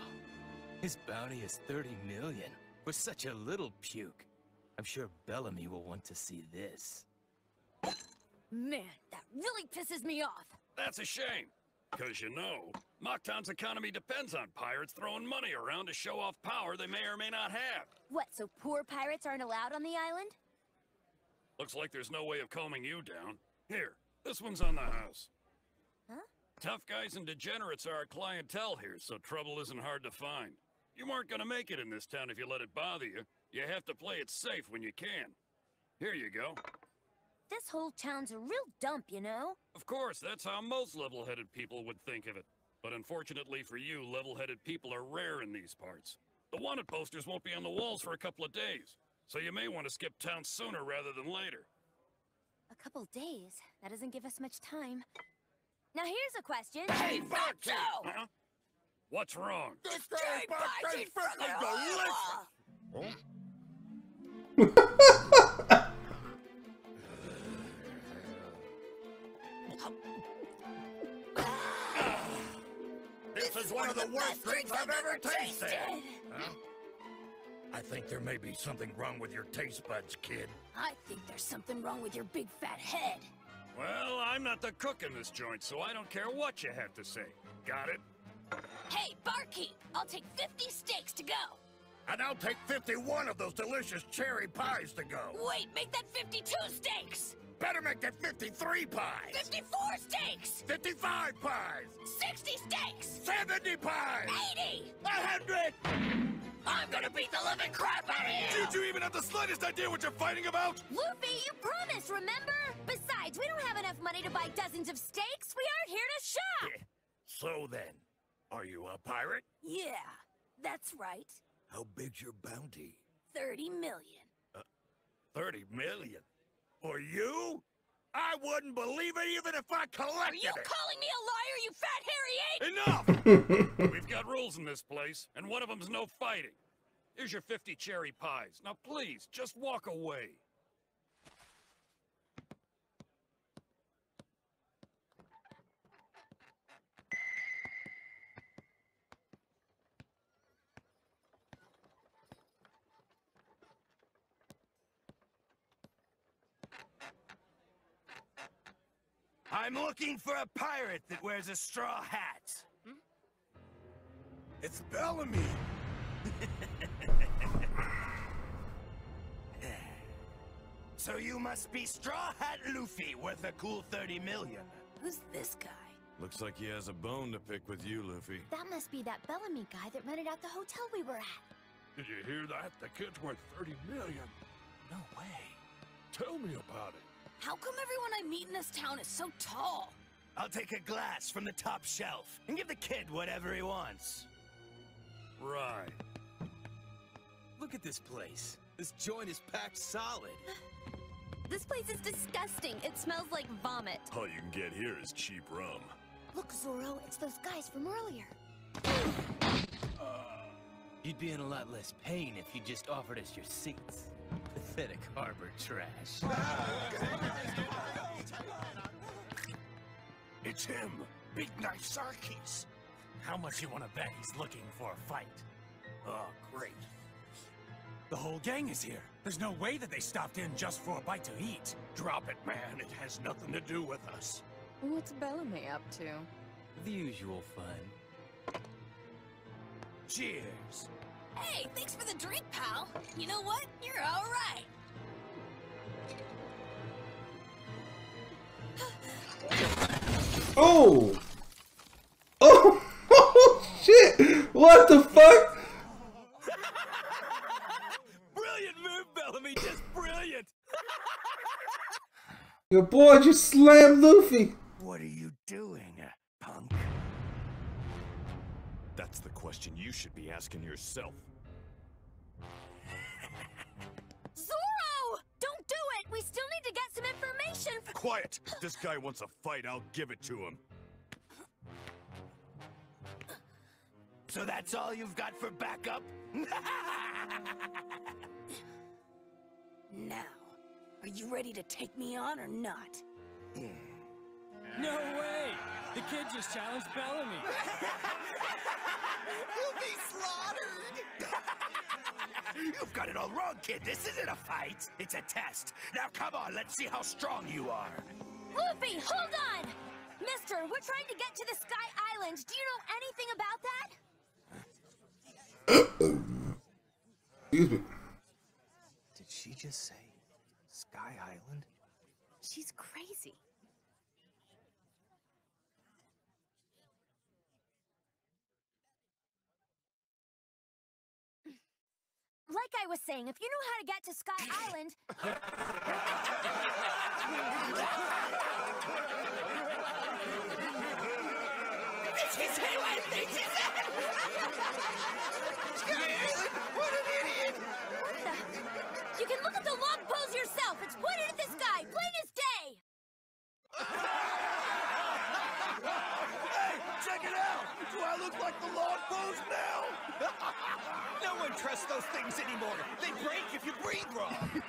His bounty is 30 million for such a little puke. I'm sure Bellamy will want to see this. Man, that really pisses me off. That's a shame. Because, you know, Mocktown's economy depends on pirates throwing money around to show off power they may or may not have. What, so poor pirates aren't allowed on the island? Looks like there's no way of calming you down. Here, this one's on the house. Huh? Tough guys and degenerates are our clientele here, so trouble isn't hard to find. You weren't gonna make it in this town if you let it bother you. You have to play it safe when you can. Here you go. This whole town's a real dump, you know? Of course, that's how most level-headed people would think of it. But unfortunately for you, level-headed people are rare in these parts. The wanted posters won't be on the walls for a couple of days, so you may want to skip town sooner rather than later. A couple days? That doesn't give us much time. Now here's a question. Hey, Fatso! Huh? What's wrong? This cherry pie is freaking delicious! This is one of the worst drinks I've ever tasted! Huh? I think there may be something wrong with your taste buds, kid. I think there's something wrong with your big fat head. Well, I'm not the cook in this joint, so I don't care what you have to say. Got it? Hey, barkeep, I'll take 50 steaks to go. And I'll take 51 of those delicious cherry pies to go. Wait, make that 52 steaks. Better make that 53 pies. 54 steaks. 55 pies. 60 steaks. 70 pies. 80. 100. I'm gonna beat the living crap out of you. Did you even have the slightest idea what you're fighting about? Luffy, you promised, remember? Besides, we don't have enough money to buy dozens of steaks. We aren't here to shop. So then, are you a pirate? Yeah, that's right. How big's your bounty? 30 million. 30 million? For you? I wouldn't believe it even if I collected Are you it. calling me a liar, you fat hairy ape? Enough! We've got rules in this place, and one of them's no fighting. Here's your 50 cherry pies. Now please, just walk away. I'm looking for a pirate that wears a straw hat. It's Bellamy. So you must be Straw Hat Luffy, worth a cool 30 million. Who's this guy? Looks like he has a bone to pick with you, Luffy. That must be that Bellamy guy that rented out the hotel we were at. Did you hear that? The kid's worth 30 million. No way. Tell me about it. How come everyone I meet in this town is so tall? I'll take a glass from the top shelf and give the kid whatever he wants. Right. Look at this place. This joint is packed solid. This place is disgusting. It smells like vomit. All you can get here is cheap rum. Look, Zoro, it's those guys from earlier. You'd be in a lot less pain if you just offered us your seats. Pathetic harbor trash. It's him, Big Knife Sarkis. How much you want to bet he's looking for a fight? Oh, great. The whole gang is here. There's no way that they stopped in just for a bite to eat. Drop it, man. It has nothing to do with us. What's Bellamy up to? The usual fun. Cheers. Hey, thanks for the drink, pal. You know what? You're all right. Oh! Oh! Shit! What the fuck? Your boy just slammed Luffy. What are you doing, punk? That's the question you should be asking yourself. Zoro! Don't do it! We still need to get some information. Quiet! If this guy wants a fight, I'll give it to him. So that's all you've got for backup? Now, are you ready to take me on or not? No way! The kid just challenged Bellamy. He'll be slaughtered! You've got it all wrong, kid. This isn't a fight. It's a test. Now come on, let's see how strong you are. Luffy, hold on! Mister, we're trying to get to the Sky Island. Do you know anything about that? Excuse me. Did she just say Sky Island? She's crazy. Like I was saying, if you know how to get to Sky Island... She's anyway, what an idiot! You can look at the log pose yourself. It's pointed at the sky, plain as day. Hey, check it out! Do I look like the log pose now? No one trusts those things anymore. They break if you breathe wrong.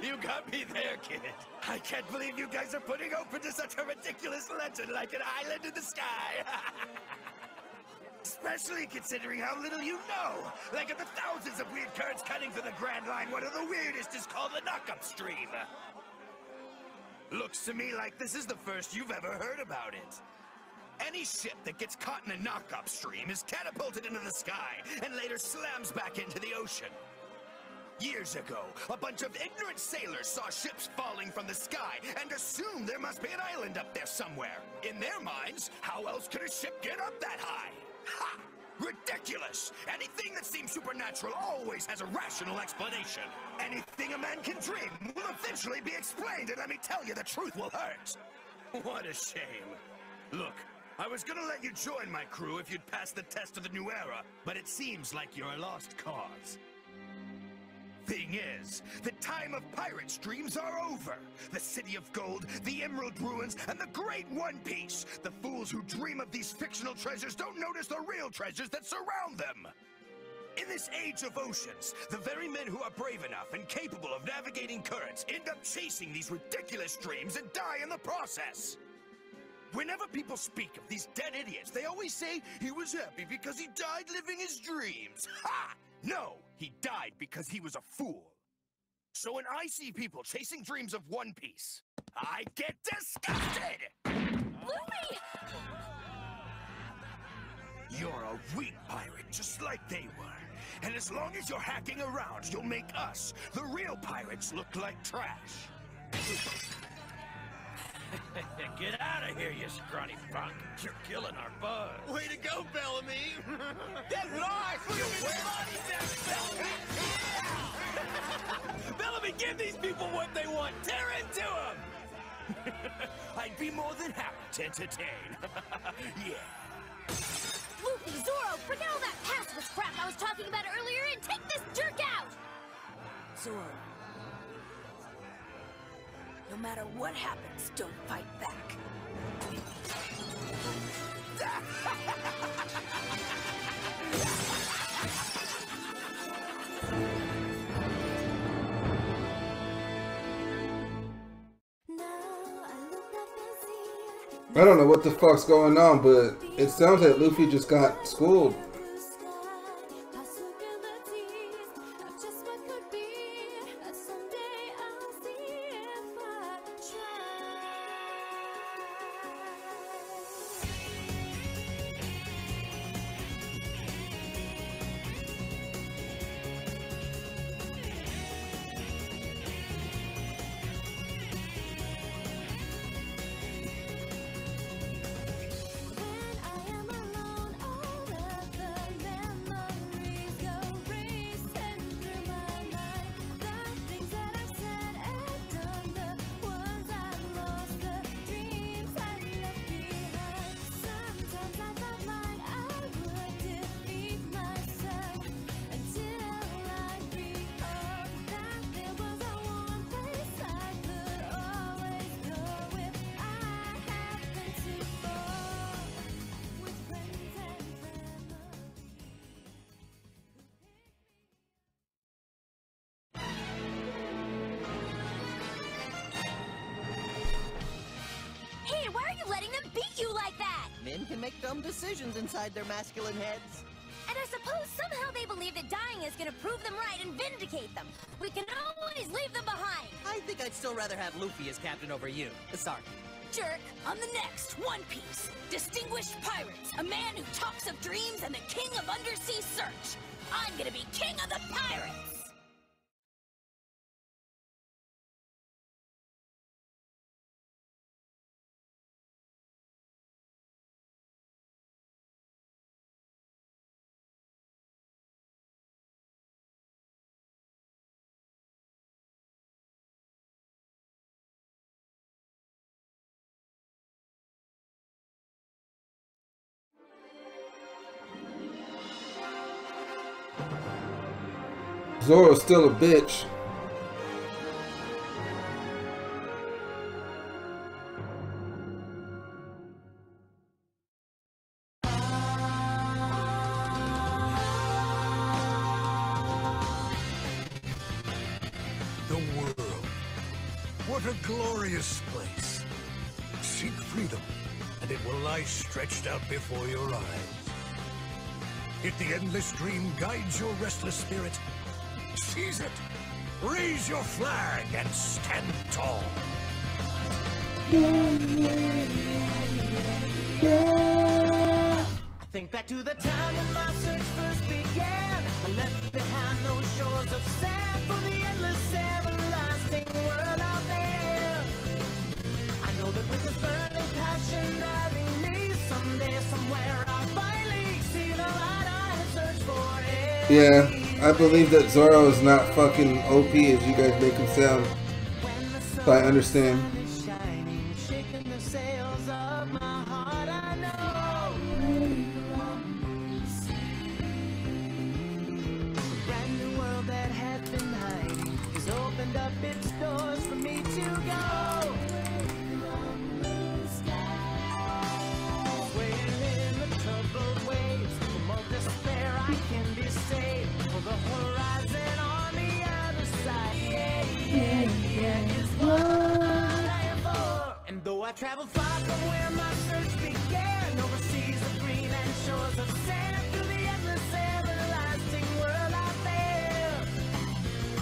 You got me there, kid. I can't believe you guys are putting open to such a ridiculous legend like an island in the sky. Especially considering how little you know. Like of the thousands of weird currents cutting through the Grand Line, one of the weirdest is called the Knock-Up Stream. Looks to me like this is the first you've ever heard about it. Any ship that gets caught in a knock-up stream is catapulted into the sky and later slams back into the ocean. Years ago, a bunch of ignorant sailors saw ships falling from the sky and assumed there must be an island up there somewhere. In their minds, how else could a ship get up that high? Ha! Ridiculous! Anything that seems supernatural always has a rational explanation. Anything a man can dream will eventually be explained, and let me tell you, the truth will hurt. What a shame. Look, I was gonna let you join my crew if you'd passed the test of the new era, but it seems like you're a lost cause. Thing is, the time of pirate streams are over. The City of Gold, the Emerald Ruins, and the Great One Piece. The fools who dream of these fictional treasures don't notice the real treasures that surround them. In this age of oceans, the very men who are brave enough and capable of navigating currents end up chasing these ridiculous dreams and die in the process. Whenever people speak of these dead idiots, they always say he was happy because he died living his dreams. Ha! No, he died because he was a fool. So when I see people chasing dreams of One Piece, I get disgusted! Luffy! You're a weak pirate, just like they were. And as long as you're hacking around, you'll make us, the real pirates, look like trash. Get out of here, you scrawny punk. You're killing our buzz. Way to go, Bellamy! Get lost, you bloody Bellamy! Bellamy, give these people what they want. Tear into them! I'd be more than happy to entertain. Yeah. Luffy, Zoro, forget all that pacifist crap I was talking about earlier and take this jerk out! Zoro. No matter what happens, don't fight back. I don't know what the fuck's going on, but it sounds like Luffy just got schooled. men can make dumb decisions inside their masculine heads. And I suppose somehow they believe that dying is gonna prove them right and vindicate them. We can always leave them behind. I think I'd still rather have Luffy as captain over you. Sorry. Jerk, on the next One Piece, Distinguished Pirates, a man who talks of dreams and the king of undersea search. I'm gonna be king of the pirates! Zoro's still a bitch. The world. What a glorious place. Seek freedom, and it will lie stretched out before your eyes. If the endless dream guides your restless spirit, seize it! Raise your flag and stand tall! Think back to the time when my search first began. I left behind those shores of sand for the endless, everlasting world out there. I know that with this burning passion driving me, someday, somewhere, I'll finally see the light I have searched for. Yeah, I believe that Zoro is not fucking OP as you guys make him sound. So I understand. Shaking the sails of my heart, I know. Brand new world that had been hiding has opened up its doors for me to go. Swaying in the troubled waves, from all despair I can be saved. For the horizon on the other side, is what I am for. And though I traveled far from where my search began, over seas of green and shores of sand, through the endless, everlasting world out there,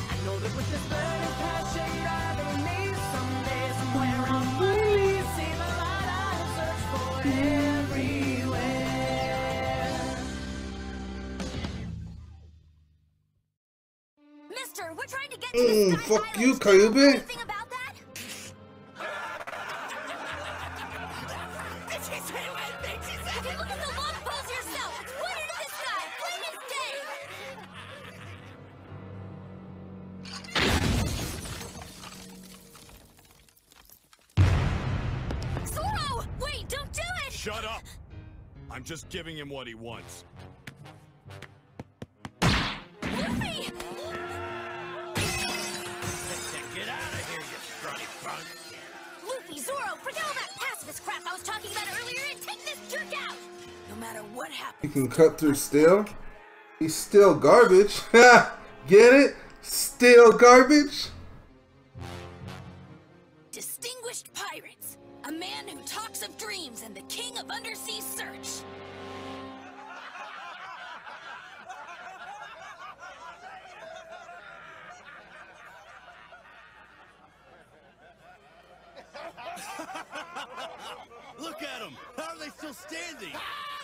I know that with this burning passion driving me, someday, somewhere, I'll finally see the light I have searched for everywhere. Mister, we're trying to get to the Sky Fuck you, Kyubey. Anything about that? You can look at the log poles yourself. It's pointed at this guy, plain as day. Zoro! Wait, don't do it! Shut up! I'm just giving him what he wants. Luffy! Get out of here, you scrawny front! Luffy, Zoro, forget all that pacifist crap I was talking about earlier and take this jerk out! No matter what happens. He can cut through steel. He's still garbage. Ha! Get it? Still garbage? Distinguished Pirates, a man who talks of dreams and the king of undersea search. Look at them! How are they still standing?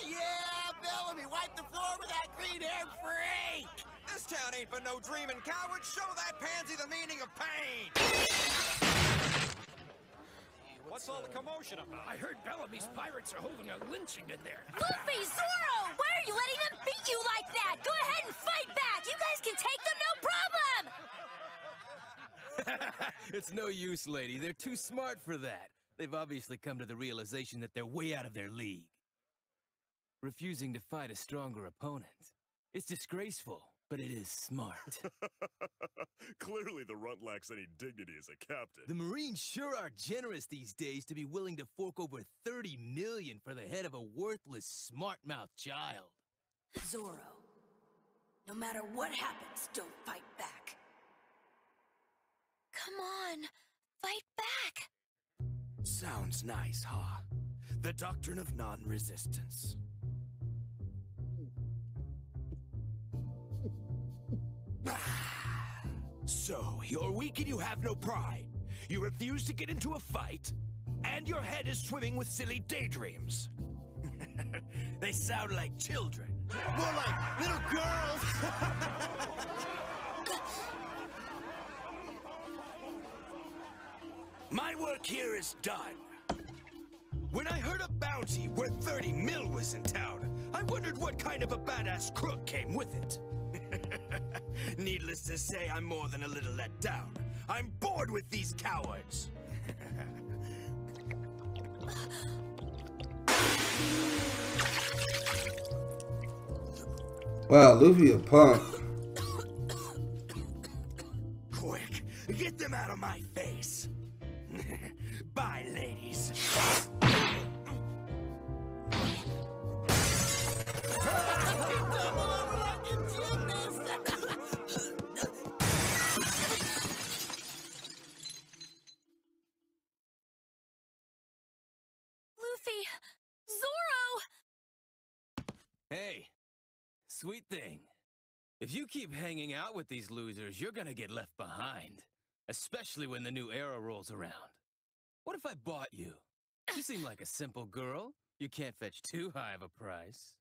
Yeah, Bellamy, wipe the floor with that green-haired freak! This town ain't for no dreaming cowards. Show that pansy the meaning of pain! What's all the commotion about? I heard Bellamy's pirates are holding a lynching in there. Luffy, Zoro! Why are you letting them beat you like that? Go ahead and fight back! You guys can take them, no problem! It's no use, lady. They're too smart for that. They've obviously come to the realization that they're way out of their league. Refusing to fight a stronger opponent. It's disgraceful, but it is smart. Clearly the runt lacks any dignity as a captain. The Marines sure are generous these days to be willing to fork over 30 million for the head of a worthless, smart-mouthed child. Zoro, no matter what happens, don't fight back. Come on, fight back! Sounds nice, huh? The doctrine of non-resistance. So, you're weak and you have no pride. You refuse to get into a fight, and your head is swimming with silly daydreams. They sound like children. More like little girls. My work here is done. When I heard a bounty worth 30 mil was in town, I wondered what kind of a badass crook came with it. Needless to say, I'm more than a little let down. I'm bored with these cowards. Wow, Luffy a punk. Quick, get them out of my face. Bye, ladies. Luffy! Zoro! Hey, sweet thing. If you keep hanging out with these losers, you're gonna get left behind. Especially when the new era rolls around. What if I bought you? You seem like a simple girl. You can't fetch too high of a price.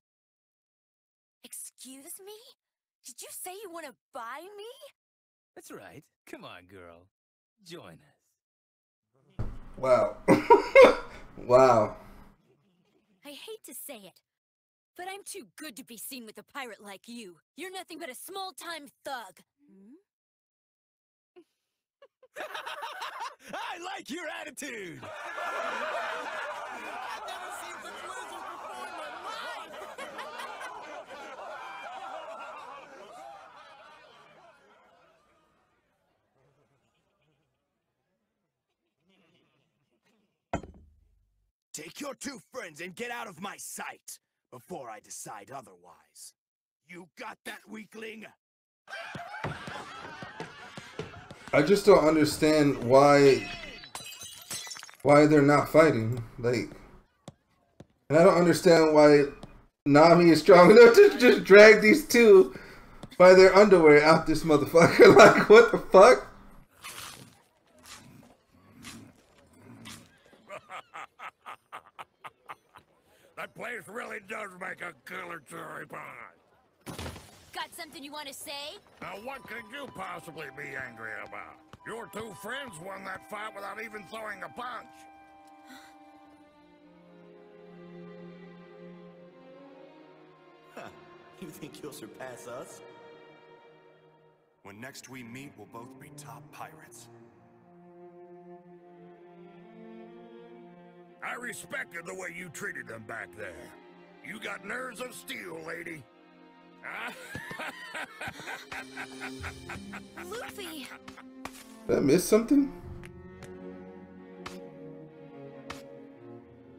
Excuse me? Did you say you want to buy me? That's right. Come on, girl. Join us. Wow. Wow. I hate to say it, but I'm too good to be seen with a pirate like you. You're nothing but a small-time thug. I like your attitude! I've never seen such losers before in my life! Take your two friends and get out of my sight before I decide otherwise. You got that, weakling? I just don't understand why they're not fighting. Like, and I don't understand why Nami is strong enough to just drag these two by their underwear out this motherfucker. Like, what the fuck? That place really does make a killer cherry pie. Got something you want to say? Now what could you possibly be angry about? Your two friends won that fight without even throwing a punch. Huh. You think you'll surpass us? When next we meet, we'll both be top pirates. I respected the way you treated them back there. You got nerves of steel, lady. Luffy! Did I miss something?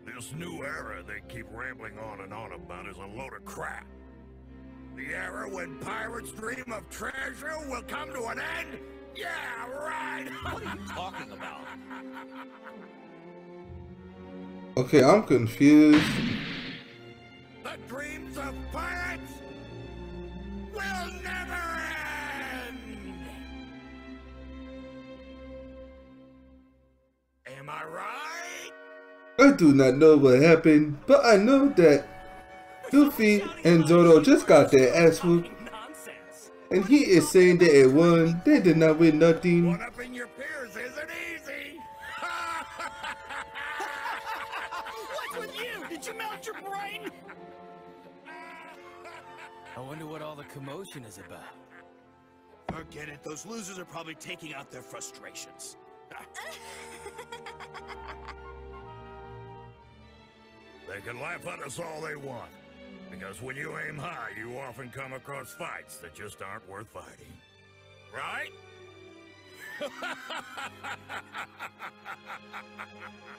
This new era they keep rambling on and on about is a load of crap. The era when pirates dream of treasure will come to an end? Yeah, right! What are you talking about? Okay, I'm confused. The dreams of pirates will never end! Am I right? I do not know what happened, but I know that Luffy and Zoro just got their ass whooped. And he is saying that it won. They did not win nothing. One-upping your peers isn't easy! What's with you? Did you melt your brain? I wonder what all the commotion is about. Forget it. Those losers are probably taking out their frustrations. They can laugh at us all they want. Because when you aim high, you often come across fights that just aren't worth fighting. Right?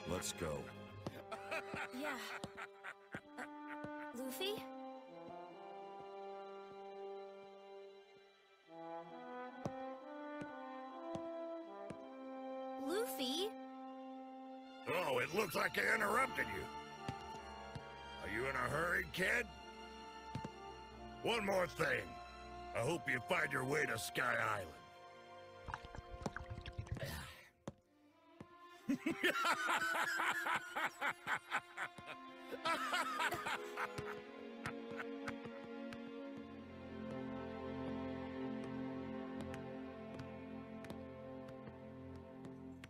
Let's go. Yeah. Luffy? Luffy? Oh, it looks like I interrupted you. Are you in a hurry, kid? One more thing. I hope you find your way to Sky Island.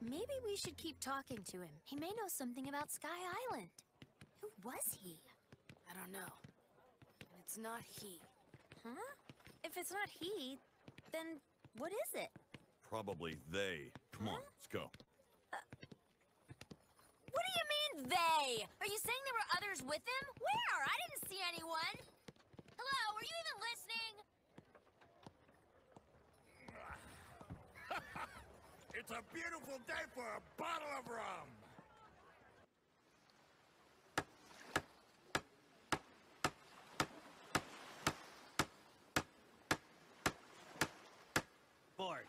Maybe we should keep talking to him. He may know something about Sky Island. Who was he? I don't know. It's not he. Huh? If it's not he, then what is it? Probably they. Come on, let's go. What do you mean, they? Are you saying there were others with him? Where? I didn't see anyone. Hello, are you even listening? It's a beautiful day for a bottle of rum. Board.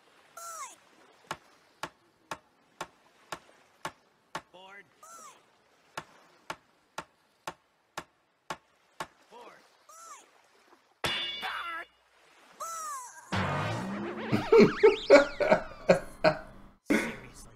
Board. Board. Seriously,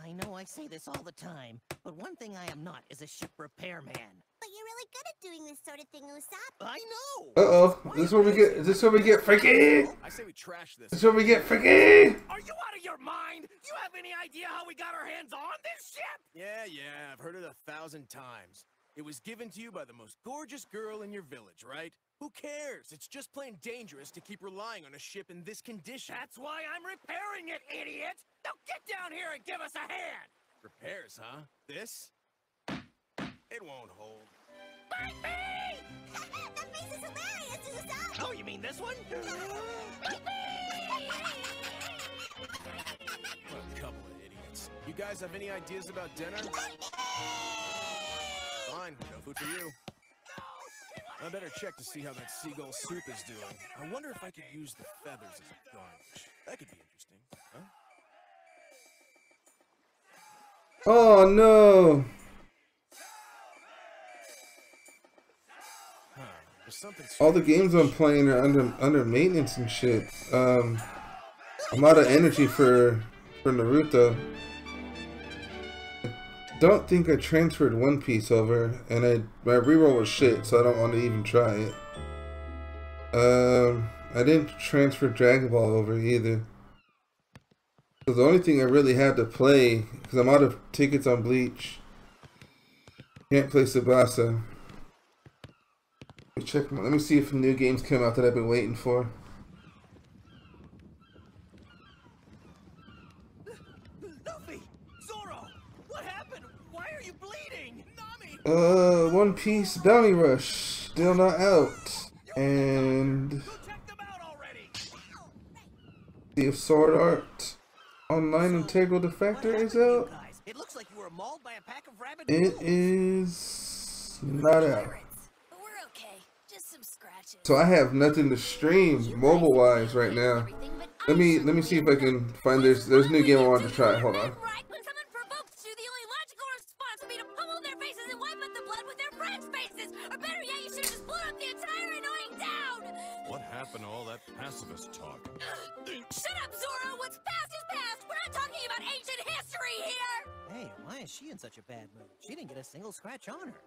I know I say this all the time, but one thing I am not is a ship repairman. But you're really good at doing this sort of thing, Usopp. I know! Uh-oh. This is where we get, is this where we get freaky? I say we trash this. This is where we get freaky? Are you out of your mind? You have any idea how we got our hands on this ship? Yeah, I've heard it 1,000 times. It was given to you by the most gorgeous girl in your village, right? Who cares? It's just plain dangerous to keep relying on a ship in this condition. That's why I'm repairing it, idiot! Now get down here and give us a hand! Repairs, huh? This? It won't hold. Bite me! That face is hilarious, Usopp! Oh, you mean this one? Bite me! What a couple of idiots. You guys have any ideas about dinner? Fine, no food for you. I better check to see how that seagull soup is doing. I wonder if I could use the feathers as a garnish. That could be interesting, huh? Oh no! There's something All the games I'm playing are under maintenance and shit. I'm out of energy for Naruto. Don't think I transferred One Piece over, and my reroll was shit, so I don't want to even try it. I didn't transfer Dragon Ball over either. So the only thing I really had to play, because I'm out of tickets on Bleach, can't play Tsubasa. Let me see if new games come out that I've been waiting for. Luffy! Zoro! What happened? Why are you bleeding? Nami! One Piece Bounty Rush still not out, and see if Sword Art Online Integral Defector is out. It looks like you were mauled by a pack of rabid It is not out. But we're okay. Just some scratches. So I have nothing to stream mobile wise right now. Let me see if I can find there's a new game I want to try. Hold on. When someone provokes you, the only logical response would be to pummel their faces and wipe up the blood with their friends' faces. Or better yet, you should have just blown up the entire annoying town. What happened to all that pacifist talk? Shut up, Zoro! What's past is past! We're not talking about ancient history here! Hey, why is she in such a bad mood? She didn't get a single scratch on her.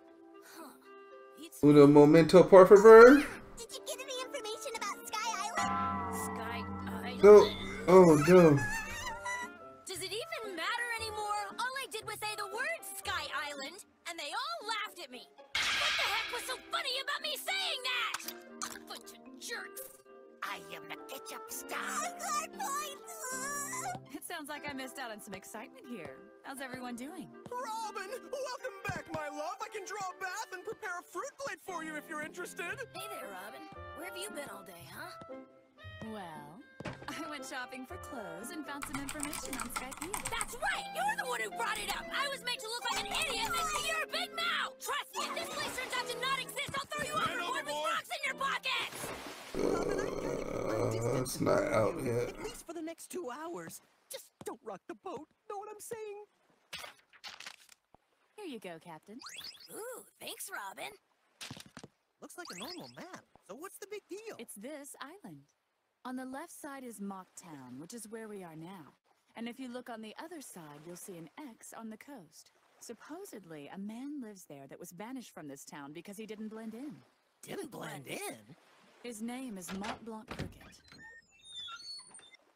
Uno momento, por favor. Did you get any information about Sky Island? Sky Island? No. Oh no. Does it even matter anymore? All I did was say the word Sky Island, and they all laughed at me. What the heck was so funny about me saying that? Bunch of jerks. I am the ketchup star. Good point. It sounds like I missed out on some excitement here. How's everyone doing? Robin! Welcome back, my love! I can draw a bath and prepare a fruit plate for you if you're interested! Hey there, Robin. Where have you been all day, huh? Well, I went shopping for clothes and found some information on Skype. That's right! You're the one who brought it up! I was made to look like an idiot thanks to your big mouth! Trust me, if this place turns out to not exist, I'll throw you overboard with rocks in your pockets! It's not out yet. At least for the next 2 hours. Just don't rock the boat. Know what I'm saying? Here you go, Captain. Ooh, thanks, Robin. Looks like a normal map. So what's the big deal? It's this island. On the left side is Mock Town, which is where we are now. And if you look on the other side, you'll see an X on the coast. Supposedly, a man lives there that was banished from this town because he didn't blend in. Didn't blend in? His name is Mont Blanc Cricket.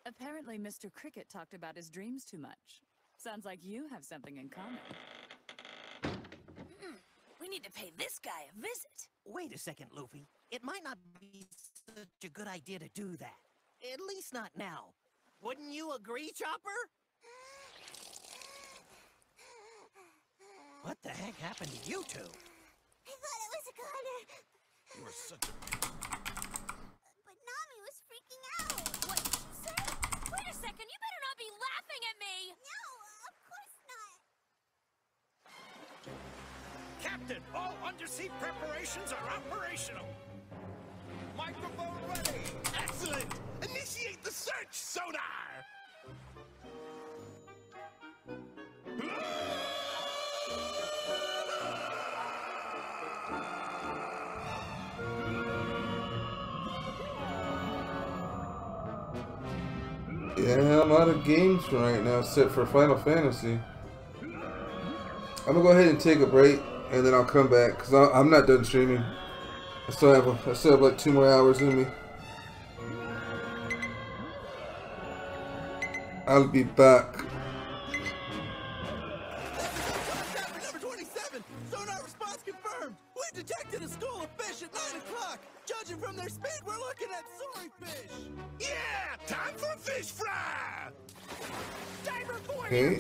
Apparently, Mr. Cricket talked about his dreams too much. Sounds like you have something in common. We need to pay this guy a visit. Wait a second, Luffy. It might not be such a good idea to do that. At least not now. Wouldn't you agree, Chopper? What the heck happened to you two? I thought it was a Connor. You are such a... But Nami was freaking out. What? Sir? Wait a second. You better not be laughing at me. No, of course not. Captain, all undersea preparations are operational. Microphone ready. Excellent! Initiate the search, Sonar! Yeah, I'm out of games right now except for Final Fantasy. I'm gonna go ahead and take a break and then I'll come back because I'm not done streaming. I still have like 2 more hours in me. I'll be back. Number 27! Sonar response confirmed! We detected a school of fish at 9 o'clock! Judging from their speed, we're looking at soaring fish! Yeah! Time for a fish fry! Okay.